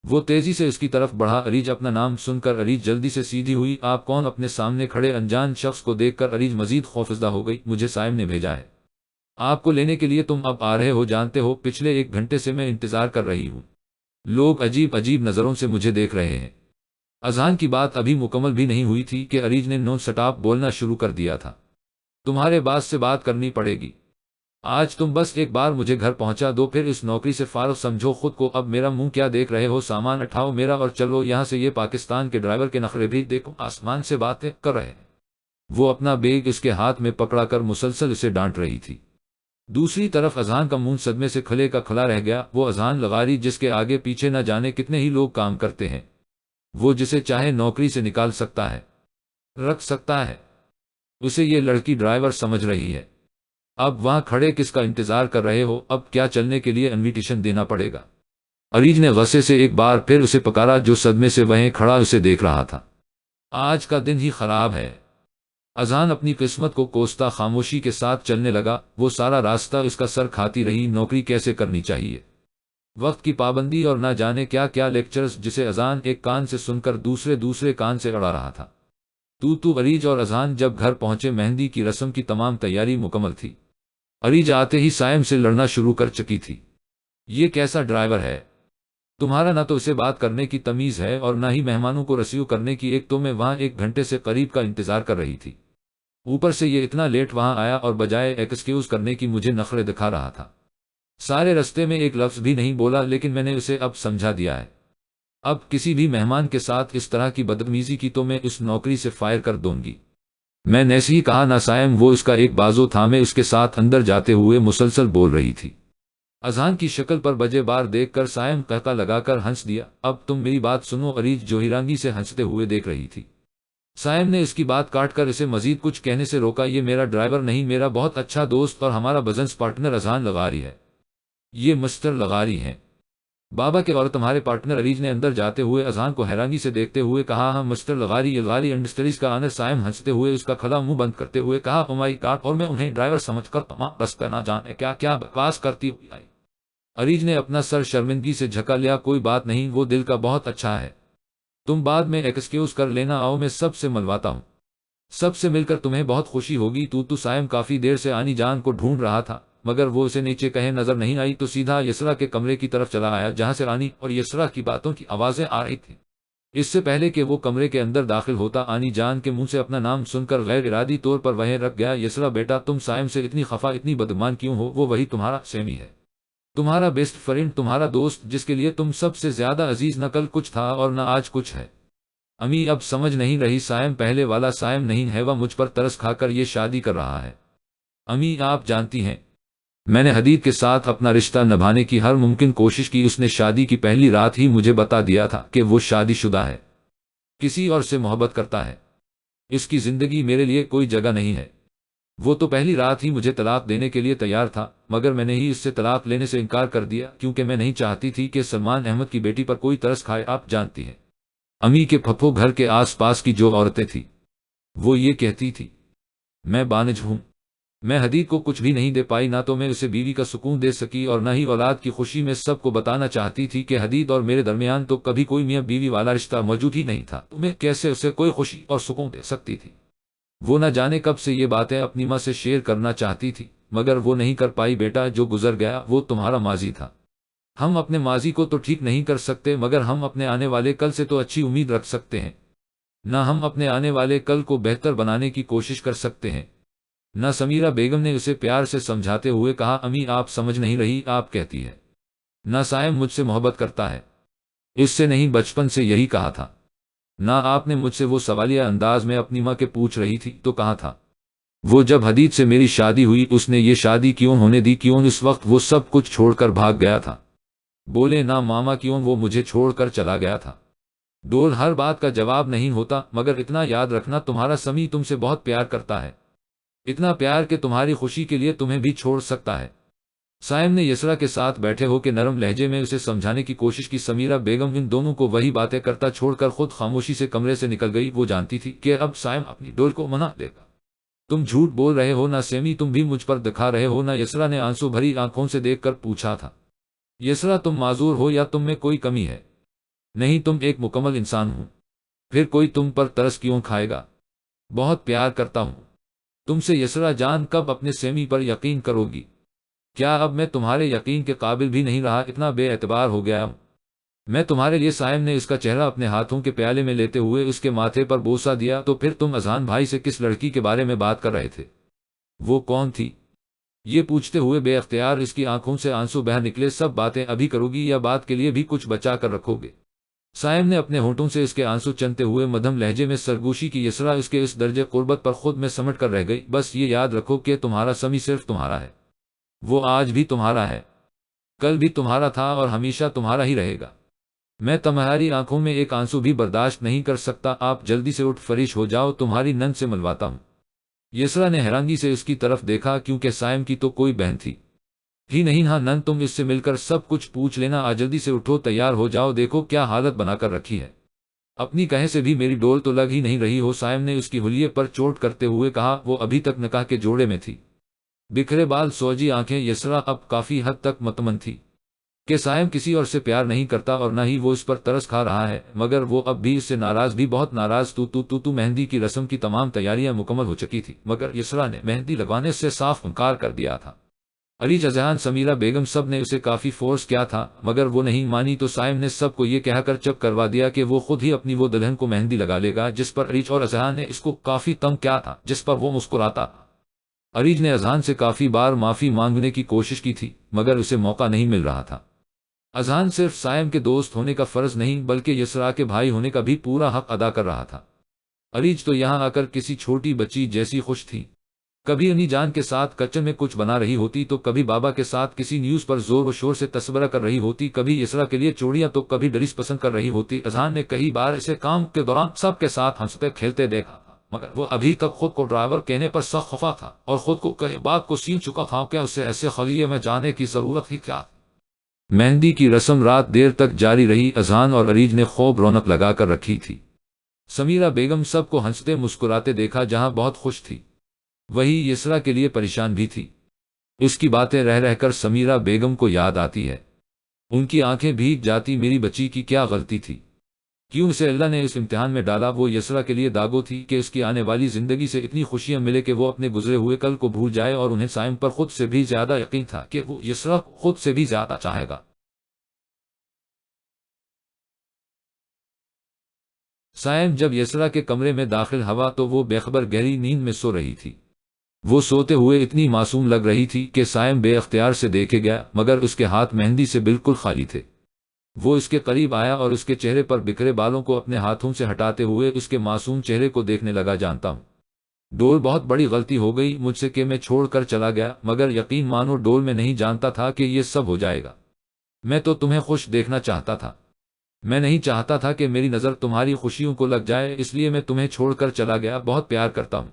S1: وہ تیزی سے اس کی طرف بڑھا۔ اریج اپنا نام سن کر اریج جلدی سے سیدھی ہوئی۔ آپ کون؟ اپنے سامنے کھڑے انجان شخص کو دیکھ کر اریج مزید خوفزدہ ہو گئی۔ مجھے سائم نے بھیجا ہے آپ کو لینے کے لیے، تم اب آ رہے ہو؟ جانتے ہو پچھلے 1 گھنٹے سے میں انتظار کر رہی ہوں، لوگ عجیب عجیب نظروں سے مجھے دیکھ رہے ہیں۔ اذان کی بات ابھی مکمل بھی نہیں ہوئی تھی کہ اریج نے نون سٹاپ بولنا شروع کر دیا تھا۔ تمہارے باس سے بات کرنی پڑے گی آج، تم بس ایک بار مجھے گھر پہنچا دو، پھر اس نوکری سے فارغ سمجھو خود کو۔ اب میرا منہ کیا دیکھ رہے ہو؟ سامان اٹھاؤ میرا اور چلو یہاں سے۔ یہ پاکستان کے ڈرائیور کے نخرے بھی دیکھو، آسمان سے باتیں کر رہے ہیں۔ وہ اپنا بیگ اس کے ہاتھ میں پکڑا کر مسلسل اسے ڈانٹ رہی تھی۔ دوسری طرف اذان کا منہ صدمے سے کھلے کا کھلا رہ گیا۔ وہ اذان لغاری جس کے آگے پیچھے نہ جانے کتنے ہی لوگ کام کرتے ہیں، وہ جسے چاہے نوکری سے نکال سکتا ہے، رکھ سکتا ہے، اسے یہ لڑکی ڈرائیور سمجھ رہی ہے۔ اب وہاں کھڑے کس کا انتظار کر رہے ہو؟ اب کیا چلنے کے لیے انویٹیشن دینا پڑے گا؟ اریج نے غصے سے ایک بار پھر اسے پکارا جو صدمے سے وہیں کھڑا اسے دیکھ رہا تھا۔ آج کا دن ہی خراب ہے۔ اذان اپنی قسمت کو کوستا خاموشی کے ساتھ چلنے لگا۔ وہ سارا راستہ اس کا سر کھاتی رہی، نوکری کیسے کرنی چاہیے، وقت کی پابندی اور نہ جانے کیا کیا لیکچرز، جسے اذان ایک کان سے سن کر دوسرے کان سے اڑا رہا تھا۔ اریج اور اذان جب گھر پہنچے مہندی کی رسم کی تمام تیاری مکمل تھی۔ اریج آتے ہی سائم سے لڑنا شروع کر چکی تھی۔ یہ کیسا ڈرائیور ہے تمہارا؟ نہ تو اسے بات کرنے کی تمیز ہے اور نہ ہی مہمانوں کو رسیو کرنے کی۔ ایک تو میں وہاں 1 گھنٹے سے قریب کا انتظار کر رہی تھی، اوپر سے یہ اتنا لیٹ وہاں آیا اور بجائے ایکسکیوز کرنے کی مجھے نخرے دکھا رہا تھا۔ سارے رستے میں ایک لفظ بھی نہیں بولا، لیکن میں نے اسے اب سمجھا دیا ہے، اب کسی بھی مہمان کے ساتھ اس طرح کی بدتمیزی کی تو میں اس نوکری سے فائر کر دوں گی۔ میں نے ایسے ہی کہا نا سائم، وہ اس کا ایک بازو تھامے اس کے ساتھ اندر جاتے ہوئے مسلسل بول رہی تھی۔ اذان کی شکل پر بجے بار دیکھ کر سائم قہقہ لگا کر ہنس دیا۔ اب تم میری بات سنو، عریج جو حیرانگی سے ہنستے ہوئے دیکھ رہی تھی۔ سائم نے اس کی بات کاٹ کر اسے مزید کچھ کہنے سے روکا۔ یہ میرا ڈرائیور نہیں، میرا بہت اچھا دوست اور ہمارا بزنس پارٹنر اذان لغاری ہے۔ یہ مسٹر لغاری ہیں بابا کے، اور تمہارے پارٹنر۔ عریج نے اندر جاتے ہوئے اذان کو حیرانگی سے دیکھتے ہوئے کہا، ہاں مسٹر لغاری، لغاری انڈسٹریز کا آنر۔ سائم ہنستے ہوئے اس کا کھلا منہ بند کرتے ہوئے کہا، او مائی گاڈ، اور میں انہیں ڈرائیور سمجھ کر تمام رستہ نہ جانے کیا کیا بکواس کرتی ہوئی آئی۔ عریج نے اپنا سر شرمندگی سے جھکا لیا۔ کوئی بات نہیں، وہ دل کا بہت اچھا ہے، تم بعد میں ایکسکیوز کر لینا، آؤ میں سب سے ملواتا ہوں، سب سے مل کر تمہیں بہت خوشی ہوگی۔ تو سائم کافی دیر سے آنی جان کو ڈھونڈ رہا تھا، مگر وہ اسے نیچے کہیں نظر نہیں آئی تو سیدھا یسرا کے کمرے کی طرف چلا آیا، جہاں سے رانی اور یسرا کی باتوں کی آوازیں آ رہی تھیں۔ اس سے پہلے کہ وہ کمرے کے اندر داخل ہوتا، آنی جان کے منہ سے اپنا نام سن کر غیر ارادی طور پر وہیں رکھ گیا۔ یسرا بیٹا، تم سائم سے اتنی خفا، اتنی بدگمان کیوں ہو؟ وہ وہی تمہارا سیمی ہے، تمہارا بیسٹ فرینڈ، تمہارا دوست، جس کے لیے تم سب سے زیادہ عزیز نہ کل کچھ تھا اور نہ آج کچھ ہے۔ امی اب سمجھ نہیں رہی، سائم پہلے والا سائم نہیں ہے، وہ مجھ پر ترس کھا کر یہ شادی کر رہا ہے۔ امی آپ جانتی ہیں، میں نے حدید کے ساتھ اپنا رشتہ نبھانے کی ہر ممکن کوشش کی، اس نے شادی کی پہلی رات ہی مجھے بتا دیا تھا کہ وہ شادی شدہ ہے، کسی اور سے محبت کرتا ہے، اس کی زندگی میرے لیے کوئی جگہ نہیں ہے۔ وہ تو پہلی رات ہی مجھے طلاق دینے کے لیے تیار تھا، مگر میں نے ہی اس سے طلاق لینے سے انکار کر دیا، کیونکہ میں نہیں چاہتی تھی کہ سلمان احمد کی بیٹی پر کوئی ترس کھائے۔ آپ جانتی ہیں امی کے پھپھو گھر کے آس پاس کی جو عورتیں تھیں، وہ یہ کہتی تھی میں بانجھ ہوں، میں حدید کو کچھ بھی نہیں دے پائی، نہ تو میں اسے بیوی کا سکون دے سکی اور نہ ہی اولاد کی خوشی میں سب کو بتانا چاہتی تھی کہ حدید اور میرے درمیان تو کبھی کوئی میاں بیوی والا رشتہ موجود ہی نہیں تھا، تو میں کیسے اسے کوئی خوشی اور سکون دے سکتی تھی؟ وہ نہ جانے کب سے یہ باتیں اپنی ماں سے شیئر کرنا چاہتی تھی، مگر وہ نہیں کر پائی۔ بیٹا، جو گزر گیا وہ تمہارا ماضی تھا، ہم اپنے ماضی کو تو ٹھیک نہیں کر سکتے، مگر ہم اپنے آنے والے کل سے تو اچھی امید رکھ سکتے ہیں، نہ ہم اپنے آنے والے کل کو بہتر بنانے کی کوشش کر سکتے ہیں، نہ سمیرہ بیگم نے اسے پیار سے سمجھاتے ہوئے کہا۔ امی آپ سمجھ نہیں رہی، آپ کہتی ہے نہ سائم مجھ سے محبت کرتا ہے، اس سے نہیں، بچپن سے یہی کہا تھا، نہ آپ نے مجھ سے وہ سوالیہ انداز میں اپنی ماں کے پوچھ رہی تھی تو کہا تھا، وہ جب حدید سے میری شادی ہوئی اس نے یہ شادی کیوں ہونے دی، کیوں اس وقت وہ سب کچھ چھوڑ کر بھاگ گیا تھا؟ بولے نا ماما، کیوں وہ مجھے چھوڑ کر چلا گیا تھا؟ ڈول ہر بات کا جواب نہیں ہوتا، مگر اتنا یاد رکھنا تمہارا سمی تم سے بہت پیار کرتا ہے، اتنا پیار کہ تمہاری خوشی کے لیے تمہیں بھی چھوڑ سکتا ہے۔ سائم نے یسرا کے ساتھ بیٹھے ہو کے نرم لہجے میں اسے سمجھانے کی کوشش کی۔ سمیرہ بیگم ان دونوں کو وہی باتیں کرتا چھوڑ کر خود خاموشی سے کمرے سے نکل گئی۔ وہ جانتی تھی کہ اب سائم اپنی ڈول کو منا دے گا۔ تم جھوٹ بول رہے ہو، نہ سیمی تم بھی مجھ پر دکھا رہے ہو، نہ یسرا نے آنسو بھری آنکھوں سے دیکھ کر پوچھا تھا۔ یسرا تم معذور ہو یا تم میں کوئی کمی ہے؟ نہیں، تم ایک مکمل انسان ہو، پھر کوئی تم پر ترس کیوں کھائے گا؟ بہت پیار کرتا ہوں تم سے یسرا جان، کب اپنے سیمی پر یقین کرو گی؟ کیا اب میں تمہارے یقین کے قابل بھی نہیں رہا؟ اتنا بے اعتبار ہو گیا ہوں میں تمہارے لیے؟ سائم نے اس کا چہرہ اپنے ہاتھوں کے پیالے میں لیتے ہوئے اس کے ماتھے پر بوسہ دیا۔ تو پھر تم اذان بھائی سے کس لڑکی کے بارے میں بات کر رہے تھے؟ وہ کون تھی؟ یہ پوچھتے ہوئے بے اختیار اس کی آنکھوں سے آنسو بہہ نکلے۔ سب باتیں ابھی کرو گی یا بات کے لیے بھی کچھ بچا کر رکھو گے؟ سائم نے اپنے ہونٹوں سے اس کے آنسو چنتے ہوئے مدھم لہجے میں سرگوشی کی۔ یسرا اس کے اس درجے قربت پر خود میں سمٹ کر رہ گئی۔ بس یہ یاد رکھو کہ تمہارا سمی صرف تمہارا ہے، وہ آج بھی تمہارا ہے، کل بھی تمہارا تھا اور ہمیشہ تمہارا ہی رہے گا۔ میں تمہاری آنکھوں میں ایک آنسو بھی برداشت نہیں کر سکتا۔ آپ جلدی سے اٹھ فریش ہو جاؤ، تمہاری نند سے ملواتا ہوں۔ یسرا نے حیرانگی سے اس کی طرف دیکھا، کیونکہ سائم کی تو کوئی بہن تھی ہی نہیں۔ ہاں نند، تم اس سے مل کر سب کچھ پوچھ لینا۔ جلدی سے اٹھو، تیار ہو جاؤ، دیکھو کیا حالت بنا کر رکھی ہے، اپنی کہیں سے بھی میری ڈول تو لگ ہی نہیں رہی ہو۔ سائم نے اس کی حلیے پر چوٹ کرتے ہوئے کہا۔ وہ ابھی تک نکاح کے جوڑے میں تھی، بکھرے بال، سوجی آنکھیں۔ یسرا اب کافی حد تک مطمئن تھی کہ سائم کسی اور سے پیار نہیں کرتا اور نہ ہی وہ اس پر ترس کھا رہا ہے، مگر وہ اب بھی اس سے ناراض، بھی بہت ناراض۔ تو مہندی کی رسم کی تمام تیاریاں مکمل ہو چکی تھی، مگر یسرا نے مہندی لگوانے سے صاف انکار کر دیا تھا۔ علی جہان، سمیرہ بیگم سب نے اسے کافی فورس کیا تھا، مگر وہ نہیں مانی۔ تو سائم نے سب کو یہ کہہ کر چپ کروا دیا کہ وہ خود ہی اپنی وہ دلہن کو مہندی لگا لے گا، جس پر عریج اور اذہان نے اس کو کافی تنگ کیا تھا، جس پر وہ مسکراتا۔ عریج نے اذہان سے کافی بار معافی مانگنے کی کوشش کی تھی، مگر اسے موقع نہیں مل رہا تھا۔ اذہان صرف سائم کے دوست ہونے کا فرض نہیں بلکہ یسرا کے بھائی ہونے کا بھی پورا حق ادا کر رہا تھا۔ عریج تو یہاں آ کر کسی چھوٹی بچی جیسی خوش تھی۔ کبھی انی جان کے ساتھ کچن میں کچھ بنا رہی ہوتی تو کبھی بابا کے ساتھ کسی نیوز پر زور و شور سے تصورہ کر رہی ہوتی، کبھی اسرا کے لیے چوڑیاں تو کبھی ڈریس پسند کر رہی ہوتی۔ اذہان نے کئی بار اسے کام کے دوران سب کے ساتھ ہنستے کھیلتے دیکھا، مگر وہ ابھی تک خود کو ڈرائیور کہنے پر سخت خفا تھا اور خود کو کئی بات کو سین چکا تھا کہ اسے ایسے خلیے میں جانے کی ضرورت ہی کیا۔ مہندی کی رسم رات دیر تک جاری رہی۔ اذہان اور عریج نے خوب رونق لگا کر رکھی تھی۔ سمیرہ بیگم سب کو ہنستے مسکراتے دیکھا، جہاں بہت خوش تھی وہی یسرا کے لیے پریشان بھی تھی۔ اس کی باتیں رہ رہ کر سمیرہ بیگم کو یاد آتی ہے۔ ان کی آنکھیں بھیگ جاتی، میری بچی کی کیا غلطی تھی، کیوں اسے اللہ نے اس امتحان میں ڈالا؟ وہ یسرا کے لیے داغو تھی کہ اس کی آنے والی زندگی سے اتنی خوشیاں ملے کہ وہ اپنے گزرے ہوئے کل کو بھول جائے، اور انہیں سائم پر خود سے بھی زیادہ یقین تھا کہ وہ یسرا خود سے بھی زیادہ چاہے گا۔ سائم جب یسرا کے کمرے میں داخل ہوا تو وہ بے خبر گہری نیند میں سو رہی تھی۔ وہ سوتے ہوئے اتنی معصوم لگ رہی تھی کہ سائم بے اختیار سے دیکھے گیا، مگر اس کے ہاتھ مہندی سے بالکل خالی تھے۔ وہ اس کے قریب آیا اور اس کے چہرے پر بکھرے بالوں کو اپنے ہاتھوں سے ہٹاتے ہوئے اس کے معصوم چہرے کو دیکھنے لگا۔ جانتا ہوں ڈول، بہت بڑی غلطی ہو گئی مجھ سے کہ میں چھوڑ کر چلا گیا، مگر یقین مانو ڈول میں نہیں جانتا تھا کہ یہ سب ہو جائے گا۔ میں تو تمہیں خوش دیکھنا چاہتا تھا، میں نہیں چاہتا تھا کہ میری نظر تمہاری خوشیوں کو لگ جائے، اس لیے میں تمہیں چھوڑ کر چلا گیا۔ بہت پیار کرتا ہوں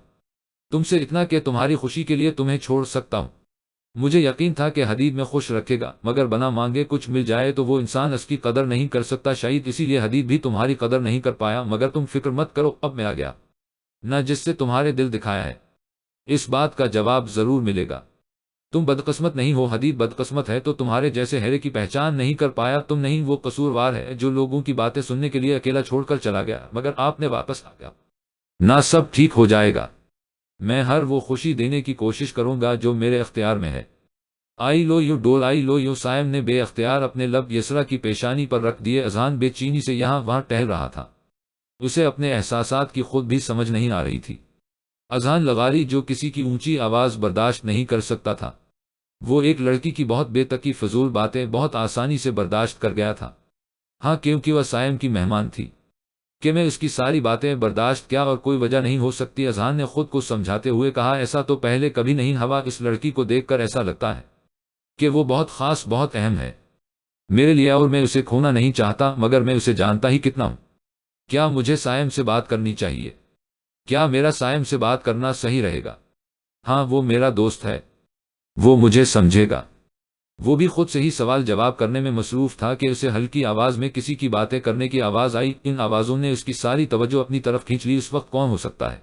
S1: تم سے، اتنا کہ تمہاری خوشی کے لیے تمہیں چھوڑ سکتا ہوں۔ مجھے یقین تھا کہ حدید میں خوش رکھے گا، مگر بنا مانگے کچھ مل جائے تو وہ انسان اس کی قدر نہیں کر سکتا، شاید اسی لیے حدید بھی تمہاری قدر نہیں کر پایا۔ مگر تم فکر مت کرو، اب میں آ گیا نہ جس سے تمہارے دل دکھایا ہے، اس بات کا جواب ضرور ملے گا۔ تم بدقسمت نہیں ہو، حدید بدقسمت ہے تو تمہارے جیسے ہیرے کی پہچان نہیں کر پایا۔ تم نہیں، وہ قصوروار ہے جو لوگوں کی باتیں سننے کے لیے اکیلا چھوڑ کر چلا گیا، مگر آپ نے واپس آ گیا نہ، سب ٹھیک ہو جائے گا۔ میں ہر وہ خوشی دینے کی کوشش کروں گا جو میرے اختیار میں ہے۔ آئی لو یو ڈول، آئی لو یو۔ سائم نے بے اختیار اپنے لب یسرا کی پیشانی پر رکھ دیے۔ اذہان بے چینی سے یہاں وہاں ٹہل رہا تھا، اسے اپنے احساسات کی خود بھی سمجھ نہیں آ رہی تھی۔ اذہان لغاری جو کسی کی اونچی آواز برداشت نہیں کر سکتا تھا، وہ ایک لڑکی کی بہت بے تکی فضول باتیں بہت آسانی سے برداشت کر گیا تھا۔ ہاں، کیونکہ وہ سائم کی مہمان تھی کہ میں اس کی ساری باتیں برداشت کیا اور کوئی وجہ نہیں ہو سکتی۔ اذہان نے خود کو سمجھاتے ہوئے کہا، ایسا تو پہلے کبھی نہیں ہوا، اس لڑکی کو دیکھ کر ایسا لگتا ہے کہ وہ بہت خاص، بہت اہم ہے میرے لیے، اور میں اسے کھونا نہیں چاہتا، مگر میں اسے جانتا ہی کتنا ہوں۔ کیا مجھے سائم سے بات کرنی چاہیے؟ کیا میرا سائم سے بات کرنا صحیح رہے گا؟ ہاں، وہ میرا دوست ہے، وہ مجھے سمجھے گا۔ وہ بھی خود سے ہی سوال جواب کرنے میں مصروف تھا کہ اسے ہلکی آواز میں کسی کی باتیں کرنے کی آواز آئی۔ ان آوازوں نے اس کی ساری توجہ اپنی طرف کھینچ لی۔ اس وقت کون ہو سکتا ہے؟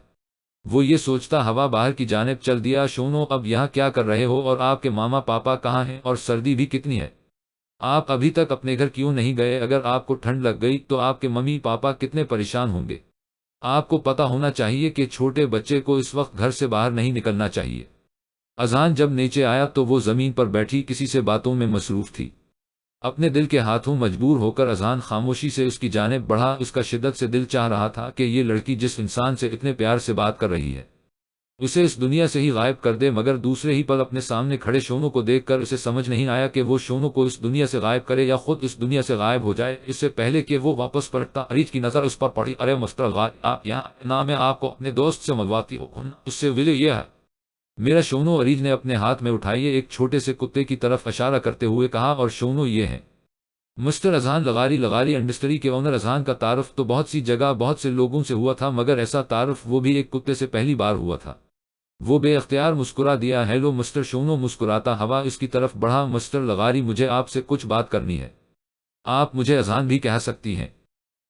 S1: وہ یہ سوچتا ہوا باہر کی جانب چل دیا۔ شونو، اب یہاں کیا کر رہے ہو؟ اور آپ کے ماما پاپا کہاں ہیں؟ اور سردی بھی کتنی ہے، آپ ابھی تک اپنے گھر کیوں نہیں گئے؟ اگر آپ کو ٹھنڈ لگ گئی تو آپ کے ممی پاپا کتنے پریشان ہوں گے۔ آپ کو پتہ ہونا چاہیے کہ چھوٹے بچے کو اس وقت گھر سے باہر نہیں نکلنا چاہیے۔ اذہان جب نیچے آیا تو وہ زمین پر بیٹھی کسی سے باتوں میں مصروف تھی۔ اپنے دل کے ہاتھوں مجبور ہو کر اذہان خاموشی سے اس کی جانب بڑھا۔ اس کا شدت سے دل چاہ رہا تھا کہ یہ لڑکی جس انسان سے اتنے پیار سے بات کر رہی ہے اسے اس دنیا سے ہی غائب کر دے، مگر دوسرے ہی پل اپنے سامنے کھڑے شونو کو دیکھ کر اسے سمجھ نہیں آیا کہ وہ شونو کو اس دنیا سے غائب کرے یا خود اس دنیا سے غائب ہو جائے۔ اس سے پہلے کہ وہ واپس پلٹتا، عریج کی نظر اس پر پڑی۔ ارے مستر غار، آپ یہاں نہ، میں آپ کو اپنے دوست سے ملواتی ہوں، اس سے ویلے یہ ہے میرا شونو۔ عریج نے اپنے ہاتھ میں اٹھائیے ایک چھوٹے سے کتے کی طرف اشارہ کرتے ہوئے کہا، اور شونو یہ ہے مسٹر اذہان لغاری انڈسٹری کے اونر۔ اذہان کا تعارف تو بہت سی جگہ بہت سے لوگوں سے ہوا تھا، مگر ایسا تعارف وہ بھی ایک کتے سے پہلی بار ہوا تھا۔ وہ بے اختیار مسکرا دیا۔ ہیلو مسٹر شونو مسکراتا ہوا اس کی طرف بڑھا۔ مسٹر لغاری، مجھے آپ سے کچھ بات کرنی ہے۔ آپ مجھے اذہان بھی کہہ سکتی ہیں۔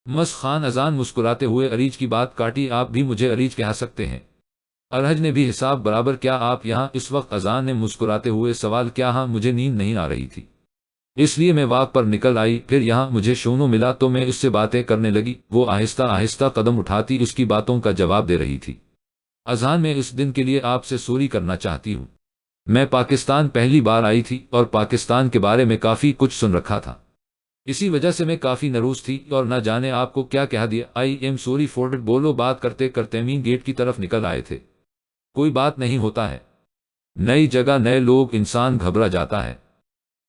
S1: مس خان اذہان مسکراتے ہوئے عریج کی بات کاٹی، آپ بھی مجھے عریج کہہ سکتے ہیں۔ ارہج نے بھی حساب برابر۔ کیا آپ یہاں اس وقت؟ اذہان نے مسکراتے ہوئے سوال کیا؟ ہاں، مجھے نیند نہیں آ رہی تھی، اس لیے میں واک پر نکل آئی، پھر یہاں مجھے شونو ملا تو میں اس سے باتیں کرنے لگی۔ وہ آہستہ آہستہ قدم اٹھاتی اس کی باتوں کا جواب دے رہی تھی۔ اذہان، میں اس دن کے لیے آپ سے سوری کرنا چاہتی ہوں۔ میں پاکستان پہلی بار آئی تھی اور پاکستان کے بارے میں کافی کچھ سن رکھا تھا، اسی وجہ سے میں کافی نروس تھی اور نہ جانے آپ کو کیا کہہ دیا۔ I am sorry for it, بولو۔ بات کرتے کرتے مین گیٹ کی طرف نکل آئے تھے۔ کوئی بات نہیں ہوتا ہے، نئی جگہ نئے لوگ، انسان گھبرا جاتا ہے۔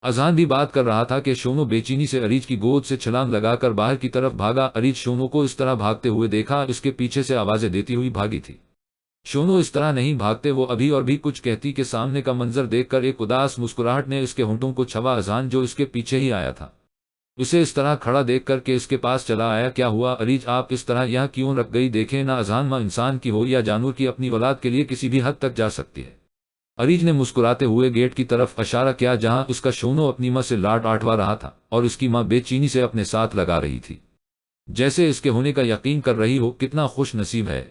S1: اذہان بھی بات کر رہا تھا کہ شونو بے چینی سے عریج کی گود سے چھلانگ لگا کر باہر کی طرف بھاگا۔ عریج شونو کو اس طرح بھاگتے ہوئے دیکھا، اس کے پیچھے سے آوازیں دیتی ہوئی بھاگی تھی۔ شونو اس طرح نہیں بھاگتے، وہ ابھی اور بھی کچھ کہتی کہ سامنے کا منظر دیکھ کر ایک اداس مسکراہٹ نے اس کے ہونٹوں کو چھوا۔ اذان جو اس کے پیچھے ہی آیا تھا اسے اس طرح کھڑا دیکھ کر کے اس کے پاس چلا آیا۔ کیا ہوا اریج، آپ اس طرح یہاں کیوں رکھ گئی؟ دیکھیں نہ اذان ماں انسان کی ہو یا جانور کی، اپنی اولاد کے لیے کسی بھی حد تک جا سکتی ہے۔ اریج نے مسکراتے ہوئے گیٹ کی طرف اشارہ کیا جہاں اس کا شونو اپنی ماں سے لاڈ آٹوا رہا تھا اور اس کی ماں بے چینی سے اپنے ساتھ لگا رہی تھی، جیسے اس کے ہونے کا یقین کر رہی ہو۔ کتنا خوش نصیب ہے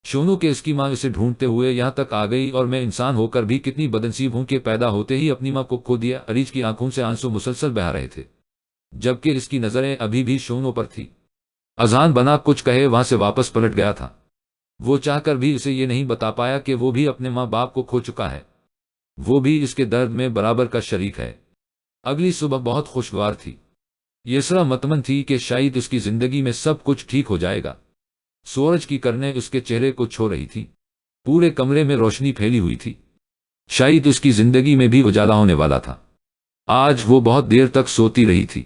S1: شونو کہ اس کی ماں اسے ڈھونڈتے ہوئے یہاں تک آ گئی، اور میں انسان ہو کر بھی کتنی بدنصیب ہوں کہ پیدا ہوتے ہی اپنی ماں کو کھو دیا۔ اریج کی آنکھوں سے آنسو مسلسل بہہ رہے تھے جبکہ اس کی نظریں ابھی بھی شونو پر تھی۔ اذان بنا کچھ کہے وہاں سے واپس پلٹ گیا تھا، وہ چاہ کر بھی اسے یہ نہیں بتا پایا کہ وہ بھی اپنے ماں باپ کو کھو چکا ہے، وہ بھی اس کے درد میں برابر کا شریک ہے۔ اگلی صبح بہت خوشگوار تھی، یسرا مطمئن تھی کہ شاید اس کی زندگی میں سب کچھ ٹھیک ہو جائے گا۔ سورج کی کرنیں اس کے چہرے کو چھو رہی تھی، پورے کمرے میں روشنی پھیلی ہوئی تھی، شاید اس کی زندگی میں بھی اجالا ہونے والا تھا۔ آج وہ بہت دیر تک سوتی رہی تھی،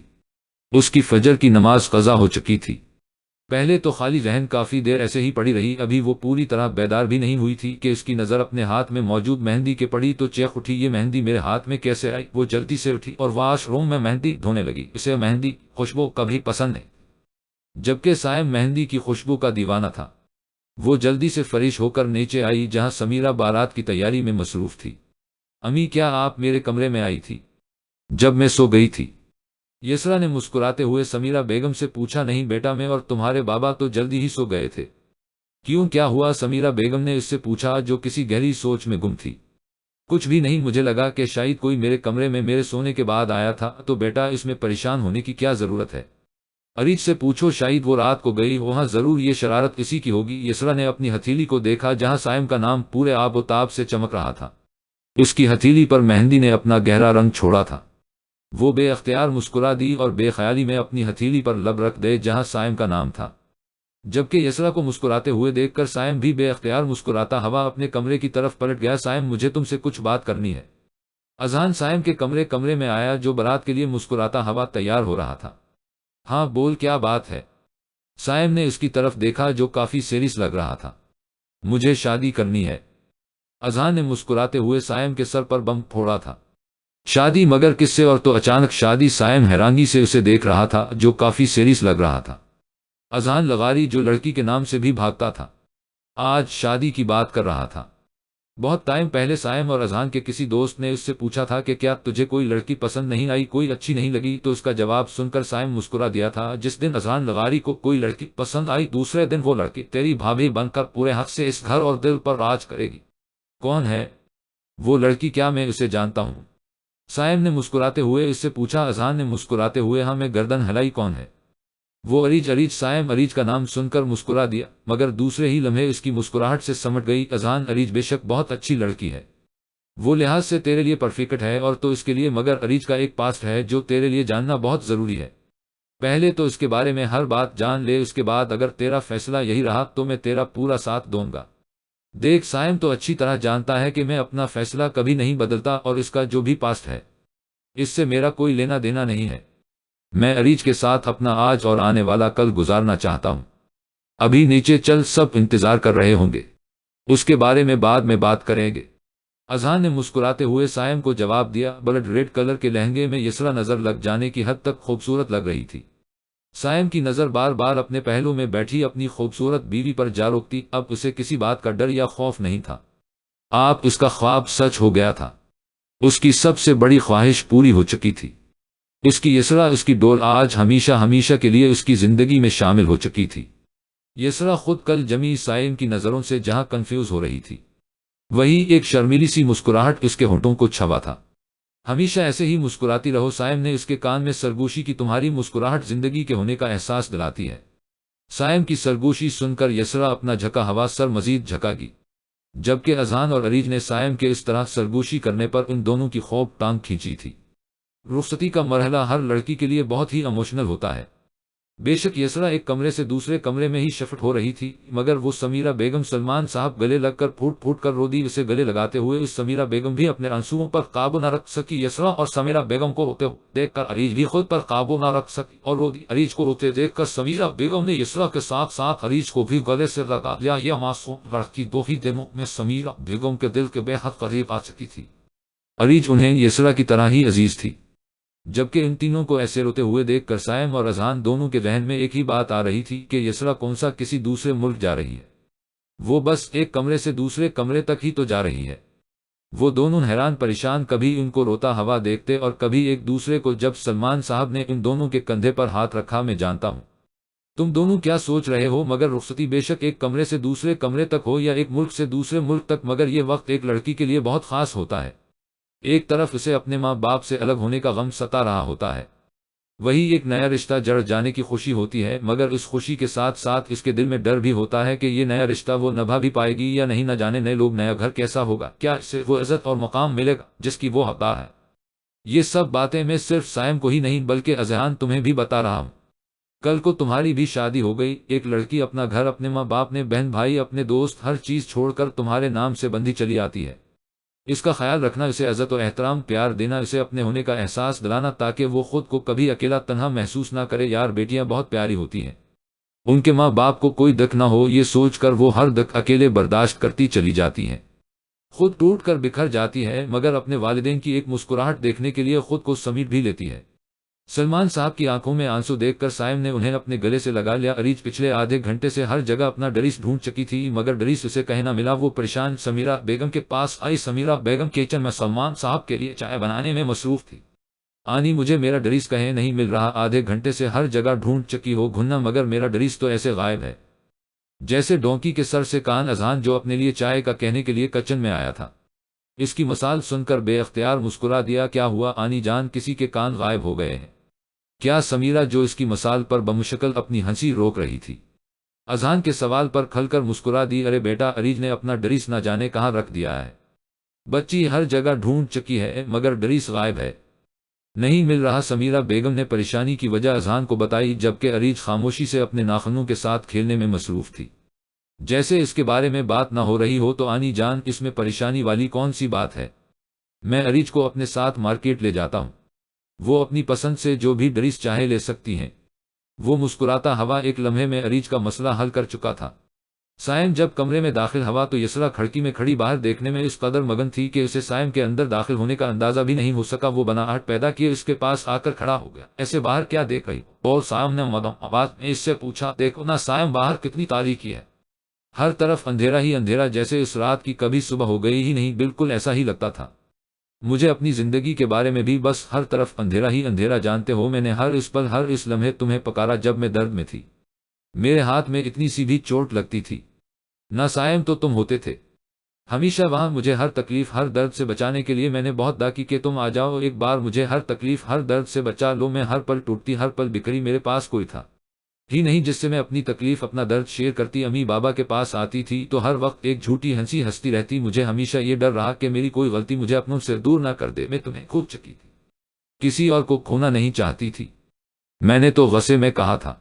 S1: اس کی فجر کی نماز قضا ہو چکی تھی۔ پہلے تو خالی ذہن کافی دیر ایسے ہی پڑی رہی، ابھی وہ پوری طرح بیدار بھی نہیں ہوئی تھی کہ اس کی نظر اپنے ہاتھ میں موجود مہندی کے پڑی تو چیخ اٹھی، یہ مہندی میرے ہاتھ میں کیسے آئی؟ وہ جلدی سے اٹھی اور واش روم میں مہندی دھونے لگی، اسے مہندی خوشبو کبھی پسند ہے، جبکہ سائم مہندی کی خوشبو کا دیوانہ تھا۔ وہ جلدی سے فریش ہو کر نیچے آئی جہاں سمیرہ بارات کی تیاری میں مصروف تھی۔ امی، کیا آپ میرے کمرے میں آئی تھی جب میں سو گئی تھی؟ یسرا نے مسکراتے ہوئے سمیرہ بیگم سے پوچھا۔ نہیں بیٹا، میں اور تمہارے بابا تو جلدی ہی سو گئے تھے۔ کیوں، کیا ہوا؟ سمیرہ بیگم نے اس سے پوچھا جو کسی گہری سوچ میں گم تھی۔ کچھ بھی نہیں، مجھے لگا کہ شاید کوئی میرے کمرے میں میرے سونے کے بعد آیا تھا، تو بیٹا اس میں پریشان ہونے کی کیا ضرورت ہے؟ اریج سے پوچھو، شاید وہ رات کو گئی وہاں، ضرور یہ شرارت اسی کی ہوگی۔ یسرا نے اپنی ہتھیلی کو دیکھا جہاں سائم کا نام پورے آب و تاب سے چمک رہا تھا، اس کی ہتھیلی پر مہندی نے اپنا گہرا رنگ چھوڑا تھا۔ وہ بے اختیار مسکرا دی اور بے خیالی میں اپنی ہتھیلی پر لب رکھ دے جہاں سائم کا نام تھا، جبکہ یسرا کو مسکراتے ہوئے دیکھ کر سائم بھی بے اختیار مسکراتا ہوا اپنے کمرے کی طرف پلٹ گیا۔ سائم، مجھے تم سے کچھ بات کرنی ہے۔ اذان سائم کے کمرے میں آیا جو بارات کے لیے مسکراتا ہوا تیار ہو رہا تھا۔ ہاں بول، کیا بات ہے؟ سائم نے اس کی طرف دیکھا جو کافی سیریس لگ رہا تھا۔ مجھے شادی کرنی ہے، اذان نے مسکراتے ہوئے سائم کے سر پر بم پھوڑا تھا۔ شادی؟ مگر کس سے؟ اور تو اچانک شادی؟ سائم حیرانگی سے اسے دیکھ رہا تھا جو کافی سیریس لگ رہا تھا۔ اذان لغاری جو لڑکی کے نام سے بھی بھاگتا تھا، آج شادی کی بات کر رہا تھا۔ بہت ٹائم پہلے سائم اور اذان کے کسی دوست نے اس سے پوچھا تھا کہ کیا تجھے کوئی لڑکی پسند نہیں آئی، کوئی اچھی نہیں لگی؟ تو اس کا جواب سن کر سائم مسکرا دیا تھا، جس دن اذان لغاری کو کوئی لڑکی پسند آئی دوسرے دن وہ لڑکی تیری بھابھی بن کر پورے حق سے اس گھر اور دل پر راج کرے گی۔ کون ہے وہ لڑکی؟ کیا میں اسے جانتا ہوں؟ سائم نے مسکراتے ہوئے اس سے پوچھا۔ اذان نے مسکراتے ہوئے ہاں میں گردن ہلائی۔ کون ہے وہ؟ اریج۔ اریج؟ سائم اریج کا نام سن کر مسکرا دیا، مگر دوسرے ہی لمحے اس کی مسکراہٹ سے سمٹ گئی۔ اذان، اریج بے شک بہت اچھی لڑکی ہے، وہ لحاظ سے تیرے لیے پرفیکٹ ہے اور تو اس کے لیے، مگر اریج کا ایک پاسٹ ہے جو تیرے لیے جاننا بہت ضروری ہے۔ پہلے تو اس کے بارے میں ہر بات جان لے، اس کے بعد اگر تیرا فیصلہ یہی رہا تو میں تیرا پورا ساتھ دوں گا۔ دیکھ، سائم تو اچھی طرح جانتا ہے کہ میں اپنا فیصلہ کبھی نہیں بدلتا، اور اس کا جو بھی پاسٹ ہے اس سے میرا کوئی لینا دینا نہیں ہے۔ میں اریج کے ساتھ اپنا آج اور آنے والا کل گزارنا چاہتا ہوں۔ ابھی نیچے چل، سب انتظار کر رہے ہوں گے، اس کے بارے میں بعد میں بات کریں گے۔ اذان نے مسکراتے ہوئے سائم کو جواب دیا۔ بلڈ ریڈ کلر کے لہنگے میں یسرا نظر لگ جانے کی حد تک خوبصورت لگ رہی تھی۔ سائم کی نظر بار بار اپنے پہلو میں بیٹھی اپنی خوبصورت بیوی پر جا روکتی، اب اسے کسی بات کا ڈر یا خوف نہیں تھا۔ آپ اس کا خواب سچ ہو گیا تھا، اس کی سب سے بڑی خواہش پوری ہو چکی تھی۔ اس کی یسرا، اس کی ڈول آج ہمیشہ ہمیشہ کے لیے اس کی زندگی میں شامل ہو چکی تھی۔ یسرا خود کل جمی سائم کی نظروں سے جہاں کنفیوز ہو رہی تھی، وہی ایک شرمیلی سی مسکراہٹ اس کے ہونٹوں کو چھوا تھا۔ ہمیشہ ایسے ہی مسکراتی رہو، سائم نے اس کے کان میں سرگوشی کی، تمہاری مسکراہٹ زندگی کے ہونے کا احساس دلاتی ہے۔ سائم کی سرگوشی سن کر یسرا اپنا جھکا ہوا سر مزید جھکا گی، جبکہ اذان اور اریج نے سائم کے اس طرح سرگوشی کرنے پر ان دونوں کی خوب ٹانگ کھینچی تھی۔ رخصتی کا مرحلہ ہر لڑکی کے لیے بہت ہی ایموشنل ہوتا ہے۔ بے شک یسرا ایک کمرے سے دوسرے کمرے میں ہی شفٹ ہو رہی تھی، مگر وہ سمیرہ بیگم سلمان صاحب گلے لگ کر پھوٹ پھوٹ کر رو دی۔ اسے گلے لگاتے ہوئے اس سمیرہ بیگم بھی اپنے آنسوؤں پر قابو نہ رکھ سکی۔ یسرا اور سمیرہ بیگم کو روتے دیکھ کر عریج بھی خود پر قابو نہ رکھ سکی اور رو دی۔ عریج کو روتے دیکھ کر سمیرہ بیگم نے یسرا کے ساتھ ساتھ عریج کو بھی گلے سے لگا لیا۔ یہ معصوم لڑکی دو ہی دنوں میں سمیرہ بیگم کے دل کے بے حد قریب آ چکی تھی۔ عریج انہیں یسرا کی طرح ہی عزیز تھی، جبکہ ان تینوں کو ایسے روتے ہوئے دیکھ کر سائم اور اذہان دونوں کے ذہن میں ایک ہی بات آ رہی تھی کہ یسرا کون سا کسی دوسرے ملک جا رہی ہے، وہ بس ایک کمرے سے دوسرے کمرے تک ہی تو جا رہی ہے۔ وہ دونوں حیران پریشان کبھی ان کو روتا ہوا دیکھتے اور کبھی ایک دوسرے کو۔ جب سلمان صاحب نے ان دونوں کے کندھے پر ہاتھ رکھا، میں جانتا ہوں تم دونوں کیا سوچ رہے ہو، مگر رخصتی بے شک ایک کمرے سے دوسرے کمرے تک ہو یا ایک ملک سے دوسرے ملک تک، مگر یہ وقت ایک لڑکی کے لیے بہت خاص ہوتا ہے۔ ایک طرف اسے اپنے ماں باپ سے الگ ہونے کا غم ستا رہا ہوتا ہے، وہی ایک نیا رشتہ جڑ جانے کی خوشی ہوتی ہے، مگر اس خوشی کے ساتھ ساتھ اس کے دل میں ڈر بھی ہوتا ہے کہ یہ نیا رشتہ وہ نبھا بھی پائے گی یا نہیں، نہ جانے نئے لوگ، نیا گھر کیسا ہوگا، کیا اسے وہ عزت اور مقام ملے گا جس کی وہ حقدار ہے۔ یہ سب باتیں میں صرف سائم کو ہی نہیں بلکہ اذہان تمہیں بھی بتا رہا ہوں۔ کل کو تمہاری بھی شادی ہو گئی، ایک لڑکی اپنا گھر، اپنے ماں باپ، اپنے بہن بھائی، اپنے دوست، ہر چیز چھوڑ کر تمہارے نام سے بندھی چلی آتی ہے۔ اس کا خیال رکھنا، اسے عزت و احترام، پیار دینا، اسے اپنے ہونے کا احساس دلانا تاکہ وہ خود کو کبھی اکیلا تنہا محسوس نہ کرے۔ یار بیٹیاں بہت پیاری ہوتی ہیں، ان کے ماں باپ کو کوئی دکھ نہ ہو، یہ سوچ کر وہ ہر دکھ اکیلے برداشت کرتی چلی جاتی ہیں، خود ٹوٹ کر بکھر جاتی ہے، مگر اپنے والدین کی ایک مسکراہٹ دیکھنے کے لیے خود کو سمیٹ بھی لیتی ہے۔ سلمان صاحب کی آنکھوں میں آنسو دیکھ کر سائم نے انہیں اپنے گلے سے لگا لیا۔ عریج پچھلے آدھے گھنٹے سے ہر جگہ اپنا ڈریس ڈھونڈ چکی تھی، مگر ڈریس اسے کہیں نہ ملا۔ وہ پریشان سمیرہ بیگم کے پاس آئی۔ سمیرہ بیگم کچن میں سلمان صاحب کے لیے چائے بنانے میں مصروف تھی۔ آنی، مجھے میرا ڈریس کہیں نہیں مل رہا، آدھے گھنٹے سے ہر جگہ ڈھونڈ چکی ہو گھننا، مگر میرا ڈریس تو ایسے غائب ہے جیسے ڈونکی کے سر سے کان۔ اذہان جو اپنے لیے چائے کا کہنے کے لیے کچن میں آیا تھا، اس کی مثال سن کر بے اختیار مسکرا دیا۔ کیا ہوا آنی جان، کسی کے کان غائب ہو گئے ہیں کیا؟ سمیرہ جو اس کی مثال پر بمشکل اپنی ہنسی روک رہی تھی، اذہان کے سوال پر کھل کر مسکرا دی۔ ارے بیٹا، عریج نے اپنا ڈریس نہ جانے کہاں رکھ دیا ہے، بچی ہر جگہ ڈھونڈ چکی ہے مگر ڈریس غائب ہے، نہیں مل رہا۔ سمیرہ بیگم نے پریشانی کی وجہ اذہان کو بتائی، جبکہ عریج خاموشی سے اپنے ناخنوں کے ساتھ کھیلنے میں مصروف تھی، جیسے اس کے بارے میں بات نہ ہو رہی ہو۔ تو آنی جان، اس میں پریشانی والی کون سی بات ہے، میں عریج کو اپنے ساتھ مارکیٹ لے جاتا ہوں، وہ اپنی پسند سے جو بھی ڈریس چاہے لے سکتی ہیں۔ وہ مسکراتا ہوا ایک لمحے میں عریج کا مسئلہ حل کر چکا تھا۔ سائم جب کمرے میں داخل ہوا تو یسرا کھڑکی میں کھڑی باہر دیکھنے میں اس قدر مگن تھی کہ اسے سائم کے اندر داخل ہونے کا اندازہ بھی نہیں ہو سکا۔ وہ بناہٹ پیدا کیے اس کے پاس آ کر کھڑا ہو گیا۔ ایسے باہر کیا دیکھ رہی ہو؟ اور سائم نے مدھم آواز میں اس سے پوچھا۔ دیکھو نا سائم، باہر کتنی تاریکی ہے، ہر طرف اندھیرا ہی اندھیرا، جیسے اس رات کی کبھی صبح ہو گئی ہی نہیں۔ بالکل ایسا ہی لگتا تھا مجھے اپنی زندگی کے بارے میں بھی، بس ہر طرف اندھیرا ہی اندھیرا۔ جانتے ہو میں نے ہر اس پل، ہر اس لمحے تمہیں پکارا جب میں درد میں تھی، میرے ہاتھ میں اتنی سی بھی چوٹ لگتی تھی نہ سائم تو تم ہوتے تھے ہمیشہ وہاں، مجھے ہر تکلیف ہر درد سے بچانے کے لیے۔ میں نے بہت دعا کی کہ تم آ جاؤ، ایک بار مجھے ہر تکلیف ہر درد سے بچا لو۔ میں ہر پل ٹوٹتی، ہر پل بکھری، میرے پاس کوئی تھا ہی نہیں جس سے میں اپنی تکلیف اپنا درد شیئر کرتی۔ امی بابا کے پاس آتی تھی تو ہر وقت ایک جھوٹی ہنسی ہنستی رہتی، مجھے ہمیشہ یہ ڈر رہا کہ میری کوئی غلطی مجھے اپنوں سے دور نہ کر دے۔ میں تمہیں خوب چکی تھی، کسی اور کو کھونا نہیں چاہتی تھی۔ میں نے تو غصے میں کہا تھا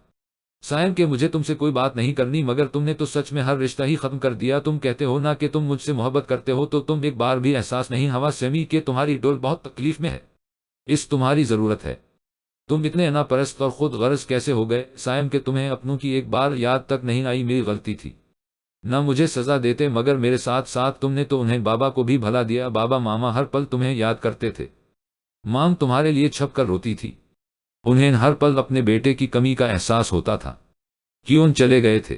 S1: سائم کہ مجھے تم سے کوئی بات نہیں کرنی، مگر تم نے تو سچ میں ہر رشتہ ہی ختم کر دیا۔ تم کہتے ہو نا کہ تم مجھ سے محبت کرتے ہو، تو تم ایک بار بھی احساس نہیں ہوا سیمی کہ تمہاری ڈول بہت تکلیف میں ہے، اس تمہاری ضرورت ہے۔ تم اتنے انا پرست اور خود غرض کیسے ہو گئے سائم کہ تمہیں اپنوں کی ایک بار یاد تک نہیں آئی؟ میری غلطی تھی، نہ مجھے سزا دیتے، مگر میرے ساتھ ساتھ تم نے تو انہیں بابا کو بھی بھلا دیا۔ بابا ماما ہر پل تمہیں یاد کرتے تھے، مام تمہارے لیے چھپ کر روتی تھی، انہیں ہر پل اپنے بیٹے کی کمی کا احساس ہوتا تھا۔ کیوں چلے گئے تھے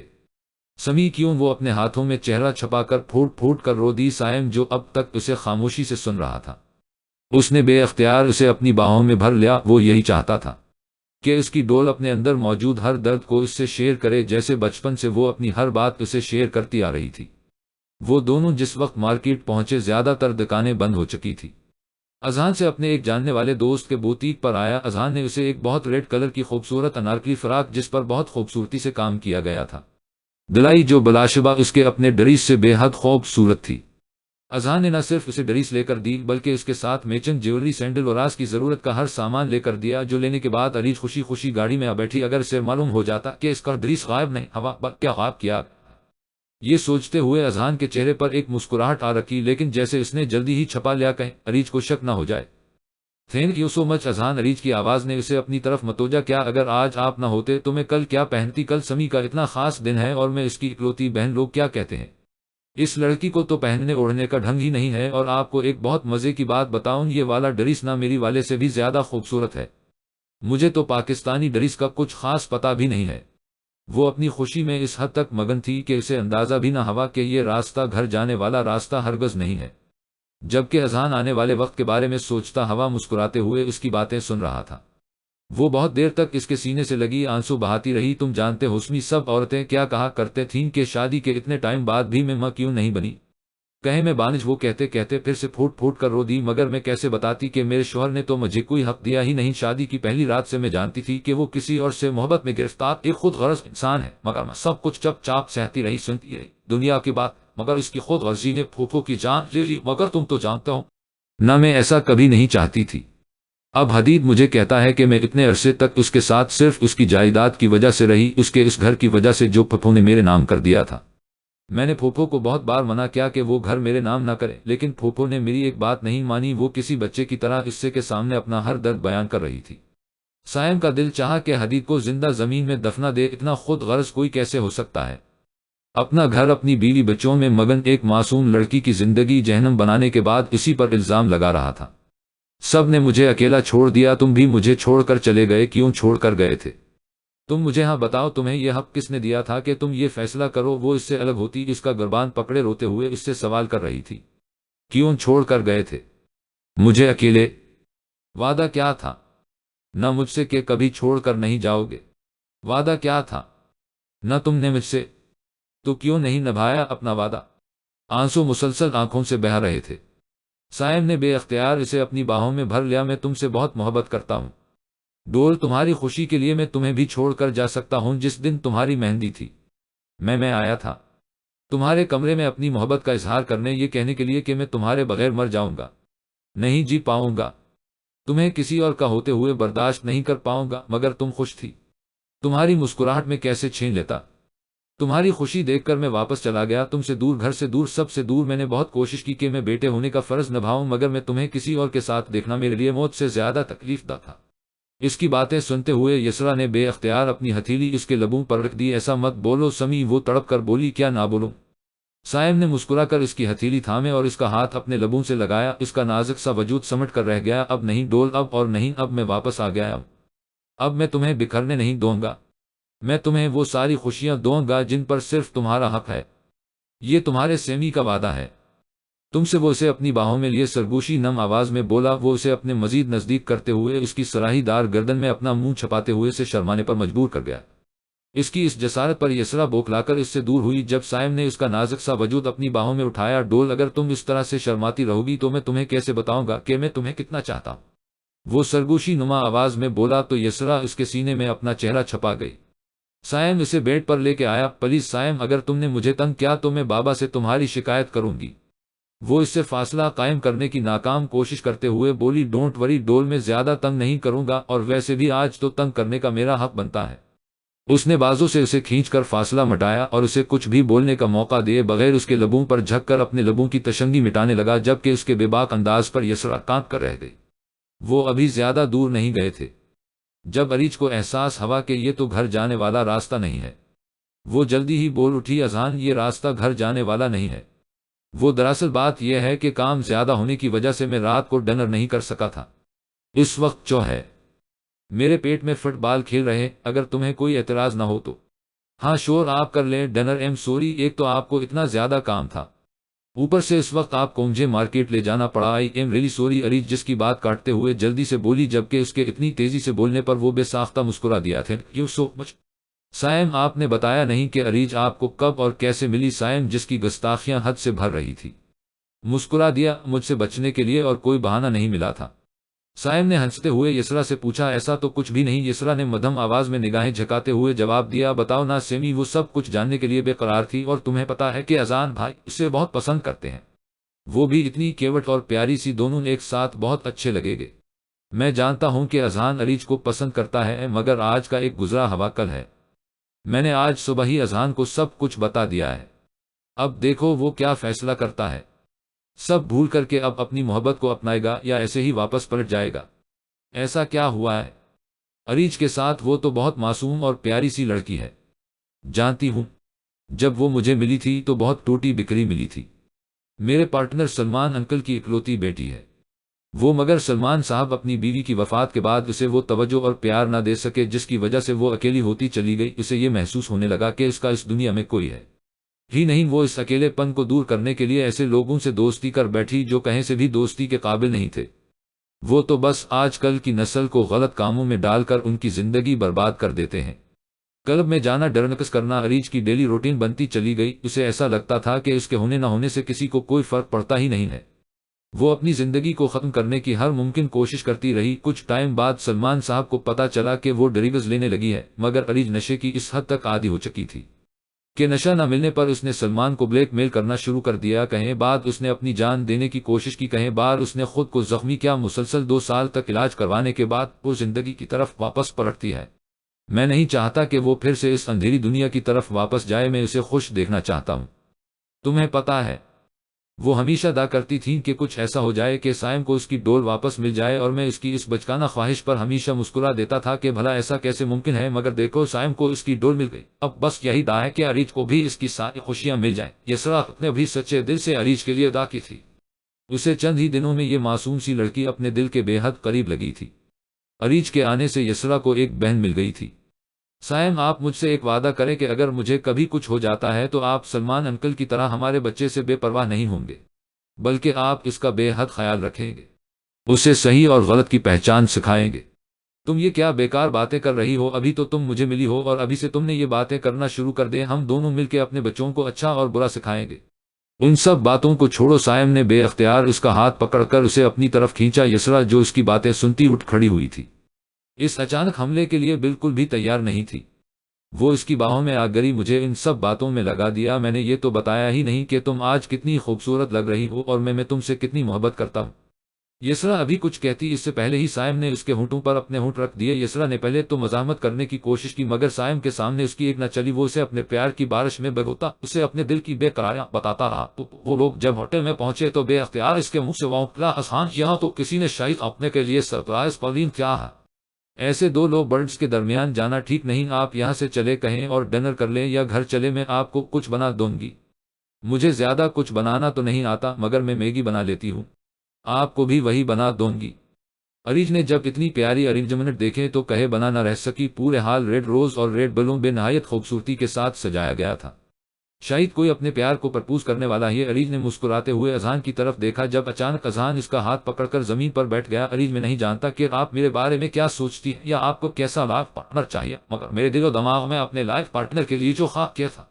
S1: سمی؟ کیوں؟ وہ اپنے ہاتھوں میں چہرہ چھپا کر پھوٹ پھوٹ کر رو دی۔ سائم جو اب تک اسے خاموشی سے سن رہا تھا، اس نے بے اختیار اسے اپنی باہوں میں بھر لیا۔ وہ یہی چاہتا تھا کہ اس کی ڈول اپنے اندر موجود ہر درد کو اس سے شیئر کرے، جیسے بچپن سے وہ اپنی ہر بات اسے شیئر کرتی آ رہی تھی۔ وہ دونوں جس وقت مارکیٹ پہنچے زیادہ تر دکانیں بند ہو چکی تھی۔ اذہان سے اپنے ایک جاننے والے دوست کے بوتیک پر آیا۔ اذہان نے اسے ایک بہت ریڈ کلر کی خوبصورت انارکلی فراق جس پر بہت خوبصورتی سے کام کیا گیا تھا دلائی، جو بلاشبہ اس کے اپنے ڈریس سے بے حد خوبصورت تھی۔ اذان نے نہ صرف اسے ڈریس لے کر دی بلکہ اس کے ساتھ میچن جیولری سینڈل اور راز کی ضرورت کا ہر سامان لے کر دیا، جو لینے کے بعد عریج خوشی خوشی گاڑی میں آ بیٹھی۔ اگر اسے معلوم ہو جاتا کہ اس کا ڈریس غائب نہیں ہوا کیا غائب کیا، یہ سوچتے ہوئے اذان کے چہرے پر ایک مسکراہٹ آ رکھی، لیکن جیسے اس نے جلدی ہی چھپا لیا کہیں عریج کو شک نہ ہو جائے۔ تھینک یو سو مچ اذان، عریج کی آواز نے اسے اپنی طرف متوجہ کیا۔ اگر آج آپ نہ ہوتے تو میں کل کیا پہنتی؟ کل سمی کا اتنا خاص دن ہے اور میں اس کی اکلوتی بہن، لوگ کیا کہتے ہیں اس لڑکی کو تو پہننے اوڑھنے کا ڈھنگ ہی نہیں ہے۔ اور آپ کو ایک بہت مزے کی بات بتاؤں، یہ والا ڈریس نہ میری والے سے بھی زیادہ خوبصورت ہے۔ مجھے تو پاکستانی ڈریس کا کچھ خاص پتہ بھی نہیں ہے۔ وہ اپنی خوشی میں اس حد تک مگن تھی کہ اسے اندازہ بھی نہ ہوا کہ یہ راستہ گھر جانے والا راستہ ہرگز نہیں ہے۔ جبکہ اذان آنے والے وقت کے بارے میں سوچتا ہوا مسکراتے ہوئے اس کی باتیں سن رہا تھا۔ وہ بہت دیر تک اس کے سینے سے لگی آنسو بہاتی رہی۔ تم جانتے ہو حسنی، سب عورتیں کیا کہا کرتے تھیں کہ شادی کے اتنے ٹائم بعد بھی میں ماں کیوں نہیں بنی؟ کہے میں بانج، وہ کہتے کہتے پھر سے پھوٹ پھوٹ کر رو دی۔ مگر میں کیسے بتاتی کہ میرے شوہر نے تو مجھے کوئی حق دیا ہی نہیں۔ شادی کی پہلی رات سے میں جانتی تھی کہ وہ کسی اور سے محبت میں گرفتار ایک خود غرض انسان ہے، مگر میں سب کچھ چپ چاپ سہتی رہی، سنتی رہی دنیا کی بات، مگر اس کی خود غرضی نے پھوپھو کی جان لے لی۔ مگر تم تو جانتے ہو نہ، میں ایسا کبھی نہیں چاہتی تھی۔ اب حدید مجھے کہتا ہے کہ میں اتنے عرصے تک اس کے ساتھ صرف اس کی جائیداد کی وجہ سے رہی، اس کے اس گھر کی وجہ سے جو پھوپھو نے میرے نام کر دیا تھا۔ میں نے پھوپھو کو بہت بار منع کیا کہ وہ گھر میرے نام نہ کرے، لیکن پھوپھو نے میری ایک بات نہیں مانی۔ وہ کسی بچے کی طرح حصے کے سامنے اپنا ہر درد بیان کر رہی تھی۔ سائم کا دل چاہا کہ حدید کو زندہ زمین میں دفنا دے، اتنا خود غرض کوئی کیسے ہو سکتا ہے؟ اپنا گھر، اپنی بیوی بچوں میں مگن ایک معصوم لڑکی کی زندگی جہنم بنانے کے بعد اسی پر الزام لگا رہا تھا۔ سب نے مجھے اکیلا چھوڑ دیا، تم بھی مجھے چھوڑ کر چلے گئے، کیوں چھوڑ کر گئے تھے؟ تم مجھے ہاں بتاؤ، تمہیں یہ حق کس نے دیا تھا کہ تم یہ فیصلہ کرو؟ وہ اس سے الگ ہوتی، اس کا گربان پکڑے روتے ہوئے اس سے سوال کر رہی تھی، کیوں چھوڑ کر گئے تھے مجھے اکیلے؟ وعدہ کیا تھا نہ مجھ سے کہ کبھی چھوڑ کر نہیں جاؤ گے؟ وعدہ کیا تھا نہ تم نے مجھ سے، تو کیوں نہیں نبھایا اپنا وعدہ؟ آنسو مسلسل آنکھوں سے بہہ رہے تھے۔ سائم نے بے اختیار اسے اپنی باہوں میں بھر لیا۔ میں تم سے بہت محبت کرتا ہوں ڈول، تمہاری خوشی کے لیے میں تمہیں بھی چھوڑ کر جا سکتا ہوں۔ جس دن تمہاری مہندی تھی میں آیا تھا تمہارے کمرے میں اپنی محبت کا اظہار کرنے، یہ کہنے کے لیے کہ میں تمہارے بغیر مر جاؤں گا، نہیں جی پاؤں گا، تمہیں کسی اور کا ہوتے ہوئے برداشت نہیں کر پاؤں گا۔ مگر تم خوش تھی، تمہاری مسکراہٹ میں کیسے چھین لیتا؟ تمہاری خوشی دیکھ کر میں واپس چلا گیا، تم سے دور، گھر سے دور، سب سے دور۔ میں نے بہت کوشش کی کہ میں بیٹے ہونے کا فرض نبھاؤں، مگر میں تمہیں کسی اور کے ساتھ دیکھنا میرے لیے موت سے زیادہ تکلیف دہ تھا۔ اس کی باتیں سنتے ہوئے یسرا نے بے اختیار اپنی ہتھیلی اس کے لبوں پر رکھ دی۔ ایسا مت بولو سمی، وہ تڑپ کر بولی، کیا نہ بولوں؟ سائم نے مسکرا کر اس کی ہتھیلی تھامے اور اس کا ہاتھ اپنے لبوں سے لگایا۔ اس کا نازک سا وجود سمٹ کر رہ گیا۔ اب نہیں ڈول، اب اور نہیں، اب میں واپس آ گیا۔ اب میں تمہیں بکھرنے نہیں دوں گا، میں تمہیں وہ ساری خوشیاں دوں گا جن پر صرف تمہارا حق ہے۔ یہ تمہارے سیمی کا وعدہ ہے تم سے۔ وہ اسے اپنی باہوں میں لیے سرگوشی نم آواز میں بولا۔ وہ اسے اپنے مزید نزدیک کرتے ہوئے اس کی سراہی دار گردن میں اپنا منہ چھپاتے ہوئے اسے شرمانے پر مجبور کر گیا۔ اس کی اس جسارت پر یسرا بوکھلا کر اس سے دور ہوئی۔ جب سائم نے اس کا نازک سا وجود اپنی باہوں میں اٹھایا، ڈول اگر تم اس طرح سے شرماتی رہو گی تو میں تمہیں کیسے بتاؤں گا کہ میں تمہیں کتنا چاہتا ہوں؟ وہ سرگوشی نما آواز میں بولا تو یسرا اس کے سینے میں اپنا چہرہ چھپا گئی۔ سائم اسے بیڈ پر لے کے آیا۔ پلیز سائم، اگر تم نے مجھے تنگ کیا تو میں بابا سے تمہاری شکایت کروں گی۔ وہ اس سے فاصلہ قائم کرنے کی ناکام کوشش کرتے ہوئے بولی، ڈونٹ وری ڈول، میں زیادہ تنگ نہیں کروں گا، اور ویسے بھی آج تو تنگ کرنے کا میرا حق بنتا ہے۔ اس نے بازو سے اسے کھینچ کر فاصلہ مٹایا اور اسے کچھ بھی بولنے کا موقع دیے بغیر اس کے لبوں پر جھک کر اپنے لبوں کی تشنگی مٹانے لگا، جبکہ اس کے بے باک انداز پر یسرا کانپ کر رہ گئی۔ وہ ابھی زیادہ دور نہیں گئے تھے جب عریج کو احساس ہوا کہ یہ تو گھر جانے والا راستہ نہیں ہے۔ وہ جلدی ہی بول اٹھی، اذان، یہ راستہ گھر جانے والا نہیں ہے۔ وہ دراصل بات یہ ہے کہ کام زیادہ ہونے کی وجہ سے میں رات کو ڈنر نہیں کر سکا تھا۔ اس وقت جو ہے میرے پیٹ میں فٹ بال کھیل رہے، اگر تمہیں کوئی اعتراض نہ ہو تو۔ ہاں شور آپ کر لیں ڈنر، ایم سوری، ایک تو آپ کو اتنا زیادہ کام تھا، اوپر سے اس وقت آپ کو مجھے مارکیٹ لے جانا پڑا۔ آئی ایم ریلی سوری، عریج جس کی بات کاٹتے ہوئے جلدی سے بولی، جبکہ اس کے اتنی تیزی سے بولنے پر وہ بے ساختہ مسکرا دیا تھا۔ یو سو مچ سائم، آپ نے بتایا نہیں کہ عریج آپ کو کب اور کیسے ملی؟ سائم جس کی گستاخیاں حد سے بھر رہی تھی مسکرا دیا، مجھ سے بچنے کے لیے اور کوئی بہانہ نہیں ملا تھا۔ سائم نے ہنستے ہوئے یسرا سے پوچھا، ایسا تو کچھ بھی نہیں۔ یسرا نے مدھم آواز میں نگاہیں جھکاتے ہوئے جواب دیا، بتاؤ نا سیمی۔ وہ سب کچھ جاننے کے لیے بے قرار تھی، اور تمہیں پتا ہے کہ اذان بھائی اسے بہت پسند کرتے ہیں۔ وہ بھی اتنی کیوٹ اور پیاری سی، دونوں ایک ساتھ بہت اچھے لگے گے۔ میں جانتا ہوں کہ اذہان عریج کو پسند کرتا ہے، مگر آج کا ایک گزرا ہوا کل ہے۔ میں نے آج صبح ہی اذہان کو سب کچھ بتا دیا ہے، اب دیکھو وہ کیا فیصلہ کرتا ہے۔ سب بھول کر کے اب اپنی محبت کو اپنائے گا یا ایسے ہی واپس پلٹ جائے گا؟ ایسا کیا ہوا ہے عریج کے ساتھ؟ وہ تو بہت معصوم اور پیاری سی لڑکی ہے۔ جانتی ہوں، جب وہ مجھے ملی تھی تو بہت ٹوٹی بکھری ملی تھی۔ میرے پارٹنر سلمان انکل کی اکلوتی بیٹی ہے وہ، مگر سلمان صاحب اپنی بیوی کی وفات کے بعد اسے وہ توجہ اور پیار نہ دے سکے، جس کی وجہ سے وہ اکیلی ہوتی چلی گئی۔ اسے یہ محسوس ہونے لگا کہ اس کا اس دنیا میں کوئی ہے ہی نہیں۔ وہ اس اکیلے پن کو دور کرنے کے لیے ایسے لوگوں سے دوستی کر بیٹھی جو کہیں سے بھی دوستی کے قابل نہیں تھے۔ وہ تو بس آج کل کی نسل کو غلط کاموں میں ڈال کر ان کی زندگی برباد کر دیتے ہیں۔ کلب میں جانا، ڈرنکس کرنا عریج کی ڈیلی روٹین بنتی چلی گئی۔ اسے ایسا لگتا تھا کہ اس کے ہونے نہ ہونے سے کسی کو کوئی فرق پڑتا ہی نہیں ہے۔ وہ اپنی زندگی کو ختم کرنے کی ہر ممکن کوشش کرتی رہی۔ کچھ ٹائم بعد سلمان صاحب کو پتا چلا کہ وہ ڈرگز لینے لگی ہے، مگر عریج نشے کی اس حد تک عادی ہو چکی تھی کہ نشہ نہ ملنے پر اس نے سلمان کو بلیک میل کرنا شروع کر دیا۔ کہیں بار اس نے اپنی جان دینے کی کوشش کی، کہیں بار اس نے خود کو زخمی کیا۔ مسلسل 2 سال تک علاج کروانے کے بعد وہ زندگی کی طرف واپس پلٹتی ہے۔ میں نہیں چاہتا کہ وہ پھر سے اس اندھیری دنیا کی طرف واپس جائے، میں اسے خوش دیکھنا چاہتا ہوں۔ تمہیں پتا ہے، وہ ہمیشہ دا کرتی تھیں کہ کچھ ایسا ہو جائے کہ سائم کو اس کی ڈول واپس مل جائے، اور میں اس کی اس بچکانہ خواہش پر ہمیشہ مسکرا دیتا تھا کہ بھلا ایسا کیسے ممکن ہے۔ مگر دیکھو، سائم کو اس کی ڈول مل گئی، اب بس یہی دا ہے کہ عریج کو بھی اس کی ساری خوشیاں مل جائیں۔ یسرا نے بھی سچے دل سے عریج کے لیے دا کی تھی۔ اسے چند ہی دنوں میں یہ معصوم سی لڑکی اپنے دل کے بے حد قریب لگی تھی۔ عریج کے آنے سے یسرا کو ایک بہن مل گئی تھی۔ سائم، آپ مجھ سے ایک وعدہ کریں کہ اگر مجھے کبھی کچھ ہو جاتا ہے تو آپ سلمان انکل کی طرح ہمارے بچے سے بے پرواہ نہیں ہوں گے، بلکہ آپ اس کا بے حد خیال رکھیں گے، اسے صحیح اور غلط کی پہچان سکھائیں گے۔ تم یہ کیا بیکار باتیں کر رہی ہو؟ ابھی تو تم مجھے ملی ہو اور ابھی سے تم نے یہ باتیں کرنا شروع کر دیں۔ ہم دونوں مل کے اپنے بچوں کو اچھا اور برا سکھائیں گے۔ ان سب باتوں کو چھوڑو۔ سائم نے بے اختیار اس کا ہاتھ پکڑ کر اسے اپنی طرف کھینچا۔ یسرا جو اس کی باتیں سنتی اٹھ کھڑی ہوئی تھی، اس اچانک حملے کے لیے بالکل بھی تیار نہیں تھی۔ وہ اس کی باہوں میں آ گئی۔ مجھے ان سب باتوں میں لگا دیا، میں نے یہ تو بتایا ہی نہیں کہ تم آج کتنی خوبصورت لگ رہی ہو اور میں تم سے کتنی محبت کرتا ہوں۔ یسرا ابھی کچھ کہتی اس سے پہلے ہی سائم نے اس کے ہونٹوں پر اپنے ہونٹ رکھ دیے۔ یسرا نے پہلے تو مزاحمت کرنے کی کوشش کی، مگر سائم کے سامنے اس کی ایک نہ چلی۔ وہ اسے اپنے پیار کی بارش میں بھگوتا، اسے اپنے دل کی بے قراریاں بتاتا رہا۔ تو وہ لوگ جب ہوٹل میں پہنچے تو بے اختیار اس کے منہ سے وہ نکلا، اذہان یہاں تو کسی نے شاید اپنے کے لیے سرپرائز پلین کیا ہے۔ ایسے 2 لو برڈز کے درمیان جانا ٹھیک نہیں۔ آپ یہاں سے چلے کہیں اور ڈنر کر لیں، یا گھر چلے، میں آپ کو کچھ بنا دوں گی۔ مجھے زیادہ کچھ بنانا تو نہیں آتا، مگر میں میگی بنا لیتی ہوں، آپ کو بھی وہی بنا دوں گی۔ عریج نے جب اتنی پیاری ارینجمنٹ دیکھے تو کہے بنا نہ رہ سکی۔ پورے حال ریڈ روز اور ریڈ بلون بے نہایت خوبصورتی کے ساتھ سجایا گیا تھا، شاید کوئی اپنے پیار کو پرپوز کرنے والا ہی۔ عریج نے مسکراتے ہوئے اذہان کی طرف دیکھا، جب اچانک اذہان اس کا ہاتھ پکڑ کر زمین پر بیٹھ گیا۔ عریج، میں نہیں جانتا کہ آپ میرے بارے میں کیا سوچتی ہیں یا آپ کو کیسا لائف پارٹنر چاہیے، مگر میرے دل و دماغ میں اپنے لائف پارٹنر کے لیے جو خواب کیا تھا،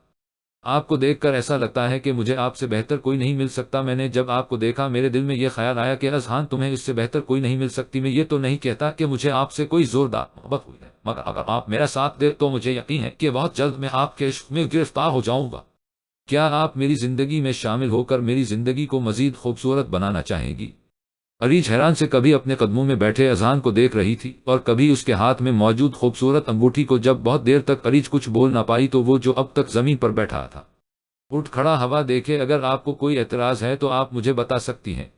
S1: آپ کو دیکھ کر ایسا لگتا ہے کہ مجھے آپ سے بہتر کوئی نہیں مل سکتا۔ میں نے جب آپ کو دیکھا میرے دل میں یہ خیال آیا کہ اذہان تمہیں اس سے بہتر کوئی نہیں مل سکتی۔ میں یہ تو نہیں کہتا کہ مجھے آپ سے کوئی زوردار محبت ہوئی ہے، مگر اگر آپ میرا ساتھ دے تو مجھے یقین ہے کہ بہت جلد میں آپ کے عشق میں گرفتار ہو جاؤں گا۔ کیا آپ میری زندگی میں شامل ہو کر میری زندگی کو مزید خوبصورت بنانا چاہیں گی؟ عریج حیران سے کبھی اپنے قدموں میں بیٹھے اذہان کو دیکھ رہی تھی اور کبھی اس کے ہاتھ میں موجود خوبصورت انگوٹھی کو۔ جب بہت دیر تک عریج کچھ بول نہ پائی تو وہ جو اب تک زمین پر بیٹھا تھا اٹھ کھڑا۔ ہوا دیکھے، اگر آپ کو کوئی اعتراض ہے تو آپ مجھے بتا سکتی ہیں،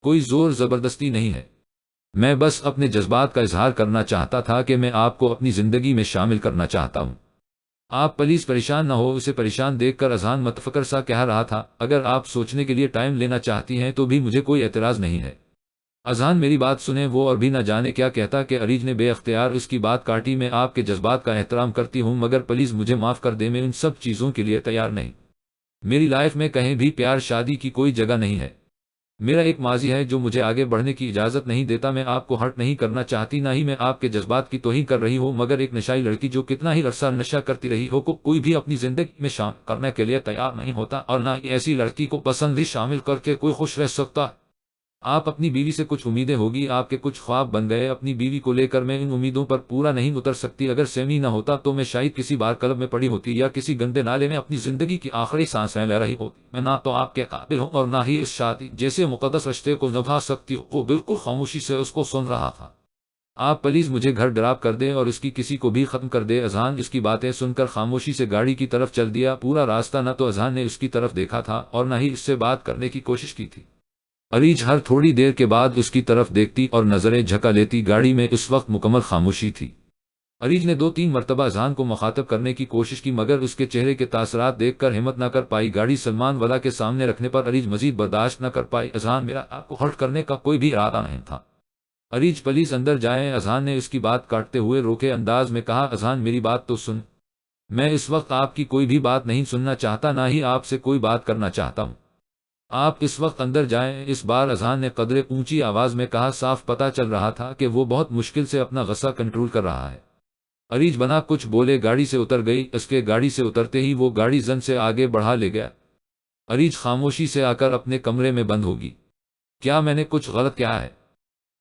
S1: کوئی زور زبردستی نہیں ہے، میں بس اپنے جذبات کا اظہار کرنا چاہتا تھا کہ میں آپ کو اپنی زندگی میں شامل کرنا چاہتا ہوں۔ آپ پلیز پریشان نہ ہو۔ اسے پریشان دیکھ کر اذہان متفکر سا کہہ رہا تھا، اگر آپ سوچنے کے لیے ٹائم لینا چاہتی ہیں تو بھی مجھے کوئی اعتراض نہیں ہے۔ اذہان میری بات سنیں، وہ اور بھی نہ جانے کیا کہتا کہ عریج نے بے اختیار اس کی بات کاٹی۔ میں آپ کے جذبات کا احترام کرتی ہوں، مگر پلیز مجھے معاف کر دیں، میں ان سب چیزوں کے لیے تیار نہیں۔ میری لائف میں کہیں بھی پیار شادی کی کوئی جگہ نہیں ہے۔ میرا ایک ماضی ہے جو مجھے آگے بڑھنے کی اجازت نہیں دیتا۔ میں آپ کو ہرٹ نہیں کرنا چاہتی، نہ ہی میں آپ کے جذبات کی توہین کر رہی ہوں، مگر ایک نشائی لڑکی جو کتنا ہی عرصہ نشہ کرتی رہی ہو کو کوئی بھی اپنی زندگی میں شامل کرنے کے لیے تیار نہیں ہوتا، اور نہ ہی ایسی لڑکی کو پسند ہی شامل کر کے کوئی خوش رہ سکتا۔ آپ اپنی بیوی سے کچھ امیدیں ہوگی، آپ کے کچھ خواب بن گئے، اپنی بیوی کو لے کر میں ان امیدوں پر پورا نہیں اتر سکتی۔ اگر سیمی نہ ہوتا تو میں شاید کسی بار کلب میں پڑی ہوتی یا کسی گندے نالے میں اپنی زندگی کی آخری سانسیں لے رہی ہوتی۔ میں نہ تو آپ کے قابل ہوں اور نہ ہی اس شادی جیسے مقدس رشتے کو نبھا سکتی ہوں۔ وہ بالکل خاموشی سے اس کو سن رہا تھا۔ آپ پلیز مجھے گھر ڈراپ کر دیں اور اس کی کسی کو بھی ختم کر دے۔ اذان اس کی باتیں سن کر خاموشی سے گاڑی کی طرف چل دیا۔ پورا راستہ نہ تو اذان نے اس کی طرف دیکھا تھا اور نہ ہی اس سے بات کرنے کی کوشش کی تھی۔ عریج ہر تھوڑی دیر کے بعد اس کی طرف دیکھتی اور نظریں جھکا لیتی۔ گاڑی میں اس وقت مکمل خاموشی تھی۔ عریج نے 2-3 مرتبہ اذان کو مخاطب کرنے کی کوشش کی مگر اس کے چہرے کے تاثرات دیکھ کر ہمت نہ کر پائی۔ گاڑی سلمان والا کے سامنے رکھنے پر عریج مزید برداشت نہ کر پائی۔ اذان میرا آپ کو ہرٹ کرنے کا کوئی بھی ارادہ نہیں تھا۔ عریج پلیز اندر جائیں۔ اذان نے اس کی بات کاٹتے ہوئے روکے انداز میں کہا، اذان میری بات تو سن۔ میں اس وقت آپ کی کوئی بھی بات نہیں سننا چاہتا، نہ ہی آپ سے کوئی بات کرنا چاہتا ہوں۔ آپ اس وقت اندر جائیں۔ اس بار اذان نے قدرے اونچی آواز میں کہا۔ صاف پتہ چل رہا تھا کہ وہ بہت مشکل سے اپنا غصہ کنٹرول کر رہا ہے۔ عریج بنا کچھ بولے گاڑی سے اتر گئی۔ اس کے گاڑی سے اترتے ہی وہ گاڑی زن سے آگے بڑھا لے گیا۔ عریج خاموشی سے آ کر اپنے کمرے میں بند ہوگی۔ کیا میں نے کچھ غلط کیا ہے؟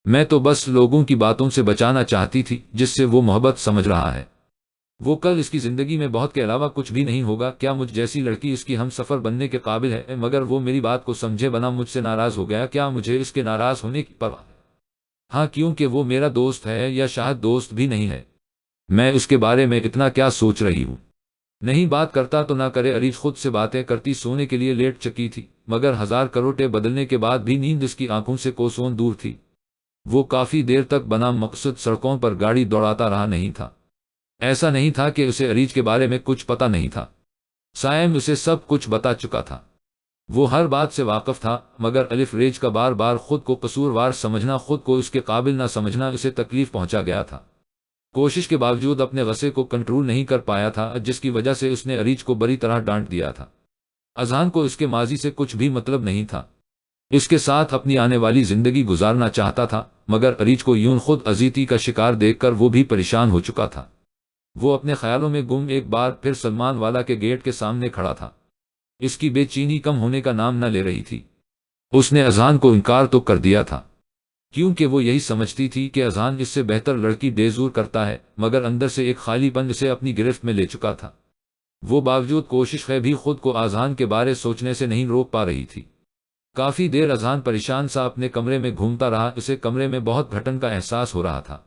S1: میں تو بس لوگوں کی باتوں سے بچانا چاہتی تھی جس سے وہ محبت سمجھ رہا ہے۔ وہ کل اس کی زندگی میں بہت کے علاوہ کچھ بھی نہیں ہوگا۔ کیا مجھ جیسی لڑکی اس کی ہم سفر بننے کے قابل ہے؟ مگر وہ میری بات کو سمجھے بنا مجھ سے ناراض ہو گیا۔ کیا مجھے اس کے ناراض ہونے کی پرواہ ہے؟ ہاں، کیونکہ وہ میرا دوست ہے، یا شاید دوست بھی نہیں ہے۔ میں اس کے بارے میں اتنا کیا سوچ رہی ہوں؟ نہیں بات کرتا تو نہ کرے۔ عریج خود سے باتیں کرتی سونے کے لیے لیٹ چکی تھی، مگر 1000 کروٹیں بدلنے کے بعد بھی نیند اس کی آنکھوں سے کوسوں دور تھی۔ وہ کافی دیر تک بنا مقصد سڑکوں پر گاڑی دوڑاتا رہا۔ نہیں تھا، ایسا نہیں تھا کہ اسے عریج کے بارے میں کچھ پتہ نہیں تھا۔ سائم اسے سب کچھ بتا چکا تھا۔ وہ ہر بات سے واقف تھا، مگر الف ریج کا بار بار خود کو قصوروار سمجھنا، خود کو اس کے قابل نہ سمجھنا اسے تکلیف پہنچا گیا تھا۔ کوشش کے باوجود اپنے غصے کو کنٹرول نہیں کر پایا تھا، جس کی وجہ سے اس نے عریج کو بری طرح ڈانٹ دیا تھا۔ اذان کو اس کے ماضی سے کچھ بھی مطلب نہیں تھا۔ اس کے ساتھ اپنی آنے والی زندگی گزارنا چاہتا تھا، مگر عریج کو یوں خود اذیتی کا شکار دیکھ کر وہ بھی پریشان ہو چکا تھا۔ وہ اپنے خیالوں میں گم ایک بار پھر سلمان والا کے گیٹ کے سامنے کھڑا تھا۔ اس کی بے چینی کم ہونے کا نام نہ لے رہی تھی۔ اس نے اذان کو انکار تو کر دیا تھا، کیونکہ وہ یہی سمجھتی تھی کہ اذان اس سے بہتر لڑکی بے زور کرتا ہے، مگر اندر سے ایک خالی پن اسے اپنی گرفت میں لے چکا تھا۔ وہ باوجود کوشش ہے بھی خود کو اذان کے بارے سوچنے سے نہیں روک پا رہی تھی۔ کافی دیر اذان پریشان سا اپنے کمرے میں گھومتا رہا۔ اسے کمرے میں بہت گھٹن کا احساس ہو رہا تھا،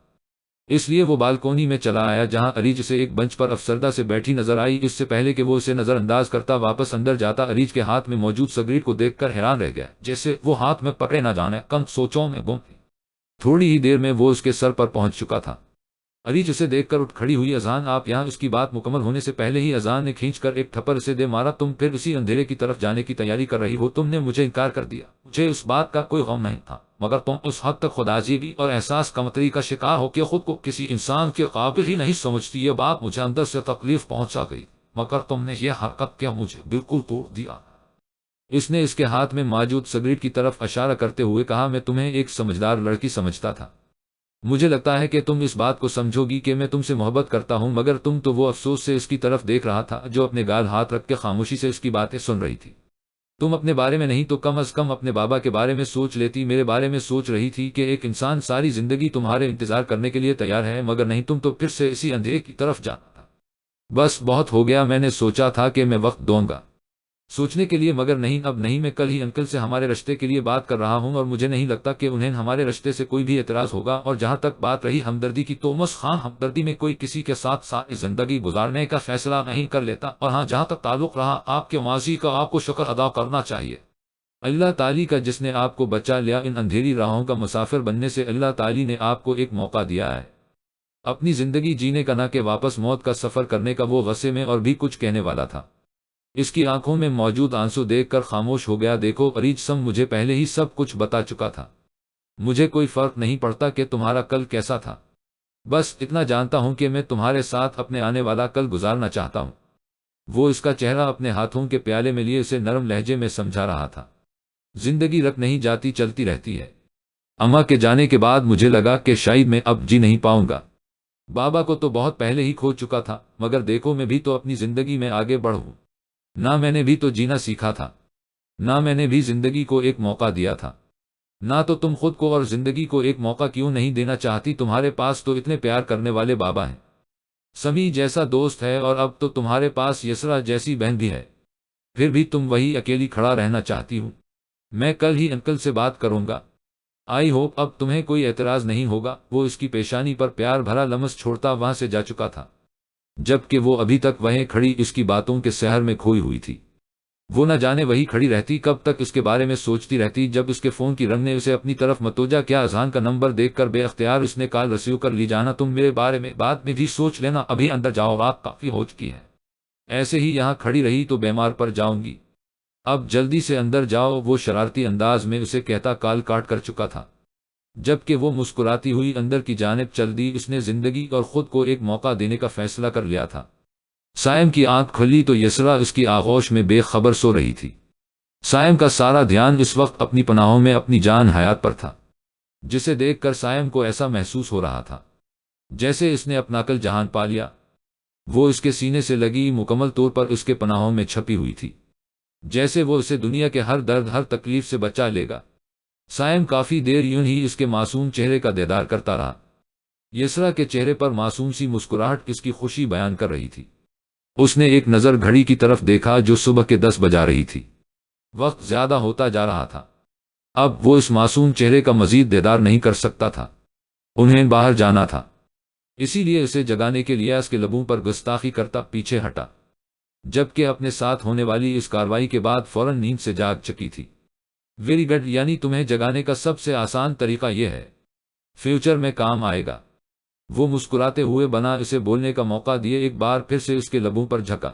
S1: اس لیے وہ بالکونی میں چلا آیا، جہاں عریج اسے ایک بنچ پر افسردہ سے بیٹھی نظر آئی۔ اس سے پہلے کہ وہ اسے نظر انداز کرتا واپس اندر جاتا، عریج کے ہاتھ میں موجود سگریٹ کو دیکھ کر حیران رہ گیا، جیسے وہ ہاتھ میں پکڑے نہ جانے کن سوچوں میں گم تھی۔ تھوڑی ہی دیر میں وہ اس کے سر پر پہنچ چکا تھا۔ عریج اسے دیکھ کر اٹھ کھڑی ہوئی۔ اذان آپ یہاں؟ اس کی بات مکمل ہونے سے پہلے ہی اذان نے کھینچ کر ایک تھپڑ اسے دے مارا۔ تم پھر اسی اندھیرے کی طرف جانے کی تیاری کر رہی ہو؟ تم نے مجھے انکار کر دیا۔ مجھے اس بات کا کوئی غم نہیں تھا، مگر تم اس حد تک خودعزیبی اور احساس کمتری کا شکار ہو کہ خود کو کسی انسان کے قابل ہی نہیں سمجھتی۔ یہ بات مجھے اندر سے تکلیف پہنچا گئی، مگر تم نے یہ حرکت کیا مجھے بالکل توڑ دیا۔ اس نے اس کے ہاتھ میں موجود سگریٹ کی طرف اشارہ کرتے ہوئے کہا، میں تمہیں ایک سمجھدار لڑکی سمجھتا تھا۔ مجھے لگتا ہے کہ تم اس بات کو سمجھو گی کہ میں تم سے محبت کرتا ہوں، مگر تم تو وہ افسوس سے اس کی طرف دیکھ رہا تھا جو اپنے گال ہاتھ رکھ کے خاموشی سے اس کی باتیں سن رہی تھی۔ تم اپنے بارے میں نہیں تو کم از کم اپنے بابا کے بارے میں سوچ لیتی۔ میرے بارے میں سوچ رہی تھی کہ ایک انسان ساری زندگی تمہارے انتظار کرنے کے لیے تیار ہے، مگر نہیں، تم تو پھر سے اسی اندھیرے کی طرف جانا تھا۔ بس بہت ہو گیا۔ میں نے سوچا تھا کہ میں وقت دوں گا سوچنے کے لیے، مگر نہیں، اب نہیں۔ میں کل ہی انکل سے ہمارے رشتے کے لیے بات کر رہا ہوں اور مجھے نہیں لگتا کہ انہیں ہمارے رشتے سے کوئی بھی اعتراض ہوگا۔ اور جہاں تک بات رہی ہمدردی کی، تو مسخان ہمدردی میں کوئی کسی کے ساتھ ساری زندگی گزارنے کا فیصلہ نہیں کر لیتا۔ اور ہاں، جہاں تک تعلق رہا آپ کے ماضی کا، آپ کو شکر ادا کرنا چاہیے اللہ تعالی کا، جس نے آپ کو بچا لیا۔ ان اندھیری راہوں کا مسافر بننے سے اللہ تعالی نے آپ کو ایک موقع دیا ہے اپنی زندگی جینے کا، نہ کہ واپس موت کا سفر کرنے کا۔ وہ غصے میں اور بھی کچھ کہنے والا تھا، اس کی آنکھوں میں موجود آنسو دیکھ کر خاموش ہو گیا۔ دیکھو عریج سم، مجھے پہلے ہی سب کچھ بتا چکا تھا۔ مجھے کوئی فرق نہیں پڑتا کہ تمہارا کل کیسا تھا، بس اتنا جانتا ہوں کہ میں تمہارے ساتھ اپنے آنے والا کل گزارنا چاہتا ہوں۔ وہ اس کا چہرہ اپنے ہاتھوں کے پیالے میں لیے اسے نرم لہجے میں سمجھا رہا تھا۔ زندگی رک نہیں جاتی، چلتی رہتی ہے۔ اماں کے جانے کے بعد مجھے لگا کہ شاید میں اب جی نہیں پاؤں گا۔ بابا کو تو بہت پہلے ہی کھو چکا تھا، مگر دیکھو میں بھی تو اپنی زندگی میں آگے بڑھوں۔ نہ میں نے بھی تو جینا سیکھا تھا، نہ میں نے بھی زندگی کو ایک موقع دیا تھا۔ نہ تو تم خود کو اور زندگی کو ایک موقع کیوں نہیں دینا چاہتی؟ تمہارے پاس تو اتنے پیار کرنے والے بابا ہیں، سمی جیسا دوست ہے، اور اب تو تمہارے پاس یسرا جیسی بہن بھی ہے، پھر بھی تم وہی اکیلی کھڑا رہنا چاہتی ہوں۔ میں کل ہی انکل سے بات کروں گا، آئی ہوپ اب تمہیں کوئی اعتراض نہیں ہوگا۔ وہ اس کی پیشانی پر پیار بھرا لمس چھوڑتا وہاں سے جا چکا تھا، جبکہ وہ ابھی تک وہیں کھڑی اس کی باتوں کے سحر میں کھوئی ہوئی تھی۔ وہ نہ جانے وہی کھڑی رہتی کب تک اس کے بارے میں سوچتی رہتی، جب اس کے فون کی رنگ نے اسے اپنی طرف متوجہ کیا۔ اذہان کا نمبر دیکھ کر بے اختیار اس نے کال ریسیو کر لی۔ جانا، تم میرے بارے میں بعد میں بھی سوچ لینا، ابھی اندر جاؤ، رات کافی ہو چکی ہے، ایسے ہی یہاں کھڑی رہی تو بیمار پڑ جاؤں گی، اب جلدی سے اندر جاؤ، وہ شرارتی انداز میں اسے کہتا کال کاٹ کر چکا تھا، جبکہ وہ مسکراتی ہوئی اندر کی جانب چل دی۔ اس نے زندگی اور خود کو ایک موقع دینے کا فیصلہ کر لیا تھا۔ سائم کی آنکھ کھلی تو یسرا اس کی آغوش میں بے خبر سو رہی تھی۔ سائم کا سارا دھیان اس وقت اپنی پناہوں میں اپنی جان حیات پر تھا، جسے دیکھ کر سائم کو ایسا محسوس ہو رہا تھا جیسے اس نے اپنا کل جہان پا لیا۔ وہ اس کے سینے سے لگی، مکمل طور پر اس کے پناہوں میں چھپی ہوئی تھی، جیسے وہ اسے دنیا کے ہر درد، ہر تکلیف سے بچا لے گا۔ سائم کافی دیر یوں ہی اس کے معصوم چہرے کا دیدار کرتا رہا۔ یسرا کے چہرے پر معصوم سی مسکراہٹ اس کی خوشی بیان کر رہی تھی۔ اس نے ایک نظر گھڑی کی طرف دیکھا جو صبح کے 10 بجا رہی تھی۔ وقت زیادہ ہوتا جا رہا تھا، اب وہ اس معصوم چہرے کا مزید دیدار نہیں کر سکتا تھا۔ انہیں باہر جانا تھا، اسی لیے اسے جگانے کے لیے اس کے لبوں پر گستاخی کرتا پیچھے ہٹا، جبکہ اپنے ساتھ ہونے والی اس کارروائی کے بعد فوراً نیند سے جاگ چکی تھی۔ ویری گڈ، یعنی تمہیں جگانے کا سب سے آسان طریقہ یہ ہے، فیوچر میں کام آئے گا۔ وہ مسکراتے ہوئے بنا اسے بولنے کا موقع دیے ایک بار پھر سے اس کے لبوں پر جھکا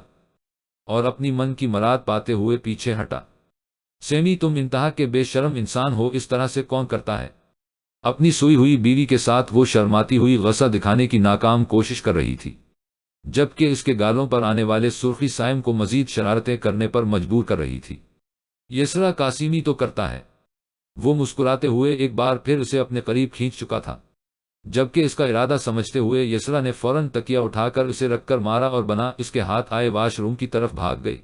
S1: اور اپنی من کی مراد پاتے ہوئے پیچھے ہٹا۔ سیمی، تم انتہا کے بے شرم انسان ہو، اس طرح سے کون کرتا ہے؟ اپنی سوئی ہوئی بیوی کے ساتھ وہ شرماتی ہوئی غصہ دکھانے کی ناکام کوشش کر رہی تھی، جبکہ اس کے گالوں پر آنے والے سرخی سائم کو مزید شرارتیں کرنے پر مجبور کر رہی تھی۔ یسرا قاسمی تو کرتا ہے، وہ مسکراتے ہوئے ایک بار پھر اسے اپنے قریب کھینچ چکا تھا، جبکہ اس کا ارادہ سمجھتے ہوئے یسرا نے فوراً تکیہ اٹھا کر اسے رکھ کر مارا اور بنا اس کے ہاتھ آئے واش روم کی طرف بھاگ گئی۔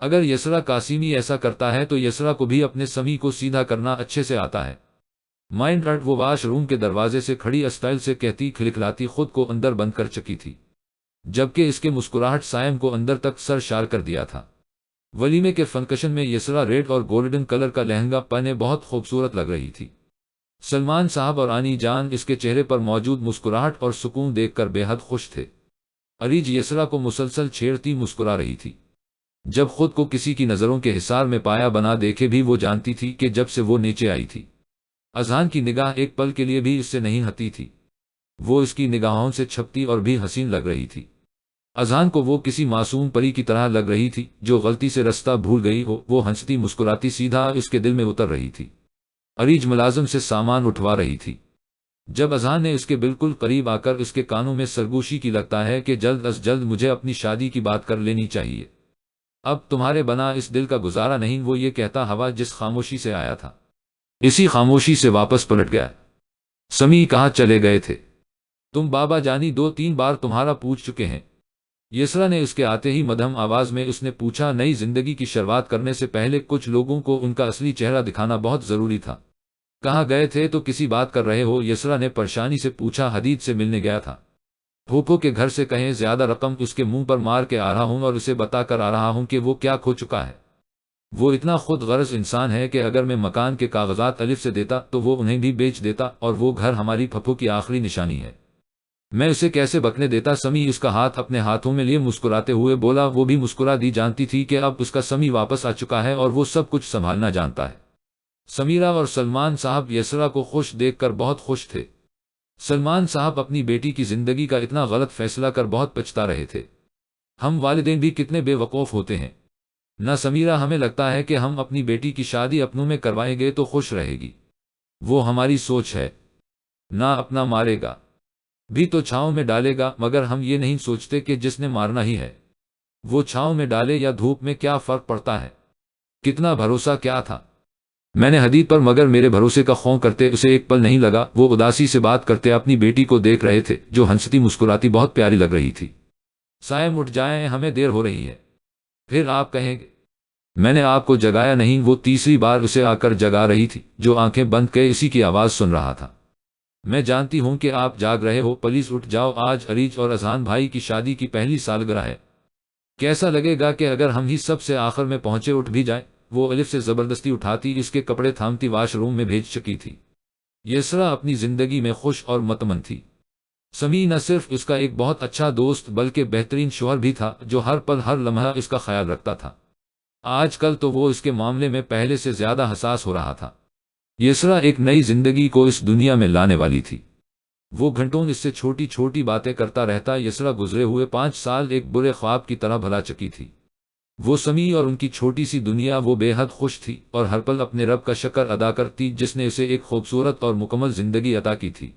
S1: اگر یسرا قاسمی ایسا کرتا ہے تو یسرا کو بھی اپنے سمی کو سیدھا کرنا اچھے سے آتا ہے۔ مائنڈ رٹ، وہ واش روم کے دروازے سے کھڑی اسٹائل سے کہتی کھلکھلاتی خود کو اندر بند کر چکی تھی، جبکہ اس کے مسکراہٹ سائم کو اندر تک سر شار کر دیا تھا۔ ولیمے کے فنکشن میں یسرا ریڈ اور گولڈن کلر کا لہنگا پہنے بہت خوبصورت لگ رہی تھی۔ سلمان صاحب اور آنی جان اس کے چہرے پر موجود مسکراہٹ اور سکون دیکھ کر بے حد خوش تھے۔ اریج یسرا کو مسلسل چھیڑتی مسکرا رہی تھی، جب خود کو کسی کی نظروں کے حصار میں پایا بنا دیکھے بھی وہ جانتی تھی کہ جب سے وہ نیچے آئی تھی، اذہان کی نگاہ ایک پل کے لیے بھی اس سے نہیں ہٹی تھی۔ وہ اس کی نگاہوں سے چھپتی اور بھی حسین لگ رہی تھی۔ اذہان کو وہ کسی معصوم پری کی طرح لگ رہی تھی جو غلطی سے رستہ بھول گئی ہو۔ وہ ہنستی مسکراتی سیدھا اس کے دل میں اتر رہی تھی۔ اریج ملازم سے سامان اٹھوا رہی تھی، جب اذہان نے اس کے بالکل قریب آ کر اس کے کانوں میں سرگوشی کی، لگتا ہے کہ جلد از جلد مجھے اپنی شادی کی بات کر لینی چاہیے، اب تمہارے بنا اس دل کا گزارا نہیں۔ وہ یہ کہتا ہوا جس خاموشی سے آیا تھا اسی خاموشی سے واپس پلٹ گیا۔ سمی، کہاں چلے گئے تھے تم؟ بابا جانی 2-3 بار تمہارا پوچھ چکے ہیں، یسرا نے اس کے آتے ہی مدھم آواز میں اس نے پوچھا۔ نئی زندگی کی شروعات کرنے سے پہلے کچھ لوگوں کو ان کا اصلی چہرہ دکھانا بہت ضروری تھا۔ کہاں گئے تھے؟ تو کسی بات کر رہے ہو؟ یسرا نے پریشانی سے پوچھا۔ حدید سے ملنے گیا تھا، پھوپھو کے گھر سے کہیں زیادہ رقم اس کے منہ پر مار کے آ رہا ہوں اور اسے بتا کر آ رہا ہوں کہ وہ کیا کھو چکا ہے۔ وہ اتنا خود غرض انسان ہے کہ اگر میں مکان کے کاغذات الف سے دیتا تو وہ انہیں بھی بیچ دیتا، اور وہ گھر ہماری پھپھو کی آخری نشانی ہے، میں اسے کیسے بکنے دیتا؟ سمی اس کا ہاتھ اپنے ہاتھوں میں لیے مسکراتے ہوئے بولا۔ وہ بھی مسکرا دی، جانتی تھی کہ اب اس کا سمی واپس آ چکا ہے اور وہ سب کچھ سنبھالنا جانتا ہے۔ سمیرہ اور سلمان صاحب یسرا کو خوش دیکھ کر بہت خوش تھے۔ سلمان صاحب اپنی بیٹی کی زندگی کا اتنا غلط فیصلہ کر بہت پچھتا رہے تھے۔ ہم والدین بھی کتنے بے وقوف ہوتے ہیں نہ سمیرہ، ہمیں لگتا ہے کہ ہم اپنی بیٹی کی شادی اپنوں میں کروائیں گے تو خوش رہے گی، وہ ہماری سوچ ہے۔ نہ اپنا مارے گا بھی تو چھاؤں میں ڈالے گا، مگر ہم یہ نہیں سوچتے کہ جس نے مارنا ہی ہے وہ چھاؤں میں ڈالے یا دھوپ میں کیا فرق پڑتا ہے۔ کتنا بھروسہ کیا تھا میں نے حدید پر، مگر میرے بھروسے کا خوں کرتے اسے ایک پل نہیں لگا۔ وہ اداسی سے بات کرتے اپنی بیٹی کو دیکھ رہے تھے جو ہنستی مسکراتی بہت پیاری لگ رہی تھی۔ سائم، اٹھ جائیں، ہمیں دیر ہو رہی ہے، پھر آپ کہیں گے میں نے آپ کو جگایا نہیں، وہ تیسری بار اسے آ کر جگا رہی تھی، جو آنکھیں بند کیے اسی کی آواز سن رہا تھا۔ میں جانتی ہوں کہ آپ جاگ رہے ہو، پلیز اٹھ جاؤ، آج عریج اور اذہان بھائی کی شادی کی پہلی سالگرہ ہے۔ کیسا لگے گا کہ اگر ہم ہی سب سے آخر میں پہنچے، اٹھ بھی جائیں۔ وہ الف سے زبردستی اٹھاتی، اس کے کپڑے تھامتی واش روم میں بھیج چکی تھی۔ یسرا اپنی زندگی میں خوش اور مطمئن تھی۔ سمیع نہ صرف اس کا ایک بہت اچھا دوست بلکہ بہترین شوہر بھی تھا، جو ہر پل ہر لمحہ اس کا خیال رکھتا تھا۔ آج کل تو وہ اس کے معاملے میں پہلے سے زیادہ حساس ہو رہا تھا۔ یسرا ایک نئی زندگی کو اس دنیا میں لانے والی تھی۔ وہ گھنٹوں اس سے چھوٹی چھوٹی باتیں کرتا رہتا۔ یسرا گزرے ہوئے 5 سال ایک برے خواب کی طرح بھلا چکی تھی۔ وہ سمیع اور ان کی چھوٹی سی دنیا، وہ بے حد خوش تھی اور ہر پل اپنے رب کا شکر ادا کرتی جس نے اسے ایک خوبصورت اور مکمل زندگی عطا کی تھی۔